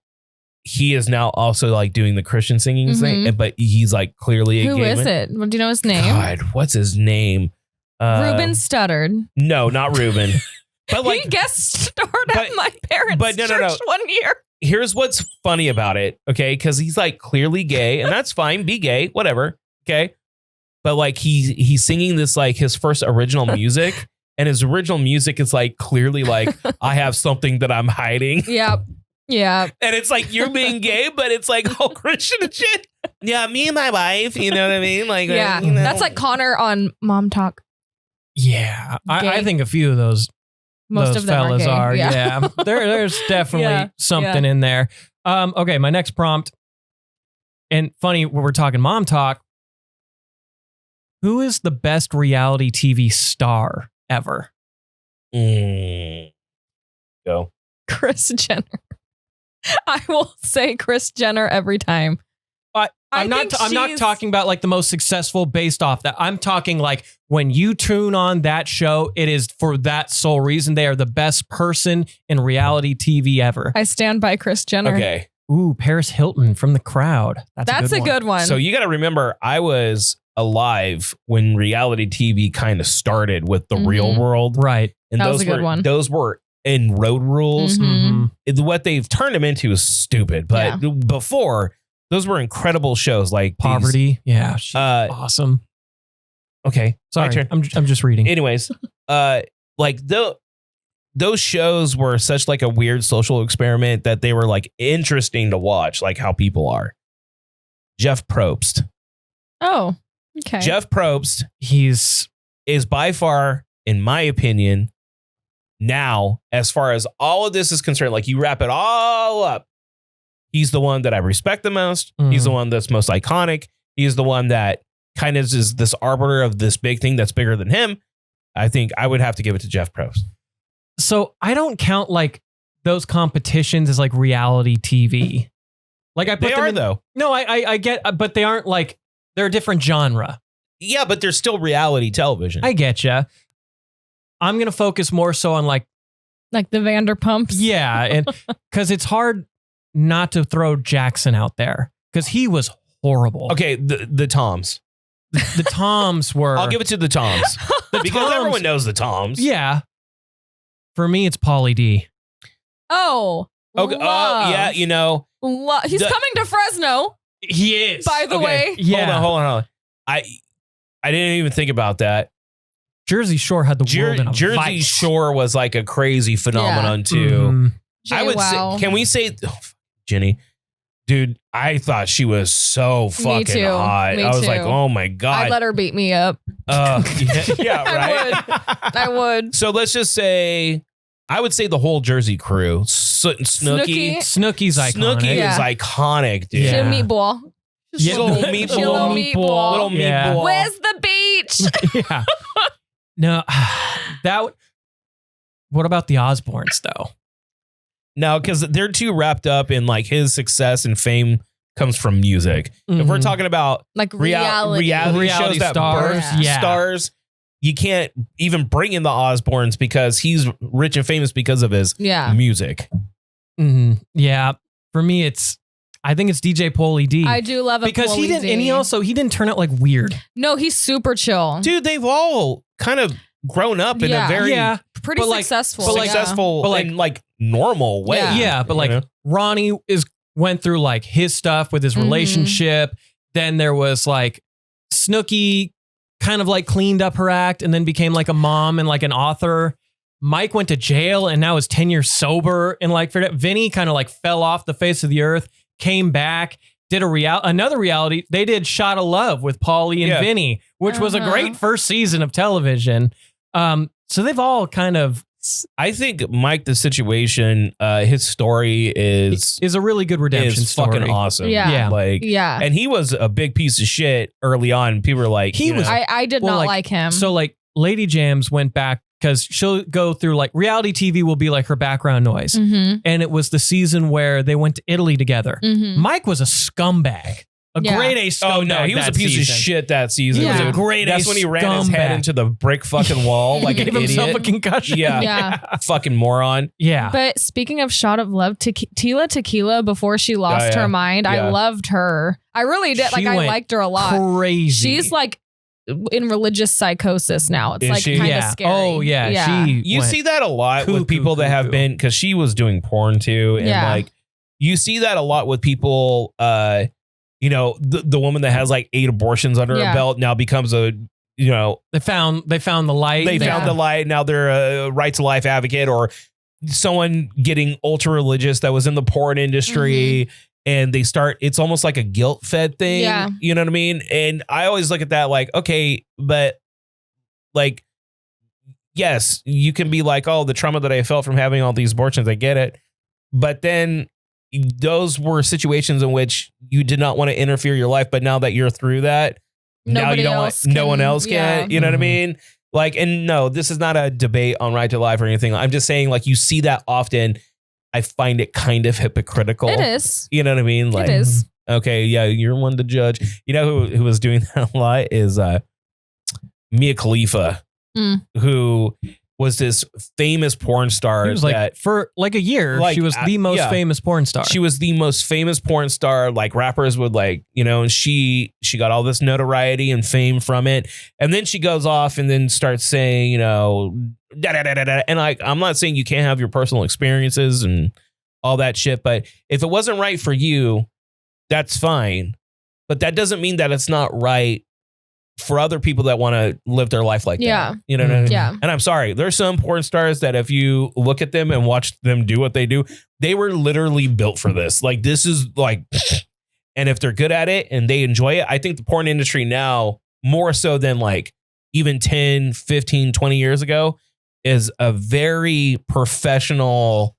S3: he is now also like doing the Christian singing thing, but he's like clearly a
S2: Who
S3: gay
S2: is
S3: man.
S2: it? Well, do you know his name?
S3: God, what's his name?
S2: Ruben stuttered.
S3: No, not Ruben. But like,
S2: he guest starred
S3: but-
S2: at my parents'
S3: but no,
S2: church one year.
S3: here's what's funny about it, okay? Because he's like clearly gay, and that's fine. Be gay, whatever, okay? But like he's singing this like his first original music, and his original music is like clearly like I have something that I'm hiding,
S2: Yep. Yeah.
S3: and it's like you're being gay, but it's like all Christian and shit. Yeah, me and my wife, you know what I mean? Like,
S2: Yeah.
S3: you know.
S2: That's like Connor on MomTok.
S1: Yeah. I
S2: Gay.
S1: think a few of those
S2: Most of them
S1: fellas
S2: are. Gay.
S1: Yeah. There's definitely
S2: Yeah.
S1: something in there. Okay, my next prompt. And funny, when we're talking mom talk, who is the best reality TV star ever?
S3: Go.
S2: Kris Jenner. I will say Kris Jenner every time.
S1: I'm not
S2: she's-
S1: talking about like the most successful based off that. I'm talking like when you tune on that show, it is for that sole reason. They are the best person in reality TV ever.
S2: I stand by Kris Jenner.
S3: Okay.
S1: Ooh, Paris Hilton from The Crowd.
S2: That's a good one.
S3: So you got to remember, I was alive when reality TV kind of started with the real
S2: Mhm.
S3: world.
S1: Right.
S3: And
S2: That was
S3: those
S2: a good
S3: were
S2: one.
S3: those were in Road Rules.
S2: Mhm.
S3: What they've turned them into is stupid. But before, those were incredible shows like these-
S1: Poverty. Yeah. she's awesome.
S3: Okay. my
S1: Sorry.
S3: turn.
S1: I'm just reading.
S3: Anyways, like those shows were such like a weird social experiment that they were like interesting to watch, like how people are. Jeff Probst.
S2: Oh, okay.
S3: Jeff Probst
S1: He's
S3: is by far, in my opinion, now, as far as all of this is concerned, like you wrap it all up, he's the one that I respect the most. He's the one that's most iconic. He's the one that kind of is this arbiter of this big thing that's bigger than him. I think I would have to give it to Jeff Probst.
S1: so I don't count like those competitions as like reality TV. Like I put
S3: They
S1: them
S3: are
S1: in,
S3: though.
S1: No, I get, but they aren't like they're a different genre.
S3: Yeah, but they're still reality television.
S1: I get you. I'm gonna focus more so on like
S2: Like the Vanderpumps.
S1: yeah, and because it's hard not to throw Jackson out there because he was horrible.
S3: Okay, the Toms.
S1: The Toms were.
S3: I'll give it to the Toms. Because
S1: Toms-
S3: everyone knows the Toms.
S1: Yeah. For me, it's Pauly D.
S2: Oh.
S3: Okay. Oh, yeah, you know.
S2: He's
S3: The-
S2: coming to Fresno,
S1: He is.
S2: by the
S3: Okay.
S2: way.
S1: Yeah.
S3: Hold on. I didn't even think about that.
S1: Jersey Shore had the world in a
S3: Jersey
S1: vice.
S3: Shore was like a crazy phenomenon too.
S1: Mhm.
S3: I would
S2: JWoww.
S3: say, can we say, Jenny, dude, I thought she was so fucking
S2: too.
S3: hot.
S2: Me
S3: I was
S2: too.
S3: like, oh my God.
S2: I'd let her beat me up.
S3: Yeah, right.
S2: I would.
S3: So let's just say, I would say the whole Jersey crew. Snooki.
S1: Snooki's iconic.
S3: Snooki
S2: Yeah.
S3: is iconic, dude.
S2: She's a
S1: Yeah.
S2: meatball.
S1: Yeah.
S3: Little meatball.
S2: Little meatball.
S3: Little
S1: Yeah.
S3: meatball.
S2: Where's the beach?
S1: Yeah. No, what about the Osbournes though?
S3: No, because they're too wrapped up in like his success and fame comes from music. If we're
S1: Mhm.
S3: talking about
S2: Like
S3: reality
S1: Reality
S3: shows that
S1: stars,
S3: birth
S1: yeah.
S3: stars, you can't even bring in the Osbournes because he's rich and famous because of his
S2: Yeah.
S3: music.
S1: Yeah. For me, I think it's DJ Pauly D.
S2: I do love a
S1: because he
S2: Pauly
S1: didn't,
S2: D.
S1: and he didn't turn out like weird.
S2: No, he's super chill.
S3: Dude, they've all kind of grown up in a
S2: Yeah.
S3: very
S2: Pretty
S1: but like-
S2: successful.
S1: but like-
S2: yeah.
S3: successful
S1: but like-
S3: and like normal way.
S2: Yeah.
S1: Yeah, but
S3: you
S1: like
S3: know?
S1: Ronnie went through like his stuff with his
S2: Mhm.
S1: relationship. Then there was like Snooki kind of like cleaned up her act and then became like a mom and like an author. Mike went to jail and now is 10 years sober and like Vinny kind of like fell off the face of the earth, came back, did another reality. They did Shot of Love with Pauly and
S3: Yeah.
S1: Vinny, which was a great first season of television. So they've all kind of
S3: I think Mike, the situation, his story is
S1: a really good redemption story.
S3: fucking awesome.
S2: Yeah.
S1: Yeah.
S3: Like,
S2: Yeah.
S3: and he was a big piece of shit early on. People were like,
S1: He
S3: you
S1: was-
S3: know,
S2: I did
S1: Well,
S2: not
S1: like-
S2: like him.
S1: So like Lady Jams went back because she'll go through like reality TV will be like her background noise.
S2: Mm-hmm.
S1: And it was the season where they went to Italy together.
S2: Mm-hmm.
S1: Mike was a scumbag, a
S2: Yeah.
S1: grade A scumbag.
S3: oh no, he was a
S1: that
S3: piece
S1: season.
S3: of shit that season.
S1: He was
S2: Yeah.
S1: a grade A
S3: That's when he ran his head
S1: scumbag.
S3: into the brick fucking wall like an
S1: Gave himself a
S3: idiot.
S1: concussion.
S3: Yeah.
S2: Yeah.
S3: Fucking moron.
S1: Yeah.
S2: But speaking of Shot of Love, Tila Tequila, before she lost
S3: yeah.
S2: her mind,
S3: Yeah.
S2: I loved her. I really did.
S1: She
S2: I
S1: went
S2: liked her a lot.
S1: Crazy.
S2: She's like in religious psychosis now. It's
S3: Is
S2: like
S3: she?
S2: kind of
S1: yeah.
S2: scary.
S1: Oh yeah. She
S3: You
S1: went-
S3: see that a lot
S1: Cuckoo,
S3: with people that have
S1: cuckoo.
S3: been, because she was doing porn too, and
S2: Yeah.
S3: like you see that a lot with people. You know, the woman that has like 8 abortions under her
S2: Yeah.
S3: belt now becomes a, you know,
S1: they found the light.
S3: they
S2: Yeah.
S3: found the light. Now they're a right to life advocate, or someone getting ultra religious that was in the porn industry. And they start, it's almost like a guilt fed thing.
S2: Yeah.
S3: You know what I mean? And I always look at that like, okay, but like, yes, you can be like, oh, the trauma that I felt from having all these abortions, I get it. But then those were situations in which you did not want to interfere your life. But now that you're through that, now
S2: Nobody
S3: you don't
S2: else
S3: want, no one
S2: can-
S3: else can.
S2: yeah.
S3: You know what I
S1: Mhm.
S3: mean? Like, and no, this is not a debate on right to life or anything. I'm just saying, like, you see that often. I find it kind of hypocritical.
S2: It is.
S3: You know what I mean? Like,
S2: It is.
S3: okay, yeah, you're one to judge. You know who was doing that a lot is Mia Khalifa, who was this famous porn star.
S1: He was like
S3: that
S1: for like a year.
S3: Like,
S1: she was the most
S3: yeah.
S1: famous porn star.
S3: she was the most famous porn star. Like rappers would like, you know, and she got all this notoriety and fame from it. And then she goes off and then starts saying, you know, da da da da da. And like, I'm not saying you can't have your personal experiences and all that shit, but if it wasn't right for you, that's fine. But that doesn't mean that it's not right for other people that want to live their life like
S2: Yeah.
S3: that. You know what I mean?
S2: Yeah.
S3: And I'm sorry, there's some porn stars that if you look at them and watch them do what they do, they were literally built for this. Like, this is like, and if they're good at it and they enjoy it, I think the porn industry now, more so than like even 10, 15, 20 years ago, is a very professional,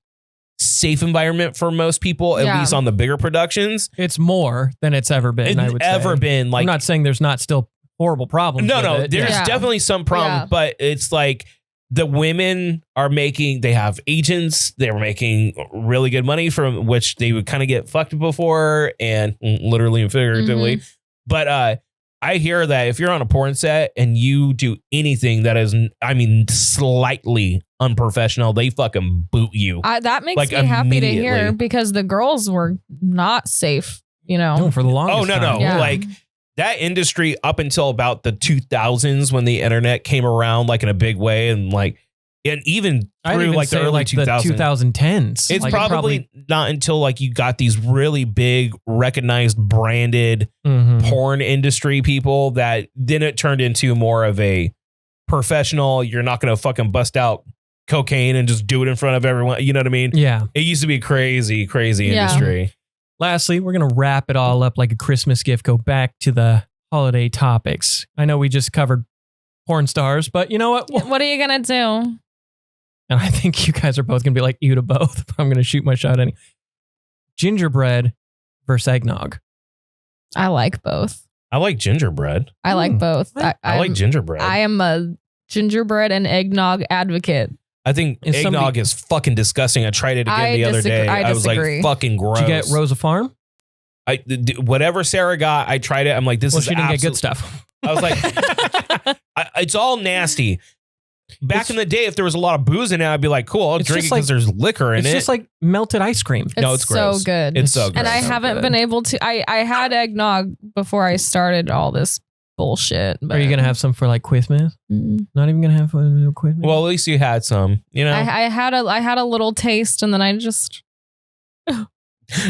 S3: safe environment for most people, at
S2: Yeah.
S3: least on the bigger productions.
S1: It's more than it's ever been. I
S3: It's
S1: would
S3: ever
S1: say.
S3: been like,
S1: I'm not saying there's not still horrible problems.
S3: no,
S1: with
S3: no,
S1: it.
S3: there's
S2: Yeah.
S3: definitely some problem,
S2: Yeah.
S3: but it's like the women are making, they have agents, they're making really good money from which they would kind of get fucked before, and literally and figuratively.
S2: Mm-hmm.
S3: But I hear that if you're on a porn set and you do anything that is, I mean, slightly unprofessional, they fucking boot you.
S2: That makes
S3: Like,
S2: me happy to hear
S3: immediately.
S2: because the girls were not safe, you know.
S1: No, for the longest
S3: Oh, no,
S1: time.
S3: no.
S2: Yeah.
S3: Like, that industry up until about the 2000s when the internet came around like in a big way, and like, and even
S1: I'd
S3: through
S1: even
S3: like the
S1: say
S3: early
S1: like
S3: 2000s.
S1: the 2010s.
S3: It's
S1: Like,
S3: probably not until like you got these really big recognized branded
S1: Mhm.
S3: porn industry people that then it turned into more of a professional. You're not going to fucking bust out cocaine and just do it in front of everyone. You know what I mean?
S1: Yeah.
S3: It used to be crazy, crazy
S2: Yeah.
S3: industry.
S1: Lastly, we're going to wrap it all up like a Christmas gift, go back to the holiday topics. I know we just covered porn stars, but you know what?
S2: What are you gonna do?
S1: And I think you guys are both going to be like, you to both. But I'm going to shoot my shot anyway. Gingerbread versus eggnog.
S2: I like both.
S3: I like gingerbread.
S2: I like both.
S3: I like gingerbread.
S2: I am a gingerbread and eggnog advocate.
S3: I think
S1: If
S3: eggnog
S1: somebody-
S3: is fucking disgusting. I tried it again
S2: I
S3: the other
S2: disagree-
S3: day.
S2: I
S3: I was like,
S2: disagree.
S3: fucking gross.
S1: Did you get Rosa Farm?
S3: Whatever Sarah got, I tried it. I'm like, this is
S1: she didn't get good
S3: absolute-
S1: stuff.
S3: I was like, it's all nasty. Back in the day, if there was a lot of booze in it, I'd be like, cool, I'll
S1: It's
S3: drink it
S1: just
S3: because there's liquor in
S1: It's
S3: it.
S1: just like melted ice cream.
S3: No, it's
S2: so
S3: gross.
S2: good.
S3: It's so gross.
S2: And I haven't been able to. I had eggnog before I started all this bullshit. But
S1: Are you gonna have some for like Christmas? Not even gonna have one for Christmas.
S3: Well, at least you had some, you know.
S2: I had a little taste, and then I just.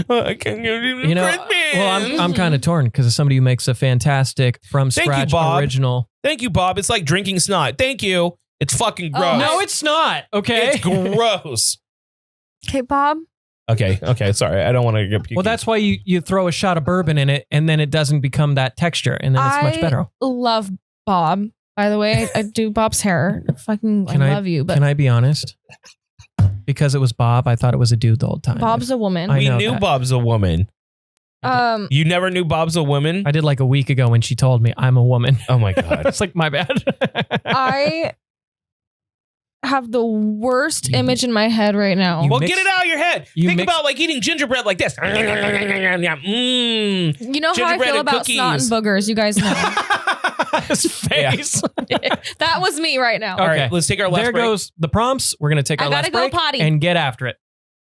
S3: I can't give you
S1: Well, I'm kind of torn because of somebody who makes a fantastic from
S3: Thank you,
S1: scratch
S3: Bob.
S1: original.
S3: Thank you, Bob. It's like drinking snot. Thank you. It's fucking gross.
S1: No, it's not. Okay.
S3: It's gross.
S2: Okay, Bob.
S3: Okay. Sorry, I don't want to get.
S1: Well, that's why you throw a shot of bourbon in it, and then it doesn't become that texture, and then it's much better.
S2: Love Bob. By the way, I do Bob's hair. I love you, but
S1: Can I be honest? Because it was Bob, I thought it was a dude the whole time.
S2: Bob's a woman.
S1: I
S3: we
S1: know
S3: knew
S1: that.
S3: Bob's a woman. You never knew Bob's a woman?
S1: I did like a week ago when she told me I'm a woman.
S3: Oh my god.
S1: It's like my bad.
S2: I have the worst image in my head right now.
S3: Well,
S1: mix-
S3: get it out of your head.
S1: you
S3: Think
S1: mix-
S3: about like eating gingerbread like this.
S2: You know how I
S3: Gingerbread
S2: feel
S3: and
S2: about snot and
S3: cookies.
S2: boogers. You guys know.
S1: His face.
S2: That was me right now.
S3: All
S1: Okay.
S3: right, let's take our last
S1: There
S3: break.
S1: goes the prompts. We're gonna take
S2: I
S1: our
S2: gotta
S1: last
S2: go
S1: break
S2: potty.
S1: and get after it.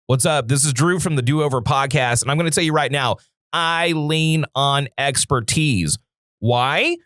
S3: What's up? This is Drew from the Do Over Podcast, and I'm going to tell you right now, I lean on expertise. Why?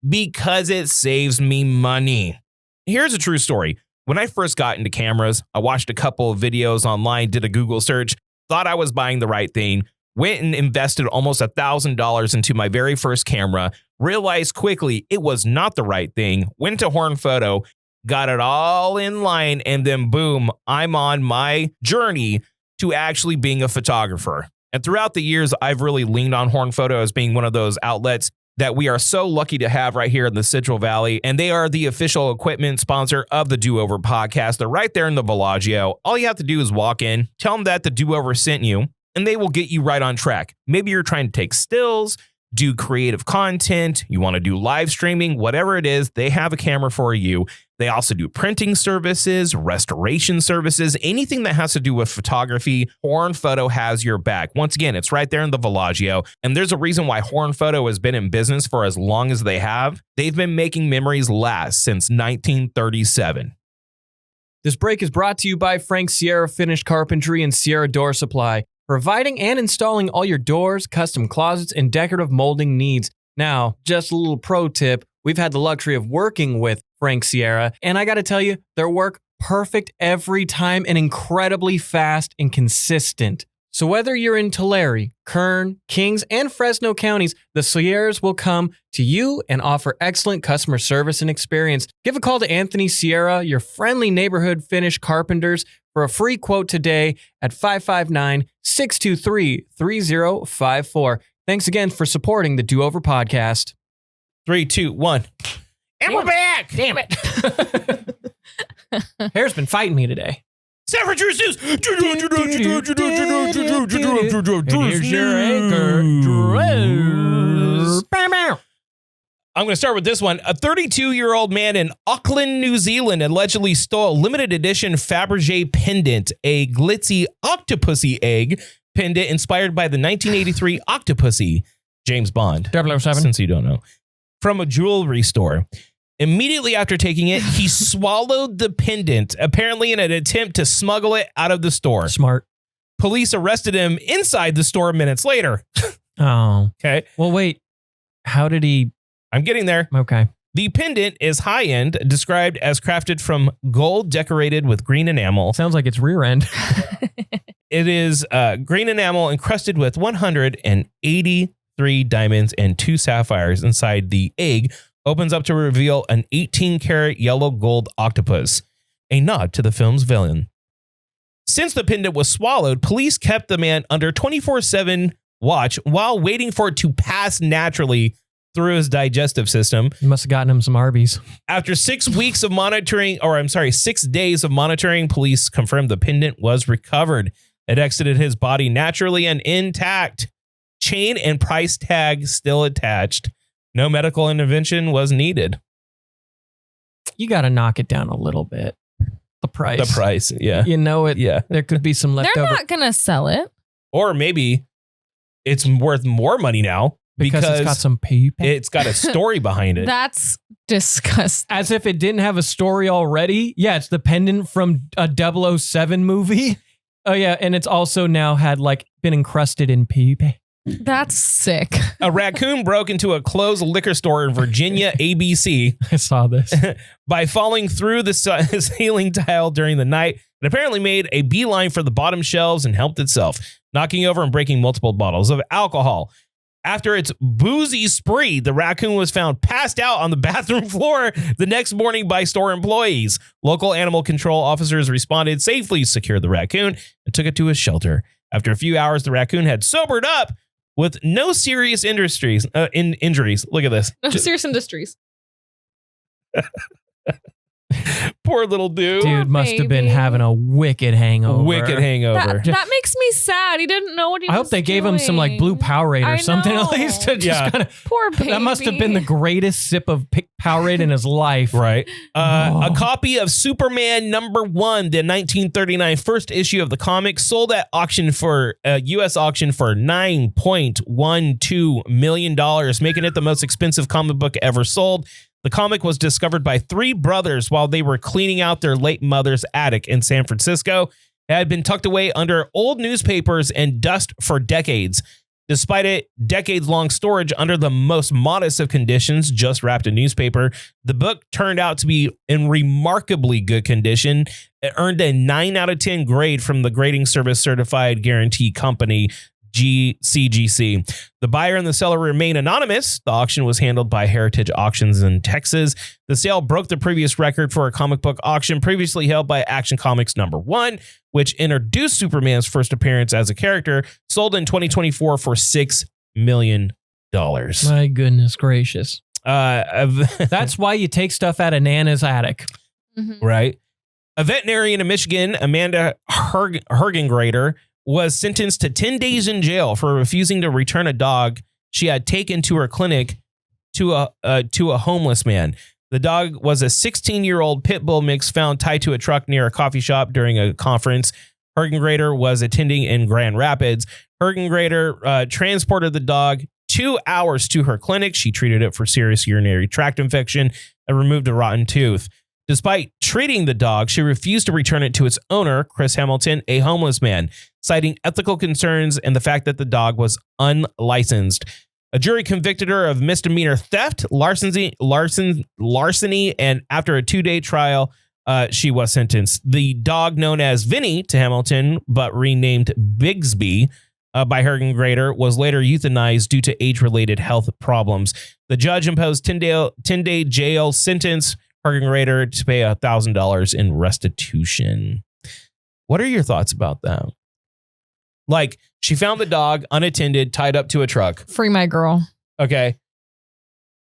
S3: Because it saves me money. Here's a true story. When I first got into cameras, I watched a couple of videos online, did a Google search, thought I was buying the right thing, went and invested almost $1,000 into my very first camera, realized quickly it was not the right thing, went to Horn Photo, got it all in line, and then boom, I'm on my journey to actually being a photographer. And throughout the years, I've really leaned on Horn Photo as being one of those outlets that we are so lucky to have right here in the Central Valley. And they are the official equipment sponsor of the Do Over Podcast. They're right there in the Bellagio. All you have to do is walk in, tell them that the Do Over sent you, and they will get you right on track. Maybe you're trying to take stills, do creative content, you want to do live streaming, whatever it is, they have a camera for you. They also do printing services, restoration services, anything that has to do with photography. Horn Photo has your back. Once again, it's right there in the Bellagio. And there's a reason why Horn Photo has been in business for as long as they have. They've been making memories last since 1937.
S1: This break is brought to you by Frank Sierra Finished Carpentry and Sierra Door Supply, providing and installing all your doors, custom closets, and decorative molding needs. Now, just a little pro tip, we've had the luxury of working with Frank Sierra, and I got to tell you, their work perfect every time and incredibly fast and consistent. So whether you're in Tulare, Kern, Kings, and Fresno counties, the Sierras will come to you and offer excellent customer service and experience. Give a call to Anthony Sierra, your friendly neighborhood Finnish carpenters, for a free quote today at 559-623-3054. Thanks again for supporting the Do Over Podcast.
S3: 3, 2, 1. And we're back.
S1: Damn it. Hair's been fighting me today.
S3: San Francisco News.
S1: Here's your anchor, Drew.
S3: I'm going to start with this one. A 32-year-old man in Auckland, New Zealand, allegedly stole a limited edition Fabergé pendant, a glitzy octopusy egg pendant inspired by the 1983 Octopussy, James Bond.
S1: 007.
S3: Since you don't know. From a jewelry store. Immediately after taking it, he swallowed the pendant, apparently in an attempt to smuggle it out of the store.
S1: Smart.
S3: Police arrested him inside the store minutes later.
S1: Oh.
S3: Okay.
S1: Well, wait. How did he?
S3: I'm getting there.
S1: Okay.
S3: The pendant is high-end, described as crafted from gold decorated with green enamel.
S1: Sounds like it's rear end.
S3: It is green enamel encrusted with 183 diamonds and 2 sapphires inside. The egg opens up to reveal an 18-karat yellow gold octopus, a nod to the film's villain. Since the pendant was swallowed, police kept the man under 24/7 watch while waiting for it to pass naturally through his digestive system.
S1: You must have gotten him some Arby's.
S3: After 6 days of monitoring, police confirmed the pendant was recovered. It exited his body naturally and intact. Chain and price tag still attached. No medical intervention was needed.
S1: You got to knock it down a little bit. The price.
S3: The price, yeah.
S1: You know it.
S3: Yeah.
S1: There could be some
S2: They're
S1: leftover.
S2: not gonna sell it.
S3: Or maybe it's worth more money now
S1: because it's got some poop.
S3: it's got a story behind it.
S2: That's disgusting.
S1: As if it didn't have a story already. Yeah, it's the pendant from a 007 movie. Oh yeah, and it's also now had like been encrusted in poop.
S2: That's sick.
S3: A raccoon broke into a closed liquor store in Virginia, ABC,
S1: I saw this.
S3: by falling through the ceiling tile during the night. It apparently made a beeline for the bottom shelves and helped itself, knocking over and breaking multiple bottles of alcohol. After its boozy spree, the raccoon was found passed out on the bathroom floor the next morning by store employees. Local animal control officers responded, safely secured the raccoon, and took it to a shelter. After a few hours, the raccoon had sobered up with no serious injuries. Look at this.
S2: No serious industries.
S3: Poor little dude.
S1: Dude must have been
S2: baby.
S1: having a wicked hangover.
S3: Wicked hangover.
S2: That makes me sad. He didn't know what he was
S1: I hope they gave him some like
S2: doing.
S1: blue Powerade or
S2: I
S1: something
S2: know.
S1: at least to just
S3: Yeah.
S1: kind of.
S2: Poor baby.
S1: That must have been the greatest sip of Powerade in his life.
S3: Right.
S1: Oh.
S3: A copy of Superman #1, the 1939 first issue of the comic, sold at auction for U.S. auction for $9.12 million, making it the most expensive comic book ever sold. The comic was discovered by three brothers while they were cleaning out their late mother's attic in San Francisco. It had been tucked away under old newspapers and dust for decades. Despite it decades-long storage under the most modest of conditions, just wrapped in newspaper, the book turned out to be in remarkably good condition. It earned a 9 out of 10 grade from the grading service certified guarantee company, CGC. The buyer and the seller remain anonymous. The auction was handled by Heritage Auctions in Texas. The sale broke the previous record for a comic book auction previously held by Action Comics #1, which introduced Superman's first appearance as a character, sold in 2024 for $6 million.
S1: My goodness gracious.
S3: That's
S1: That's why you take stuff out of Nana's attic.
S2: Mhm.
S3: right. A veterinarian in Michigan, Amanda Hergengrader, was sentenced to 10 days in jail for refusing to return a dog she had taken to her clinic to a homeless man. The dog was a 16-year-old pit bull mix found tied to a truck near a coffee shop during a conference Hergengrader was attending in Grand Rapids. Hergengrader transported the dog 2 hours to her clinic. She treated it for serious urinary tract infection and removed a rotten tooth. Despite treating the dog, she refused to return it to its owner, Chris Hamilton, a homeless man, citing ethical concerns and the fact that the dog was unlicensed. A jury convicted her of misdemeanor theft, larceny, and after a 2-day trial, she was sentenced. The dog, known as Vinny to Hamilton, but renamed Bigsby by Hergengrader, was later euthanized due to age-related health problems. The judge imposed 10-day jail sentence Hergengrader to pay $1,000 in restitution. What are your thoughts about that? Like, she found the dog unattended, tied up to a truck.
S2: Free my girl.
S3: Okay.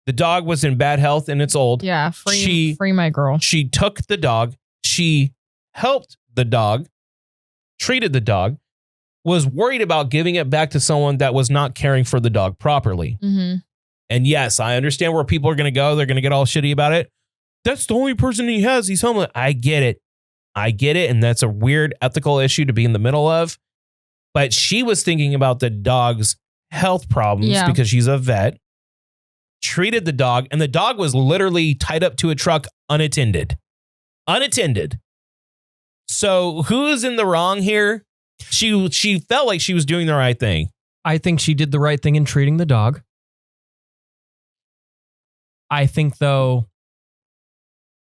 S3: The dog was in bad health and it's old.
S2: Yeah, free my girl.
S3: She took the dog. She helped the dog, treated the dog, was worried about giving it back to someone that was not caring for the dog properly.
S2: Mm-hmm.
S3: And yes, I understand where people are going to go. They're going to get all shitty about it. That's the only person he has. He's homeless. I get it. And that's a weird ethical issue to be in the middle of. But she was thinking about the dog's health problems because she's a vet, treated the dog, and the dog was literally tied up to a truck unattended. So who is in the wrong here? She felt like she was doing the right thing.
S1: I think she did the right thing in treating the dog. I think, though,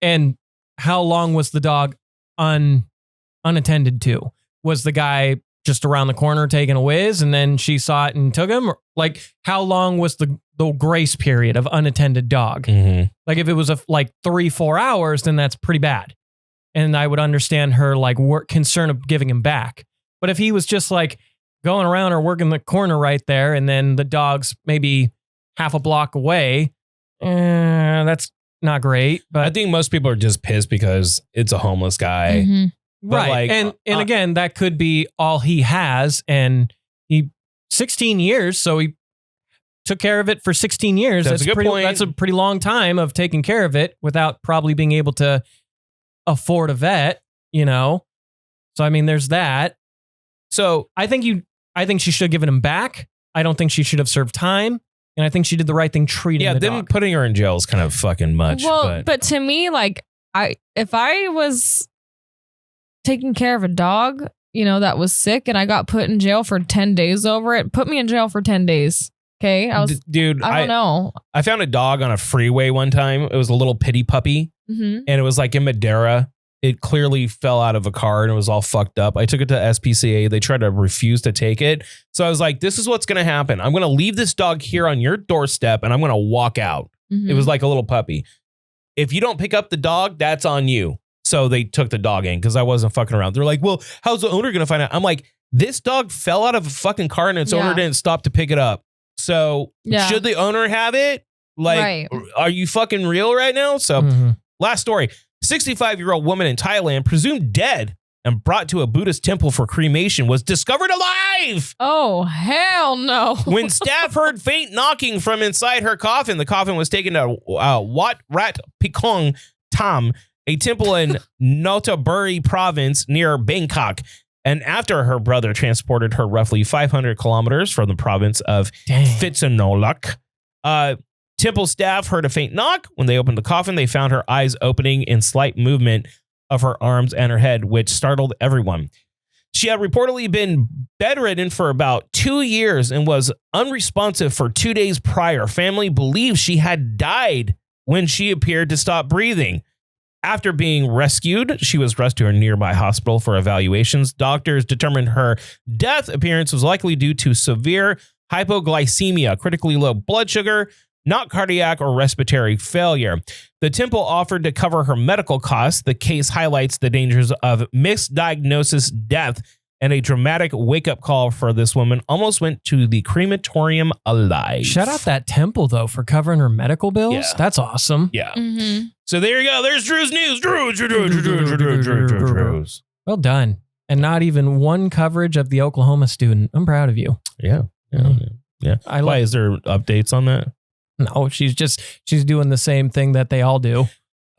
S1: and how long was the dog unattended to? Was the guy just around the corner taking a whiz and then she saw it and took him? Like, how long was the grace period of unattended dog?
S3: Mm-hmm.
S1: Like, if it was 3-4 hours, then that's pretty bad. And I would understand her concern of giving him back. But if he was just going around or working the corner right there and then the dog's maybe half a block away, that's not great. But
S3: I think most people are just pissed because it's a homeless guy.
S2: Mm-hmm.
S3: But
S1: right. And again, that could be all he has. And he 16 years. So he took care of it for 16 years.
S3: That's a good point.
S1: That's a pretty long time of taking care of it without probably being able to afford a vet, So, I mean, there's that. So I think she should have given him back. I don't think she should have served time. And I think she did the right thing treating the
S3: them
S1: dog.
S3: putting her in jail is kind of fucking much.
S2: Well, but to me, like, if I was taking care of a dog, that was sick and I got put in jail for 10 days over it, put me in jail for 10 days. Okay.
S3: Dude,
S2: I don't know.
S3: I found a dog on a freeway one time. It was a little pity puppy
S2: Mm-hmm.
S3: and it was like in Madeira. It clearly fell out of a car and it was all fucked up. I took it to SPCA. They tried to refuse to take it. So I was like, this is what's going to happen. I'm going to leave this dog here on your doorstep and I'm going to walk out.
S2: Mm-hmm.
S3: It was like a little puppy. If you don't pick up the dog, that's on you. So they took the dog in because I wasn't fucking around. They're like, well, how's the owner going to find out? I'm like, this dog fell out of a fucking car and its owner didn't stop to pick it up. So should the owner have it? Like, are you fucking real right now? So last story. 65-year-old woman in Thailand, presumed dead and brought to a Buddhist temple for cremation, was discovered alive.
S2: Oh, hell no.
S3: When staff heard faint knocking from inside her coffin, the coffin was taken to Wat Rat Pikong Tam, a temple in Nonthaburi province near Bangkok. And after her brother transported her roughly 500 kilometers from the province of Phitsanulok, temple staff heard a faint knock. When they opened the coffin, they found her eyes opening in slight movement of her arms and her head, which startled everyone. She had reportedly been bedridden for about 2 years and was unresponsive for 2 days prior. Family believes she had died when she appeared to stop breathing. After being rescued, she was rushed to a nearby hospital for evaluations. Doctors determined her death appearance was likely due to severe hypoglycemia, critically low blood sugar, not cardiac or respiratory failure. The temple offered to cover her medical costs. The case highlights the dangers of misdiagnosis, death, and a dramatic wake-up call for this woman. Almost went to the crematorium alive.
S1: Shout out that temple, though, for covering her medical bills.
S3: Yeah.
S1: That's awesome.
S3: Yeah.
S2: Mm-hmm.
S3: So there you go. There's Drew's news. Drew's.
S1: Well done. And not even one coverage of the Oklahoma student. I'm proud of you.
S3: Yeah. Why is there updates on that?
S1: No, she's doing the same thing that they all do.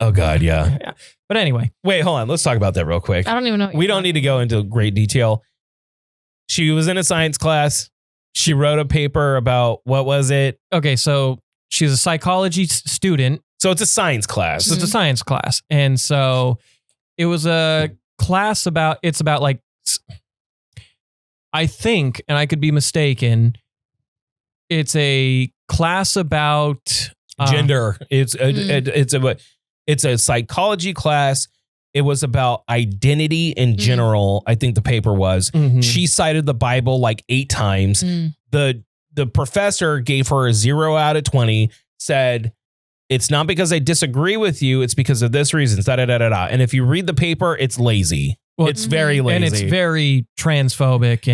S3: Oh, God, yeah.
S1: But anyway.
S3: Wait, hold on. Let's talk about that real quick.
S2: I don't even know.
S3: We don't need to go into great detail. She was in a science class. She wrote a paper about, what was it?
S1: Okay, so she's a psychology student.
S3: So it's a science class.
S1: So it's a science class. And so it was a class about like, I think, and I could be mistaken, it's a class about
S3: gender. It's a psychology class. It was about identity in general. I think the paper was.
S1: Mhm.
S3: She cited the Bible like 8 times. The professor gave her a 0 out of 20, said, it's not because I disagree with you. It's because of this reason. Da, da, da, da, da. And if you read the paper, it's lazy.
S1: Well,
S3: it's very lazy.
S1: And it's very transphobic.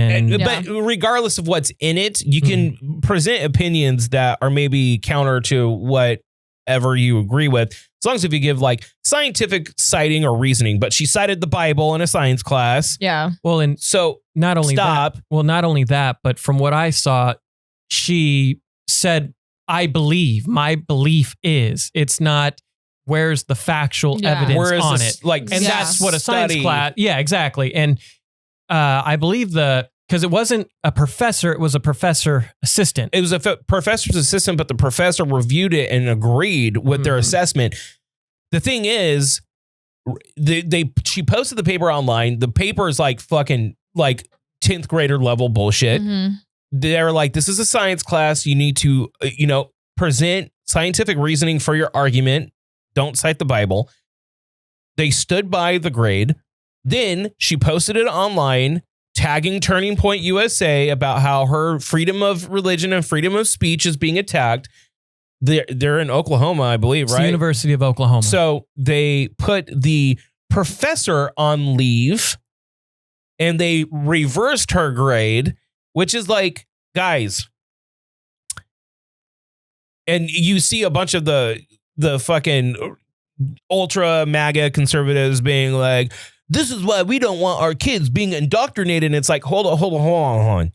S3: But regardless of what's in it, you can present opinions that are maybe counter to whatever you agree with, as long as if you give like scientific citing or reasoning. But she cited the Bible in a science class.
S2: Yeah.
S1: Well, and
S3: so
S1: not only
S3: stop.
S1: Not only that, but from what I saw, she said, I believe, my belief is, it's not, where's the factual evidence on it? That's what a science class. Yeah, exactly. And I believe because it wasn't a professor, it was a professor assistant.
S3: It was a professor's assistant, but the professor reviewed it and agreed with their assessment. The thing is, she posted the paper online. The paper is like fucking like 10th grader level bullshit.
S2: Mm-hmm.
S3: They're like, this is a science class. You need to, present scientific reasoning for your argument. Don't cite the Bible. They stood by the grade. Then she posted it online, tagging Turning Point USA about how her freedom of religion and freedom of speech is being attacked. They're in Oklahoma, I believe,
S1: It's
S3: right?
S1: the University of Oklahoma.
S3: So they put the professor on leave and they reversed her grade, which is like, guys. And you see a bunch of the fucking ultra MAGA conservatives being like, this is why we don't want our kids being indoctrinated. And it's like, hold on.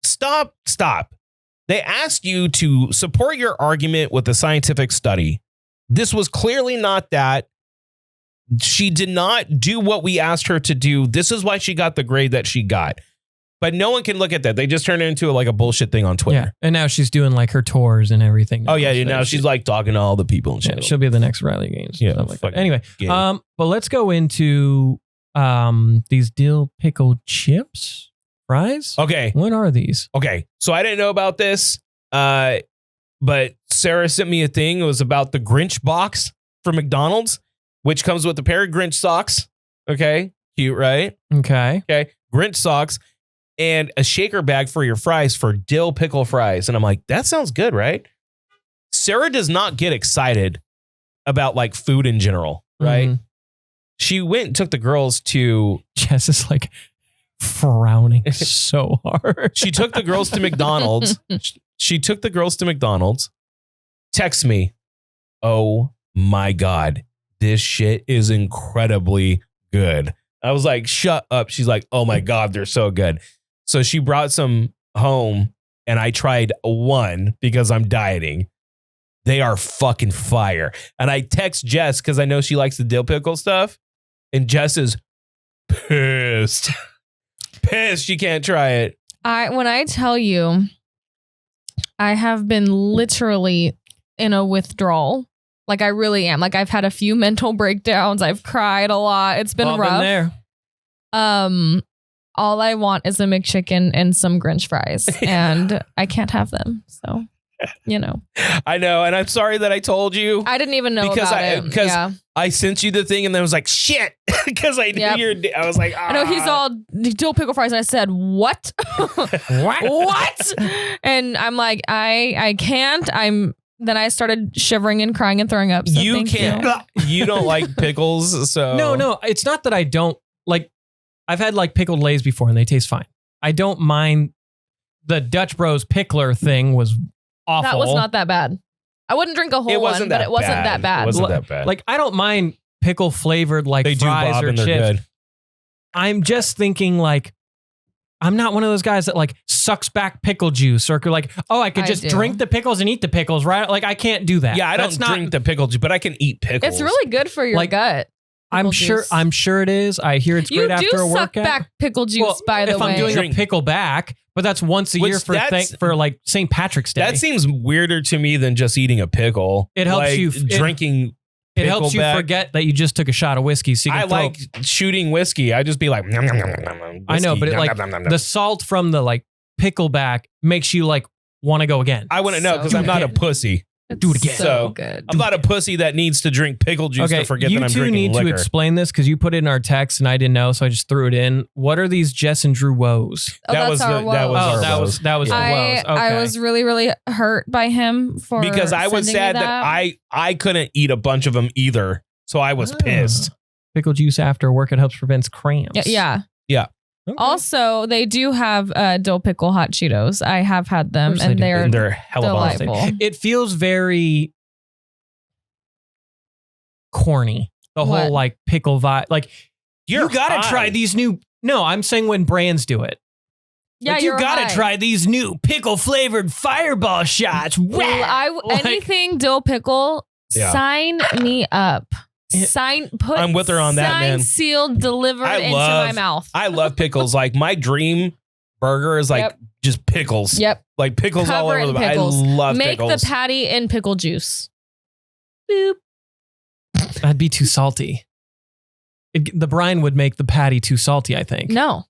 S3: Stop. They asked you to support your argument with a scientific study. This was clearly not that. She did not do what we asked her to do. This is why she got the grade that she got. But no one can look at that. They just turn it into like a bullshit thing on Twitter.
S1: Yeah. And now she's doing like her tours and everything.
S3: Oh yeah,
S1: So
S3: now she's like talking to all the people and shit.
S1: she'll be at the next Riley Gaines.
S3: Yeah,
S1: Stuff like that.
S3: fucking
S1: Anyway,
S3: gay.
S1: but let's go into these dill pickle chips fries.
S3: Okay.
S1: What are these?
S3: Okay. So I didn't know about this. But Sarah sent me a thing. It was about the Grinch box for McDonald's, which comes with a pair of Grinch socks. Okay. Cute, right?
S1: Okay.
S3: Okay. Grinch socks and a shaker bag for your fries for dill pickle fries. And I'm like, that sounds good, right? Sarah does not get excited about like food in general, right?
S1: Mhm.
S3: She went and took the girls to,
S1: Jess is like frowning so hard.
S3: she took the girls to McDonald's. She took the girls to McDonald's. Text me. Oh my God. This shit is incredibly good. I was like, shut up. She's like, oh my God, they're so good. So she brought some home and I tried one because I'm dieting. They are fucking fire. And I text Jess because I know she likes the dill pickle stuff. And Jess is pissed. Pissed she can't try it.
S2: When I tell you, I have been literally in a withdrawal. Like I really am. Like I've had a few mental breakdowns. I've cried a lot. It's been
S1: All
S2: rough.
S1: there.
S2: All I want is a McChicken and some Grinch fries, and I can't have them. So, you know,
S3: I know. And I'm sorry that I told you.
S2: I didn't even know about it.
S3: Because
S2: Yeah.
S3: I sent you the thing and then I was like, shit. Because I knew
S2: Yep.
S3: I was like,
S2: I know he's all dill pickle fries, and I said, "What? What?" And I'm like, I can't. Then I started shivering and crying and throwing up. So
S3: you
S2: thank
S3: can't.
S2: you.
S3: You don't like pickles, so
S1: No, it's not that I don't like. I've had like pickled Lays before and they taste fine. I don't mind. The Dutch Bros pickler thing was awful.
S2: That was not that bad. I wouldn't drink a whole
S3: It wasn't
S2: one, but
S3: that
S2: it wasn't
S3: bad.
S2: that bad.
S3: It wasn't that bad.
S1: Like I don't mind pickle flavored like
S3: they do
S1: fries
S3: bob
S1: or
S3: and they're
S1: chips.
S3: good.
S1: I'm just thinking like I'm not one of those guys that like sucks back pickle juice or like, oh, I could
S2: I
S1: just
S2: do.
S1: drink the pickles and eat the pickles, right? Like I can't do that.
S3: Yeah, I
S1: That's
S3: don't drink the pickle juice, but I can eat pickles.
S2: It's really good for your
S1: Like,
S2: gut.
S1: I'm
S2: pickle
S1: sure.
S2: juice.
S1: I'm sure it is. I hear it's
S2: You
S1: great
S2: do
S1: after a
S2: suck
S1: workout.
S2: back pickle juice,
S1: Well,
S2: by the
S1: if
S2: way.
S1: I'm doing
S3: Drink.
S1: a pickle back, but that's once a
S3: Which
S1: year for
S3: that's-
S1: for like St. Patrick's Day.
S3: That seems weirder to me than just eating a pickle.
S1: It helps
S3: Like,
S1: you-
S3: drinking.
S1: it helps you
S3: pickleback.
S1: forget that you just took a shot of whiskey. So you can
S3: I like shooting whiskey. I just be like, nom, nom, nom, nom, nom,
S1: I know,
S3: whiskey,
S1: but it
S3: nom,
S1: like
S3: nom, nom, nom.
S1: the salt from the like pickleback makes you like want to go again.
S3: I wouldn't know
S2: So
S3: because I'm not a
S1: good.
S3: pussy.
S2: It's
S1: do it again.
S2: So
S3: So,
S2: good.
S3: I'm not a pussy that needs to drink pickle juice
S1: Okay,
S3: to forget
S1: you
S3: that I'm
S1: two
S3: drinking
S1: need
S3: liquor.
S1: to explain this because you put it in our text and I didn't know, so I just threw it in. What are these Jess and Drew woes?
S2: Oh,
S3: that
S2: that's
S3: was
S2: our
S3: that
S2: woes.
S3: was
S1: Oh,
S3: our
S1: that
S3: woes.
S1: was the woes. Okay.
S2: I was really, really hurt by him for
S3: Because I was
S2: sending me
S3: sad that I couldn't eat a bunch of them either. So I was
S1: Ah.
S3: pissed.
S1: Pickle juice after work, it helps prevent cramps.
S2: Yeah.
S1: Okay.
S2: Also, they do have dill pickle hot Cheetos. I have had them,
S1: course they
S2: and
S1: do.
S2: they're
S3: And they're hella bomb.
S2: delightful.
S1: It feels very corny. The
S2: What?
S1: whole like pickle vibe. Like
S3: You're
S1: you gotta
S3: high.
S1: try these new. No, I'm saying when brands do it.
S2: Yeah,
S1: Like, you
S2: you're
S1: gotta
S2: high.
S1: try these new pickle flavored fireball shots.
S2: Well,
S1: Like-
S2: anything dill pickle.
S3: Yeah.
S2: Sign me up.
S1: It-
S2: Put.
S3: I'm with her on that,
S2: sign,
S3: man.
S2: Sealed, delivered
S3: I
S2: into
S3: love-
S2: my mouth.
S3: I love pickles. Like my dream burger is like
S2: Yep.
S3: just pickles.
S2: Yep.
S3: Like pickles all
S2: Cover it
S3: over
S2: in
S3: the
S2: pickles.
S3: I love
S2: Make
S3: pickles.
S2: the patty in pickle juice. Boop.
S1: That'd be too salty. The brine would make the patty too salty, I think.
S2: No,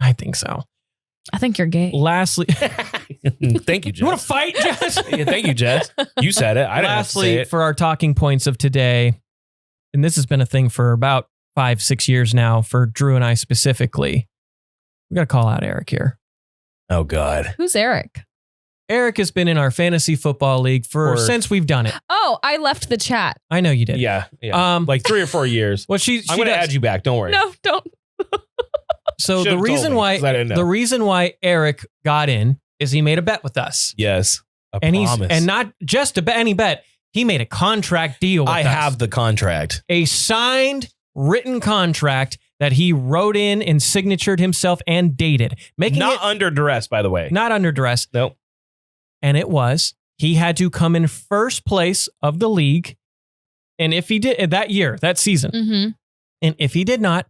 S1: I think so.
S2: I think you're gay.
S1: Lastly,
S3: Thank you, Jess.
S1: you want to fight, Jess?
S3: Yeah, thank you, Jess. You said it. I didn't have to say
S1: Lastly,
S3: it.
S1: for our talking points of today, and this has been a thing for about 5-6 years now for Drew and I specifically, we got to call out Eric here.
S3: Oh God.
S2: Who's Eric?
S1: Eric has been in our fantasy football league since we've done it.
S2: Oh, I left the chat.
S1: I know you did.
S3: Yeah. Like 3 or 4 years.
S1: Well, she
S3: I'm gonna
S1: does.
S3: add you back. Don't worry.
S2: No, don't.
S1: So
S3: Should've
S1: the reason
S3: told me,
S1: why
S3: 'cause I didn't know.
S1: the reason why Eric got in is he made a bet with us,
S3: Yes. A
S1: and
S3: promise.
S1: not just any bet. He made a contract deal with
S3: I
S1: us.
S3: have the contract.
S1: A signed written contract that he wrote in and signatured himself and dated, making
S3: Not
S1: it
S3: under duress, by the way.
S1: not under duress.
S3: Nope.
S1: And it was, he had to come in first place of the league. And if he did that year, that season,
S2: Mm-hmm.
S1: and if he did not,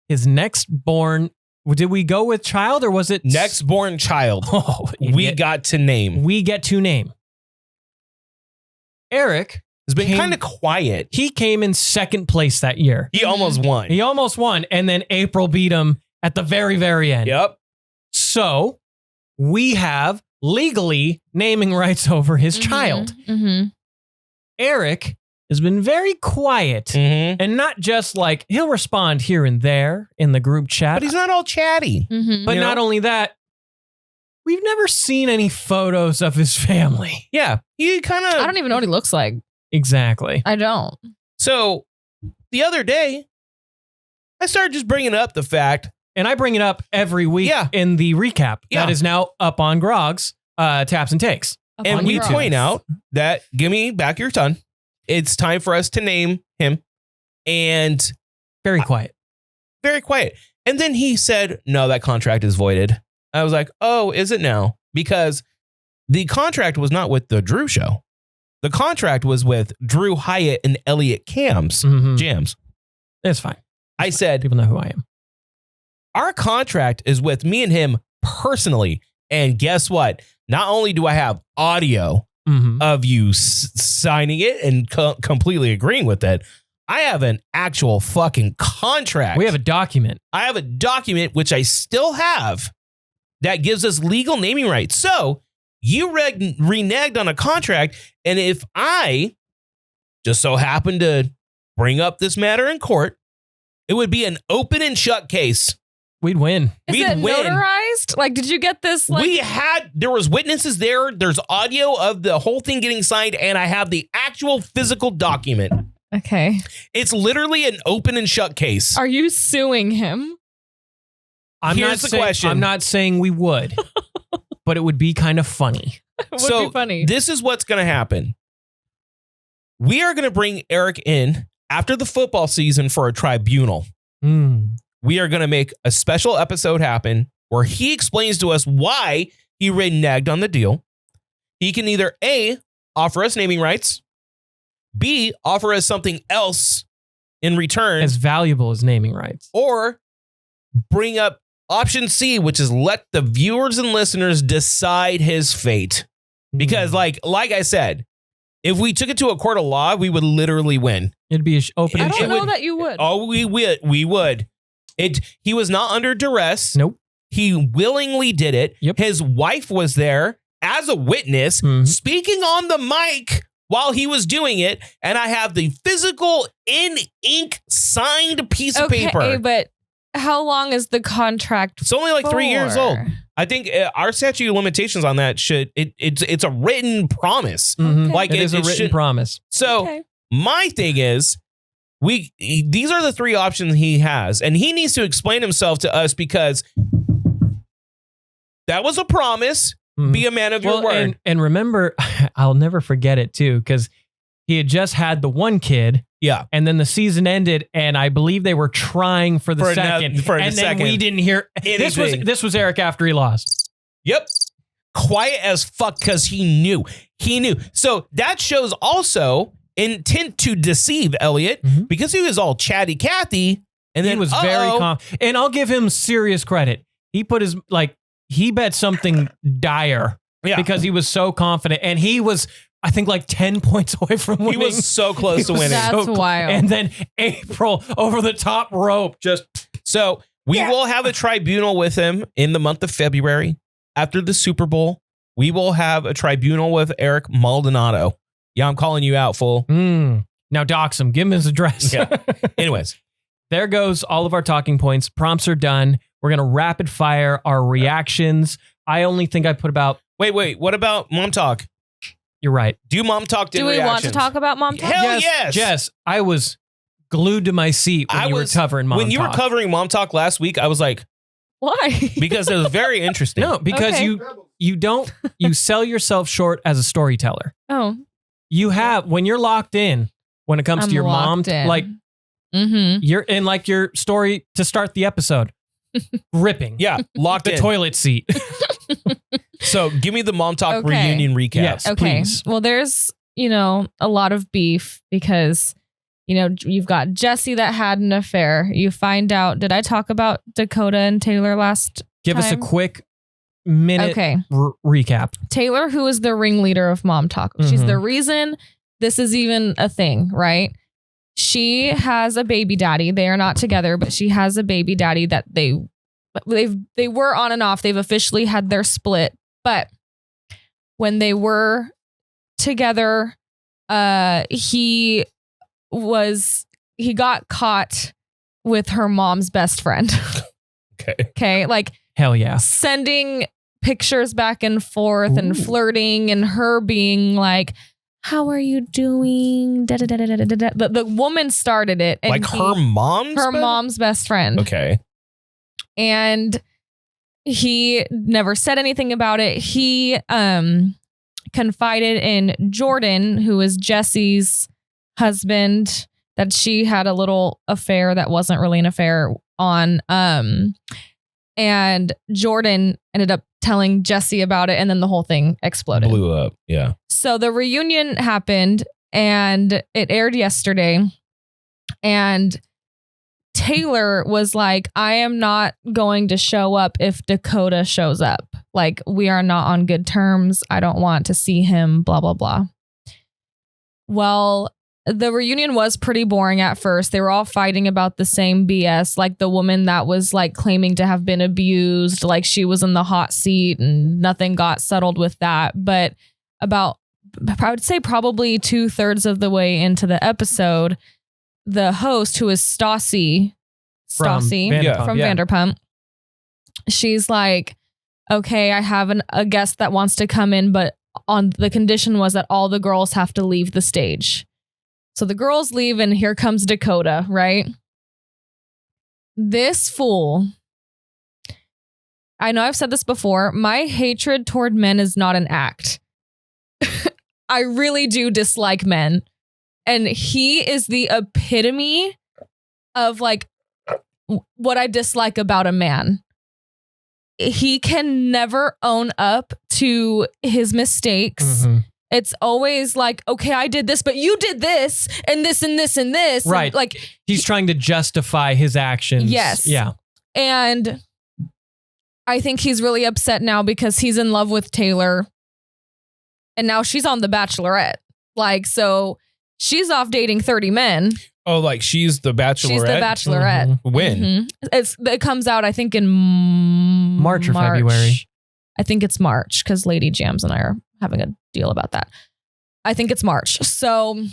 S1: his next born Did we go with child or was it
S3: Next born child.
S1: Oh,
S3: We got to name.
S1: we get to name. Eric
S3: It's been
S1: came-
S3: kind of quiet.
S1: he came in second place that year.
S3: He almost won.
S1: He almost won, and then April beat him at the very, very end.
S3: Yep.
S1: So we have legally naming rights over his child.
S2: Mm-hmm.
S1: Eric has been very quiet
S3: Mm-hmm.
S1: and not just like he'll respond here and there in the group chat.
S3: But he's not all chatty.
S2: Mm-hmm.
S1: But
S3: you
S1: not
S3: know?
S1: only that, we've never seen any photos of his family.
S3: Yeah. He kind
S2: I
S3: of.
S2: don't even know what he looks like.
S1: Exactly.
S2: I don't.
S3: So the other day, I started just bringing up the fact.
S1: And I bring it up every week
S3: Yeah.
S1: in the recap
S3: Yeah.
S1: that is now up on Grog's Taps and Takes.
S3: And
S1: on
S3: we
S1: YouTube.
S3: point out that, give me back your ton. It's time for us to name him. And
S1: Very quiet.
S3: very quiet. And then he said, no, that contract is voided. I was like, oh, is it now? Because the contract was not with the Drew show. The contract was with Drew Hyatt and Elliot Cam's
S1: Mhm.
S3: jams.
S1: It's fine.
S3: I said,
S1: People know who I am.
S3: our contract is with me and him personally. And guess what? Not only do I have audio
S1: Mhm.
S3: of you signing it and completely agreeing with it, I have an actual fucking contract.
S1: We have a document.
S3: I have a document which I still have that gives us legal naming rights. So you reneged on a contract, and if I just so happen to bring up this matter in court, it would be an open and shut case.
S1: We'd win.
S2: Is
S3: We'd
S2: it
S3: win.
S2: notarized? Like, did you get this? Like,
S3: There was witnesses there. There's audio of the whole thing getting signed, and I have the actual physical document.
S2: okay.
S3: It's literally an open and shut case.
S2: Are you suing him?
S3: Here's the question.
S1: I'm not saying we would, but it would be kind of funny.
S2: It would
S3: So
S2: be funny.
S3: this is what's going to happen. We are going to bring Eric in after the football season for a tribunal.
S1: Mm.
S3: We are going to make a special episode happen where he explains to us why he reneged on the deal. He can either A, offer us naming rights, B, offer us something else in return,
S1: As valuable as naming rights.
S3: or bring up option C, which is let the viewers and listeners decide his fate. Because like I said, if we took it to a court of law, we would literally win.
S1: It'd be open
S2: I
S1: and
S2: don't
S1: shut.
S2: know that you would.
S3: Oh, we would. He was not under duress.
S1: Nope.
S3: He willingly did it.
S1: Yep.
S3: His wife was there as a witness,
S1: Mhm.
S3: speaking on the mic while he was doing it. And I have the physical in ink signed piece of paper.
S2: but how long is the contract?
S3: It's only like 3 years
S2: for?
S3: old. I think our statute of limitations on that it's a written promise.
S1: Mhm.
S2: Okay.
S3: Like
S1: It is a written
S3: should-
S1: promise.
S3: So
S2: Okay.
S3: my thing is, these are the three options he has, and he needs to explain himself to us because that was a promise.
S1: Mhm.
S3: Be a man of your word.
S1: And remember, I'll never forget it too, because he had just had the one kid,
S3: Yeah.
S1: and then the season ended, and I believe they were trying for the
S3: For
S1: second,
S3: another- for the
S1: and then
S3: second.
S1: we didn't hear.
S3: Anything.
S1: This was Eric after he lost.
S3: Yep. Quiet as fuck because he knew. He knew. So that shows also intent to deceive Elliot
S1: Mhm.
S3: because he was all chatty Cathy, and then
S1: He was very
S3: uh-oh.
S1: calm, and I'll give him serious credit. He put his he bet something dire
S3: Yeah.
S1: because he was so confident, and he was, I think, like 10 points away from winning.
S3: He was so close to
S1: He was
S3: winning.
S2: That's
S1: so
S2: wild.
S1: And then April over the top rope, just
S3: So we will have a tribunal with him in the month of February after the Super Bowl. We will have a tribunal with Eric Maldonado. Yeah, I'm calling you out, fool.
S1: now dox him, give him his address.
S3: Yeah. Anyways,
S1: There goes all of our talking points. Prompts are done. We're gonna rapid fire our reactions. I only think I put about.
S3: wait. What about MomTok?
S1: You're right.
S3: Do MomTok did
S2: Do we want to
S3: reactions?
S2: talk about MomTok?
S3: Hell yes.
S1: Jess, I was glued to my seat when
S3: I
S1: you
S3: was-
S1: were covering Mom
S3: When you were
S1: Talk.
S3: covering MomTok last week, I was like,
S2: Why?
S3: because it was very interesting.
S1: No, because
S2: Okay.
S1: you sell yourself short as a storyteller.
S2: Oh,
S1: You have, when you're locked in, when it comes
S2: I'm
S1: to your mom,
S2: locked in.
S1: like
S2: Mm-hmm.
S1: you're in like your story to start the episode, ripping.
S3: Yeah, locked
S1: The
S3: in.
S1: toilet seat.
S3: So give me the MomTok
S2: Okay.
S3: reunion recap.
S1: Yes.
S2: Okay.
S1: Please.
S2: Well, there's, a lot of beef because You know, you've got Jesse that had an affair. You find out, did I talk about Dakota and Taylor last
S1: Give us a
S2: time?
S1: quick minute
S2: Okay.
S1: recap.
S2: Taylor, who is the ringleader of MomTok. She's the reason this is even a thing, right? She has a baby daddy. They are not together, but she has a baby daddy that they were on and off. They've officially had their split. But when they were together, he got caught with her mom's best friend. Okay. Like,
S1: hell yeah.
S2: Sending pictures back and forth and flirting, and her being like, how are you doing? The woman started it. And
S3: Like her mom's
S2: best friend.
S3: Okay.
S2: And he never said anything about it. He confided in Jordan, who is Jesse's husband, that she had a little affair that wasn't really an affair on. And Jordan ended up telling Jesse about it, and then the whole thing exploded.
S3: Blew up. Yeah.
S2: So the reunion happened, and it aired yesterday. And Taylor was like, I am not going to show up if Dakota shows up. Like, we are not on good terms. I don't want to see him, blah, blah, blah. Well, the reunion was pretty boring at first. They were all fighting about the same BS. Like the woman that was like claiming to have been abused, like she was in the hot seat and nothing got settled with that. But about, I would say probably 2/3 of the way into the episode, the host, who is Stassi
S1: From
S2: from
S1: yeah.
S2: Vanderpump, she's like, okay, I have a guest that wants to come in, but on the condition was that all the girls have to leave the stage. So the girls leave, and here comes Dakota, right? This fool, I know I've said this before, my hatred toward men is not an act. I really do dislike men. And he is the epitome of like what I dislike about a man. He can never own up to his mistakes.
S1: Mm-hmm.
S2: It's always like, okay, I did this, but you did this and this and this and this.
S1: Right.
S2: And like,
S1: He's trying to justify his actions.
S2: Yes.
S1: Yeah.
S2: And I think he's really upset now because he's in love with Taylor. And now she's on The Bachelorette. Like, so she's off dating 30 men.
S3: Oh, like she's the Bachelorette?
S2: She's the Bachelorette.
S1: Mm-hmm.
S3: When?
S2: It comes out, I think, in
S1: March or February.
S2: I think it's March because Lady Jams and I are having a deal about that. I think it's March. So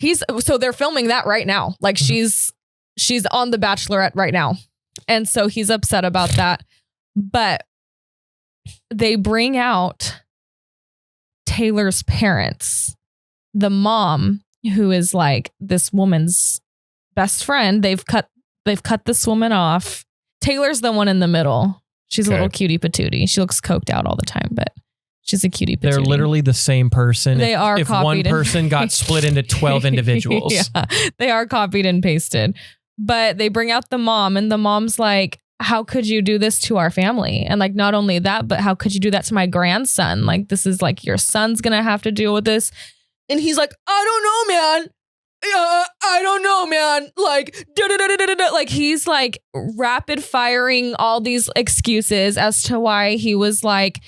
S2: they're filming that right now. Like she's on The Bachelorette right now. And so he's upset about that. But they bring out Taylor's parents, the mom, who is like this woman's best friend. They've cut this woman off. Taylor's the one in the middle. She's a little cutie patootie. She looks coked out all the time, but she's a cutie patootie.
S1: They're literally the same person.
S2: They are
S1: if
S2: copied
S1: one
S2: and
S1: person got split into 12 individuals.
S2: Yeah, they are copied and pasted. But they bring out the mom, and the mom's like, how could you do this to our family? And like, not only that, but how could you do that to my grandson? Like, this is like, your son's going to have to deal with this. And he's like, I don't know, man. I don't know, man. Like, like he's like rapid firing all these excuses as to why he was like,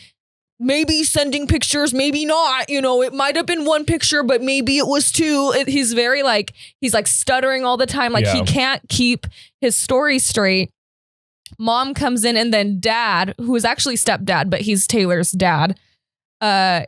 S2: maybe sending pictures, maybe not. You know, it might have been one picture, but maybe it was two. He's very like, he's like stuttering all the time. Like he can't keep his story straight. Mom comes in, and then dad, who is actually stepdad, but he's Taylor's dad.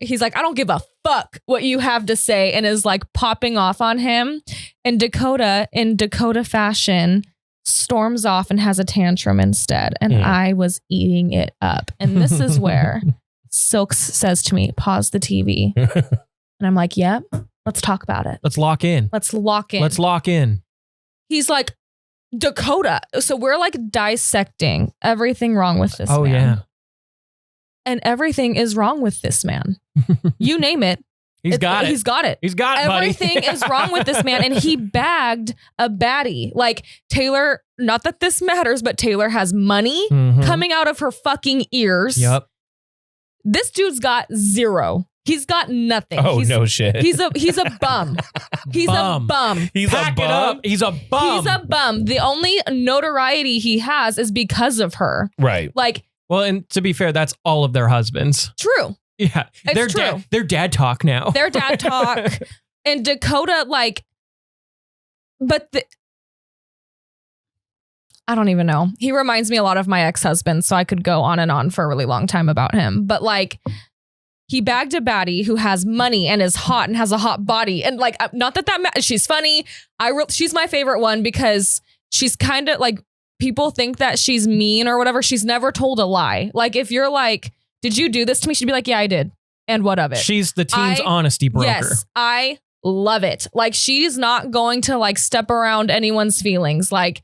S2: He's like, I don't give a fuck what you have to say, and is like popping off on him. And Dakota, in Dakota fashion, storms off and has a tantrum instead. And I was eating it up. And this is where Silks says to me, pause the TV. And I'm like, yep, let's talk about it.
S1: Let's lock in.
S2: Let's lock in.
S1: Let's lock in.
S2: He's like, Dakota. So we're like dissecting everything wrong with this man.
S1: Oh, yeah.
S2: And everything is wrong with this man. You name it.
S1: He's got it.
S2: He's got it.
S1: He's got it, buddy.
S2: Everything is wrong with this man. And he bagged a baddie. Like Taylor, not that this matters, but Taylor has money coming out of her fucking ears.
S1: Yep.
S2: This dude's got zero. He's got nothing.
S3: Oh,
S2: he's,
S3: no shit.
S2: He's a bum. He's a bum.
S3: He's
S1: Pack
S3: a
S1: it
S3: bum.
S1: up. He's a bum.
S2: He's a bum. The only notoriety he has is because of her.
S3: Right.
S2: Like,
S1: Well, and to be fair, that's all of their husbands.
S2: true.
S1: Yeah.
S2: It's true.
S1: They're dad talk now.
S2: Their dad talk. And Dakota, like, but I don't even know. He reminds me a lot of my ex-husband, so I could go on and on for a really long time about him. But like, he bagged a baddie who has money and is hot and has a hot body. And like, not that she's funny. She's my favorite one because she's kind of like, people think that she's mean or whatever. She's never told a lie. Like, if you're like, did you do this to me? She'd be like, yeah, I did. And what of it?
S1: She's the teen's honesty broker.
S2: Yes, I love it. Like, she's not going to like step around anyone's feelings. Like,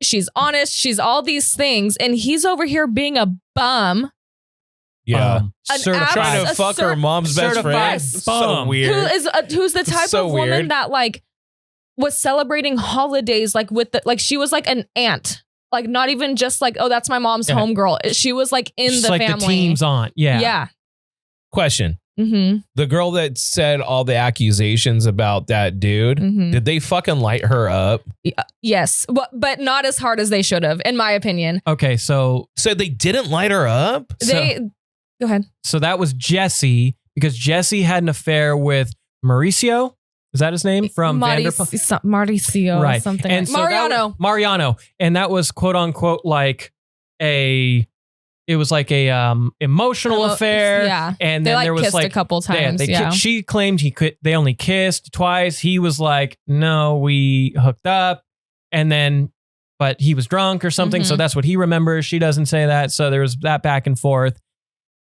S2: she's honest. She's all these things. And he's over here being a bum.
S3: Yeah.
S1: Certified.
S3: Trying to fuck her mom's best friend.
S1: certified
S3: So
S1: bum.
S3: weird.
S2: Who's the type
S3: So
S2: of woman
S3: weird.
S2: that like was celebrating holidays like with the, like she was like an aunt. Like, not even just like, oh, that's my mom's
S1: Yeah.
S2: homegirl. She was like in
S1: She's
S2: the
S1: like
S2: family.
S1: the team's on. Yeah.
S2: Yeah.
S3: Question.
S2: Mm-hmm.
S3: The girl that said all the accusations about that dude,
S2: Mm-hmm.
S3: did they fucking light her up?
S2: Yes. But not as hard as they should have, in my opinion.
S1: Okay, so
S3: So they didn't light her up?
S2: Go ahead.
S1: that was Jesse, because Jesse had an affair with Mauricio. Is that his name? From Vanderpump?
S2: Mauricio,
S1: Right.
S2: something
S1: And
S2: like
S1: so that
S2: Mariano.
S1: was- Mariano. And that was quote unquote like it was like a emotional affair.
S2: Yeah.
S1: And
S2: They
S1: then
S2: like
S1: there was
S2: kissed
S1: like
S2: a couple times. Yeah.
S1: she claimed they only kissed twice. He was like, no, we hooked up. And then, but he was drunk or something. So
S2: Mhm.
S1: that's what he remembers. She doesn't say that. So there was that back and forth.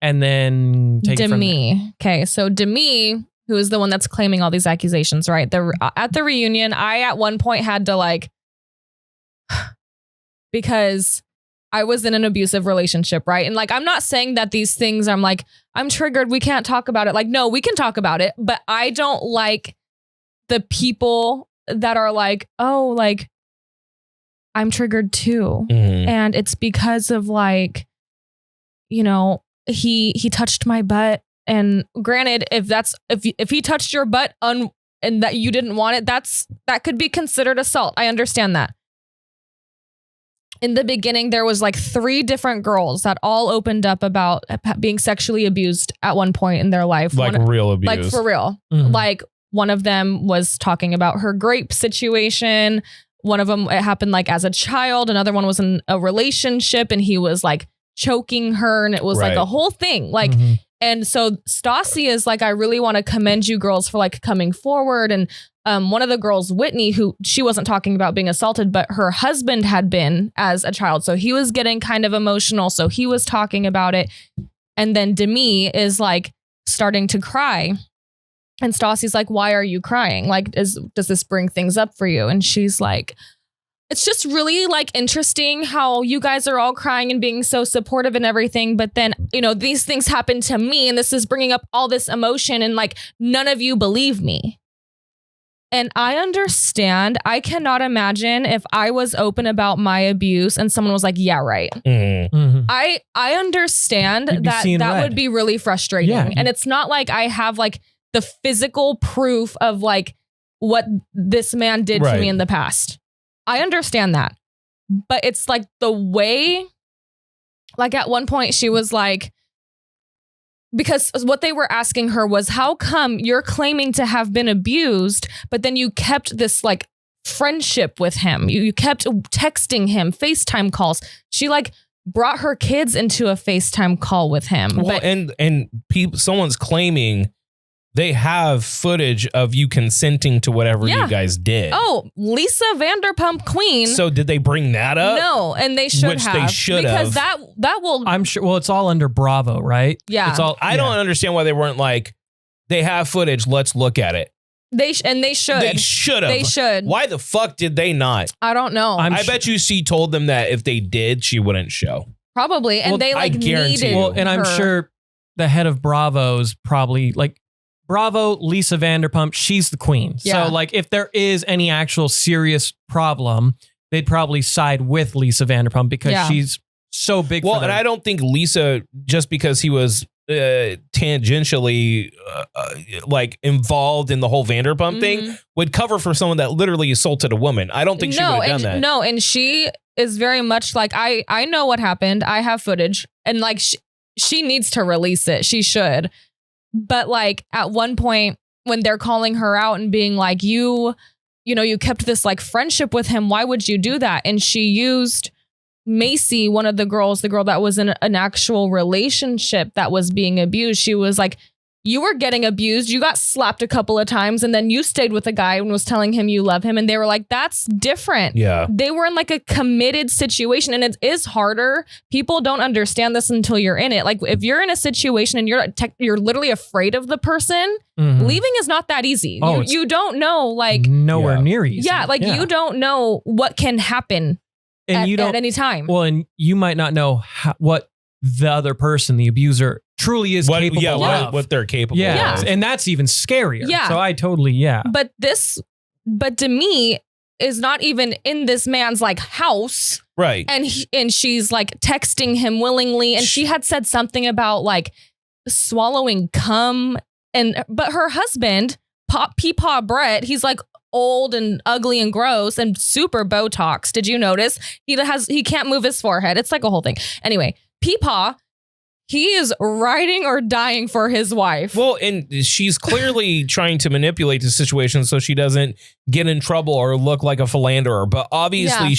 S1: And then take it from there.
S2: Demi. Okay. So Demi, who is the one that's claiming all these accusations, right? At the reunion, I at one point had to like, because I was in an abusive relationship, right? And like, I'm not saying that these things, I'm like, I'm triggered. We can't talk about it. Like, no, we can talk about it. But I don't like the people that are like, oh, like, I'm triggered too.
S3: Mhm.
S2: And it's because of like, you know, he touched my butt. And granted, if he touched your butt and that you didn't want it, that could be considered assault. I understand that. In the beginning, there was like 3 different girls that all opened up about being sexually abused at one point in their life.
S3: Like real abuse.
S2: Like for real.
S1: Mhm.
S2: Like one of them was talking about her grape situation. One of them, it happened like as a child. Another one was in a relationship and he was like choking her and it was like
S3: Right.
S2: a whole thing. Like,
S1: Mhm.
S2: and so Stassi is like, I really want to commend you girls for like coming forward. And one of the girls, Whitney, who she wasn't talking about being assaulted, but her husband had been as a child. So he was getting kind of emotional. So he was talking about it. And then Demi is like starting to cry. And Stassi's like, why are you crying? Like, does this bring things up for you? And she's like, it's just really like interesting how you guys are all crying and being so supportive and everything. But then, you know, these things happen to me and this is bringing up all this emotion and like none of you believe me. And I understand. I cannot imagine if I was open about my abuse and someone was like, yeah, right.
S3: Mhm.
S1: Mhm.
S2: I understand
S1: You'd be
S2: that
S1: seeing
S2: that
S1: red.
S2: would be really frustrating.
S1: Yeah.
S2: And it's not like I have like the physical proof of like what this man did to
S3: Right.
S2: me in the past. I understand that. But it's like the way, like at one point she was like, because what they were asking her was, how come you're claiming to have been abused, but then you kept this like friendship with him? You kept texting him, FaceTime calls. She like brought her kids into a FaceTime call with him.
S3: Well,
S2: But-
S3: and someone's claiming they have footage of you consenting to whatever
S2: Yeah.
S3: you guys did.
S2: oh, Lisa Vanderpump Queen.
S3: So did they bring that up?
S2: No, and they should
S3: Which
S2: have.
S3: they should
S2: because
S3: have.
S2: that will
S1: I'm sure. Well, it's all under Bravo, right?
S2: yeah.
S1: It's all.
S3: I don't understand why they weren't like, they have footage, let's look at it.
S2: they should.
S3: They should have.
S2: They should.
S3: Why the fuck did they not?
S2: I don't know.
S3: I bet you she told them that if they did, she wouldn't show.
S2: Probably. And
S1: Well,
S2: they
S3: I
S2: like
S3: guarantee
S2: needed
S3: you.
S1: Well, and I'm
S2: her.
S1: sure the head of Bravo's probably like Bravo, Lisa Vanderpump. She's the queen.
S2: Yeah.
S1: So like, if there is any actual serious problem, they'd probably side with Lisa Vanderpump because
S2: Yeah.
S1: she's so big.
S3: Well,
S1: for
S3: and
S1: them.
S3: I don't think Lisa, just because he was tangentially like involved in the whole Vanderpump thing would cover for someone that literally assaulted a woman. I don't think she would have done that.
S2: No, and she is very much like, I know what happened. I have footage, and like she needs to release it. She should. But like at one point when they're calling her out and being like, you kept this like friendship with him. Why would you do that? And she used Macy, one of the girl that was in an actual relationship that was being abused. She was like, you were getting abused. You got slapped a couple of times, and then you stayed with a guy and was telling him you love him. And they were like, that's different.
S3: Yeah.
S2: They were in like a committed situation, and it is harder. People don't understand this until you're in it. Like if you're in a situation and you're literally afraid of the person, leaving is not that easy.
S5: Oh,
S2: you don't know, like
S5: nowhere near easy.
S2: Yeah, like you don't know what can happen at any time.
S5: Well, and you might not know what the other person, the abuser, truly is capable of.
S3: What they're capable
S5: Yeah.
S3: of.
S5: And that's even scarier.
S2: Yeah.
S5: So I totally,
S2: But to me, is not even in this man's like house.
S3: Right.
S2: And she's like texting him willingly. And she had said something about like swallowing cum. But her husband, Peepaw Brett, he's like old and ugly and gross and super Botox. Did you notice? He can't move his forehead. It's like a whole thing. Anyway, Peepaw, he is riding or dying for his wife.
S3: Well, and she's clearly trying to manipulate the situation so she doesn't get in trouble or look like a philanderer. But obviously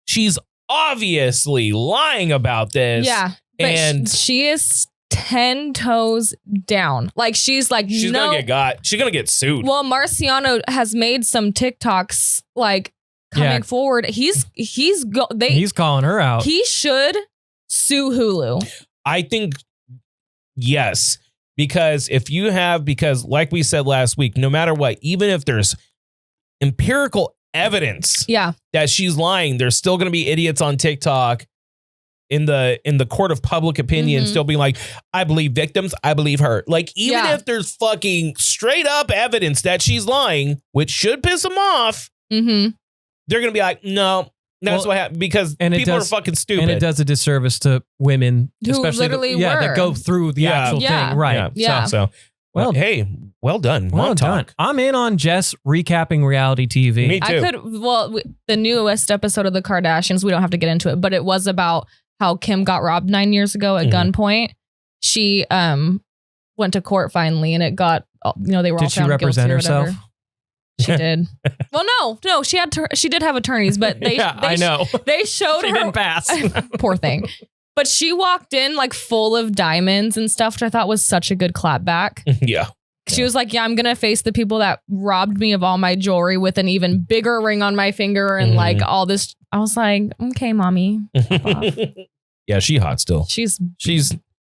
S3: she's obviously lying about this.
S2: Yeah. But
S3: and
S2: she is 10 toes down. Like she's like,
S3: she's
S2: no.
S3: gonna get got. She's gonna get sued.
S2: Well, Marciano has made some TikToks like coming forward. He's
S5: calling her out.
S2: He should sue Hulu.
S3: I think yes, because like we said last week, no matter what, even if there's empirical evidence that she's lying, there's still going to be idiots on TikTok in the court of public opinion still being like, I believe victims, I believe her. Like even if there's fucking straight up evidence that she's lying, which should piss them off, they're going to be like, no. That's what happened because people are fucking stupid.
S5: And it does a disservice to women,
S2: who
S5: especially
S2: literally
S5: that go through the actual thing. Right.
S2: Yeah.
S3: So well, hey, well done.
S5: Well done.
S3: MomTok.
S5: I'm in on Jess recapping reality TV.
S3: Me too.
S2: The newest episode of the Kardashians, we don't have to get into it, but it was about how Kim got robbed 9 years ago at gunpoint. She went to court finally, and it got, they were all found guilty.
S5: Did she represent herself?
S2: She did. Well, no, she did have attorneys, but
S5: I know.
S2: They showed
S5: she
S2: her.
S5: didn't pass.
S2: Poor thing. But she walked in like full of diamonds and stuff, which I thought was such a good clapback.
S3: Yeah.
S2: She was like, I'm going to face the people that robbed me of all my jewelry with an even bigger ring on my finger and like all this. I was like, okay, mommy.
S3: Yeah, she hot still.
S2: She's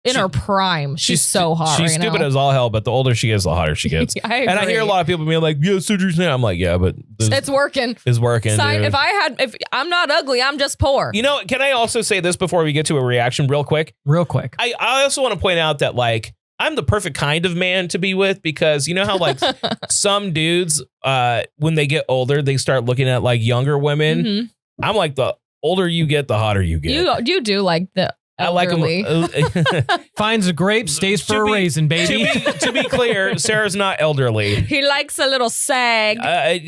S3: in
S2: her prime. She's so hot.
S3: She's
S2: right
S3: stupid
S2: now.
S3: as all hell, but the older she gets, the hotter she gets.
S2: I
S3: and I hear a lot of people being like, yeah, surgery's now. I'm like, yeah, but
S2: it's working.
S3: It's working.
S2: If I'm not ugly, I'm just poor.
S3: Can I also say this before we get to a reaction real quick?
S5: Real quick.
S3: I also want to point out that like I'm the perfect kind of man to be with because you know how like some dudes when they get older, they start looking at like younger women. I'm like the older you get, the hotter you get.
S2: You do like the elderly.
S3: I like them.
S5: Finds a grape, stays for a raisin, baby.
S3: To be clear, Sarah's not elderly.
S2: He likes a little sag.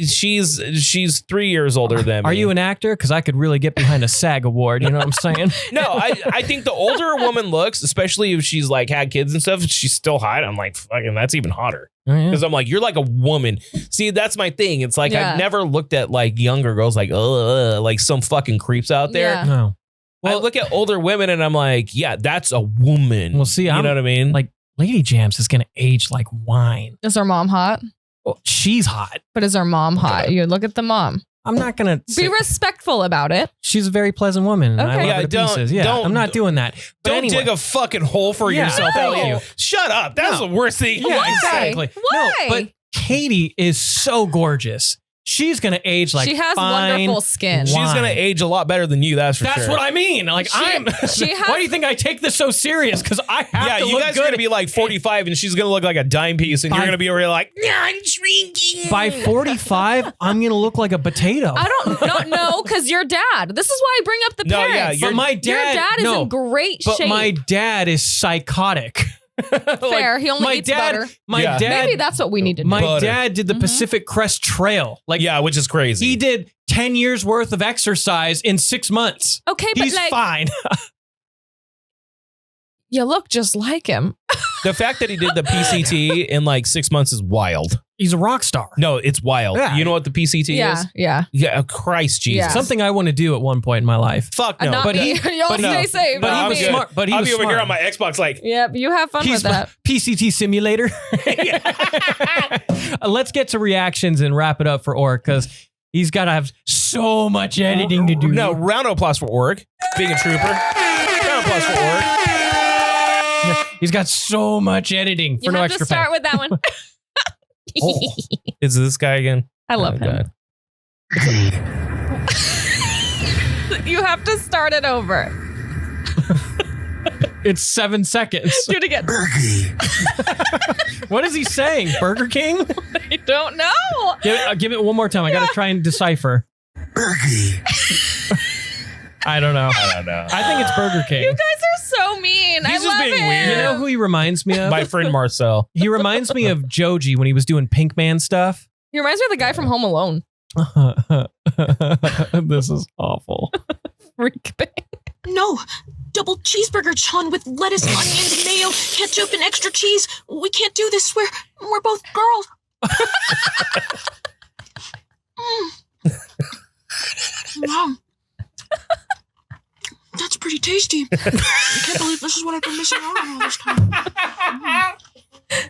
S3: She's 3 years older than me.
S5: Are you an actor? Because I could really get behind a SAG award. You know what I'm saying?
S3: No, I think the older a woman looks, especially if she's like had kids and stuff, she's still hot. I'm like, fucking, that's even hotter. Because I'm like, you're like a woman. See, that's my thing. It's like I've never looked at like younger girls like some fucking creeps out there.
S2: Yeah.
S5: No.
S3: Well, I look at older women and I'm like, yeah, that's a woman.
S5: Well, see,
S3: you know what I mean?
S5: Like Lady Jams is going to age like wine.
S2: Is her mom hot?
S5: Well, she's hot.
S2: But is her mom hot? You look at the mom.
S5: I'm not going to
S2: be respectful about it.
S5: She's a very pleasant woman. And I love her to pieces. Yeah, I'm not doing that. But
S3: don't dig a fucking hole for yourself, Elliot. Shut up. That's the worst thing.
S5: Yeah,
S2: Why?
S5: exactly.
S2: Why?
S5: No, but Katie is so gorgeous. She's going to age like
S2: she has wonderful skin.
S3: She's going to age a lot better than you, that's for sure.
S5: That's what I mean. Like, why do you think I take this so serious? Because I have to look good.
S3: Yeah, you guys are going to be like 45 and she's going to look like a dime piece and you're going to be really like, I'm shrinking.
S5: By 45, I'm going to look like a potato.
S2: I don't know because your dad. This is why I bring up the parents.
S5: But my dad,
S2: your dad is in great shape.
S5: But my dad is psychotic.
S2: Fair. He only eats butter.
S1: My
S3: Yeah.
S1: dad.
S2: Maybe that's what we need to do.
S1: My
S3: Butter.
S1: dad did the
S2: Mhm.
S1: Pacific Crest Trail. Like,
S3: Yeah, which is crazy.
S1: he did 10 years worth of exercise in 6 months.
S2: Okay, but
S1: He's
S2: like,
S1: fine.
S2: you look just like him.
S3: The fact that he did the PCT in like 6 months is wild.
S1: He's a rock star.
S3: No, it's wild.
S1: Yeah.
S3: You know what the PCT
S2: Yeah,
S3: is?
S2: yeah.
S3: Yeah, Christ Jesus.
S2: Yeah.
S1: Something I want to do at one point in my life.
S3: Fuck no.
S2: Not
S1: but
S2: me.
S1: he-
S2: Y'all
S1: but
S2: stay
S3: no.
S2: safe.
S1: But
S3: No,
S1: he
S3: I'm
S1: was
S3: good.
S1: smart. But he
S3: I'll
S1: was
S3: be over
S1: smart.
S3: here on my Xbox like,
S2: Yep, you have fun with that.
S1: PCT simulator. Let's get to reactions and wrap it up for Orc because he's got to have so much editing to do.
S3: no, round of applause for Org, being a trooper. Round of applause for Org.
S1: He's got so much editing for
S2: You
S1: no
S2: have to
S1: extra
S2: start
S1: pay.
S2: with that one.
S3: Is this guy again?
S2: I love
S3: Oh,
S2: him.
S3: God.
S2: You have to start it over.
S1: It's 7 seconds.
S2: Do it again.
S1: What is he saying? Burger King?
S2: I don't know.
S1: Give it one more time. I got to try and decipher. I don't know.
S3: I don't know.
S1: I think it's Burger King.
S2: You guys are so mean.
S3: He's
S2: I
S3: just
S2: love
S3: being
S2: him.
S3: weird.
S1: You know who he reminds me of?
S3: My friend Marcel.
S1: He reminds me of Joji when he was doing Pink Man stuff.
S2: He reminds me of the guy from Home Alone.
S1: This is awful.
S2: Freak bang.
S6: No, double cheeseburger, John, with lettuce, onions, mayo, ketchup, and extra cheese. We can't do this. We're both girls. Wow. That's pretty tasty. I can't believe this is what I've been missing out on all this time.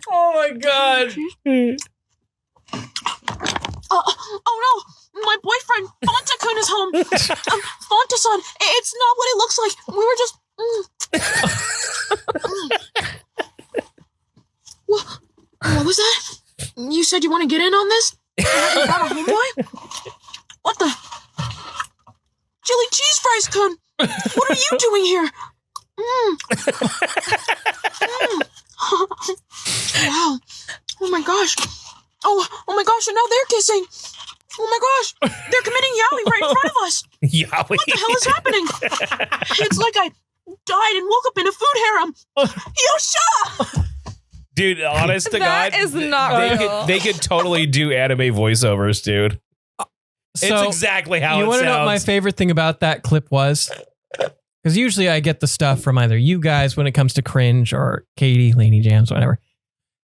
S1: Oh my god.
S6: Oh no! My boyfriend, Fonta-kun, is home. Fonta-san, it's not what it looks like. We were just... What was that? You said you want to get in on this? You got a homeboy? What the? Chili cheese fries, kun. What are you doing here? Wow. Oh my gosh. Oh my gosh, and now they're kissing. Oh my gosh, they're committing yaoi right in front of us.
S3: Yowie.
S6: What the hell is happening? It's like I died and woke up in a food harem. Yosha!
S3: Dude, honest to God.
S2: That is not real.
S3: They could totally do anime voiceovers, dude.
S1: So,
S3: It's exactly how
S1: you
S3: it
S1: want to know what my
S3: sounds.
S1: favorite thing about that clip was? Because usually I get the stuff from either you guys when it comes to cringe or Katie, Laney Jams, whatever.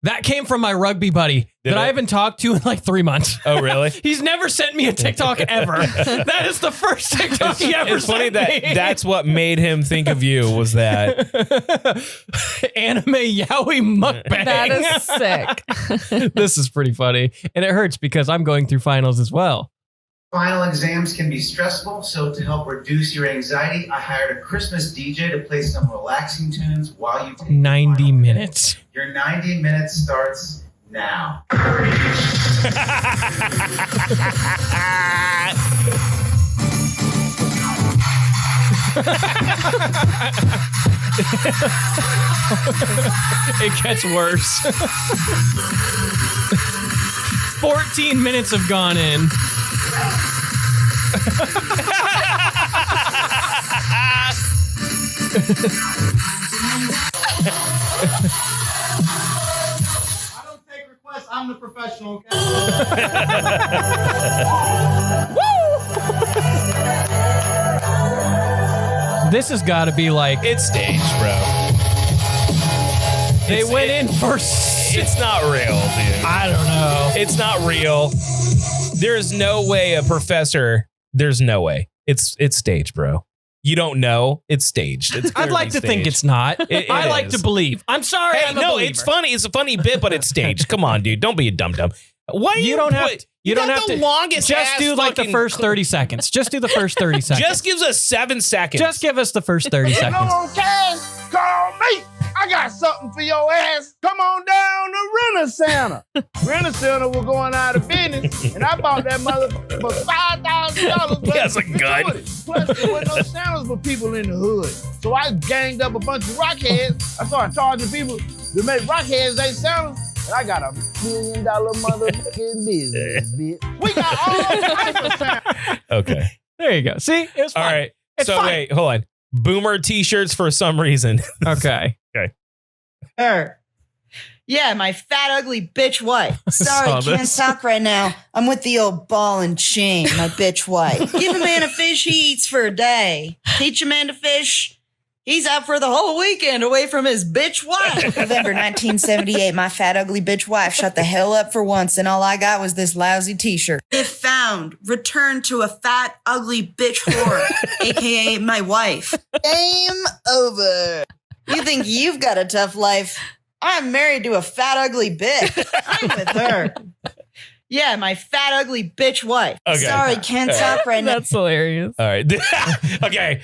S1: That came from my rugby buddy that I haven't talked to in like 3 months.
S3: Oh, really?
S1: He's never sent me a TikTok ever. That is the first TikTok he ever
S3: It's funny
S1: sent
S3: that
S1: me.
S3: that's what made him think of you was that.
S1: Anime yaoi mukbang.
S2: That is sick.
S1: This is pretty funny. And it hurts because I'm going through finals as well.
S7: Final exams can be stressful, so to help reduce your anxiety, I hired a Christmas DJ to play some relaxing tunes while you take your
S1: 90
S7: final
S1: minutes.
S7: exam. Your 90 minutes starts now.
S1: It gets worse. 14 minutes have gone in.
S4: I don't take requests. I'm the professional. Okay?
S1: This has got to be like
S3: It's staged, bro.
S1: they went in for.
S3: It's not real, dude.
S1: I don't know.
S3: It's not real. There's no way a professor. There's no way. It's staged, bro. You don't know. It's staged. It's
S1: I'd like to
S3: clearly
S1: think
S3: staged.
S1: it's not.
S3: It
S1: I like
S3: is.
S1: to believe. I'm sorry.
S3: Hey,
S1: I'm a
S3: no,
S1: believer.
S3: it's funny. It's a funny bit, but it's staged. Come on, dude. Don't be a dum dum. Why
S1: You don't have to. You don't
S3: got
S1: have
S3: the
S1: to.
S3: longest
S1: Just
S3: ass
S1: do like the
S3: fucking
S1: first 30 seconds. Just do the first 30 seconds.
S3: Just gives us 7 seconds.
S1: Just give us the first 30 seconds.
S4: Come on, cash. Call me. I got something for your ass. Come on down to Rent-A-Center. Rent-A-Center was going out of business, and I bought that motherfucker for $5,000.
S3: He has a gun.
S4: Plus, there wasn't no Santas for people in the hood. So I ganged up a bunch of rockheads. I started charging people to make rockheads they Santas. And I got $1 million motherfucking business, bitch. We got all types of Santas.
S3: Okay.
S1: There you go. See? It was fun.
S3: All right.
S1: It's
S3: so
S1: fine.
S3: wait, hold on. Boomer t-shirts for some reason.
S1: Okay.
S3: Okay.
S8: her. Yeah, my fat, ugly bitch wife. Sorry,
S1: Saw
S8: can't
S1: this.
S8: talk right now. I'm with the old ball and chain, my bitch wife. Give a man a fish he eats for a day. Teach a man to fish. He's out for the whole weekend away from his bitch wife. November 1978, my fat, ugly bitch wife shut the hell up for once, and all I got was this lousy t-shirt. If found, return to a fat, ugly bitch whore, aka my wife. Game over. You think you've got a tough life? I'm married to a fat, ugly bitch. I'm with her. Yeah, my fat, ugly bitch wife.
S3: Okay.
S8: Sorry, can't talk right now.
S2: That's hilarious.
S3: All right. Okay.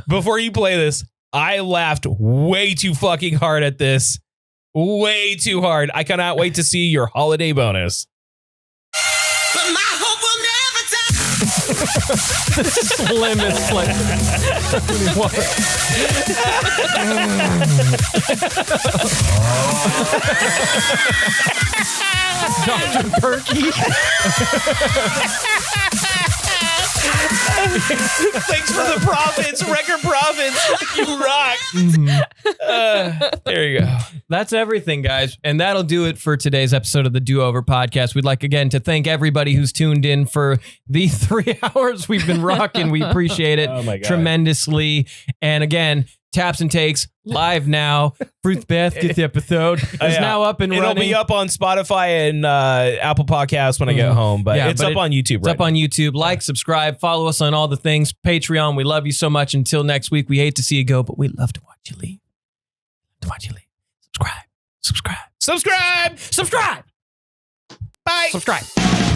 S3: Before you play this, I laughed way too fucking hard at this. Way too hard. I cannot wait to see your holiday bonus.
S9: But my hope will never die.
S1: Slimmest, like, Dr. Perky.
S3: Thanks for the profits, record profits. You rock. There you go.
S1: That's everything, guys. And that'll do it for today's episode of the Do Over podcast. We'd like, again, to thank everybody who's tuned in for the 3 hours we've been rocking. We appreciate it
S3: Oh my God.
S1: tremendously. And again, Taps and Takes live now. Fruit Basket episode is
S3: Yeah.
S1: now up and
S3: It'll
S1: running.
S3: be up on Spotify and Apple Podcasts when I get home, but
S1: Yeah,
S3: it's
S1: but
S3: up on YouTube
S1: It's
S3: right
S1: up on YouTube. Like, subscribe, follow us on all the things. Patreon, we love you so much. Until next week, we hate to see you go, but we love to watch you leave. To watch you leave. Subscribe. Subscribe.
S3: Subscribe.
S1: Subscribe.
S3: Bye.
S1: Subscribe.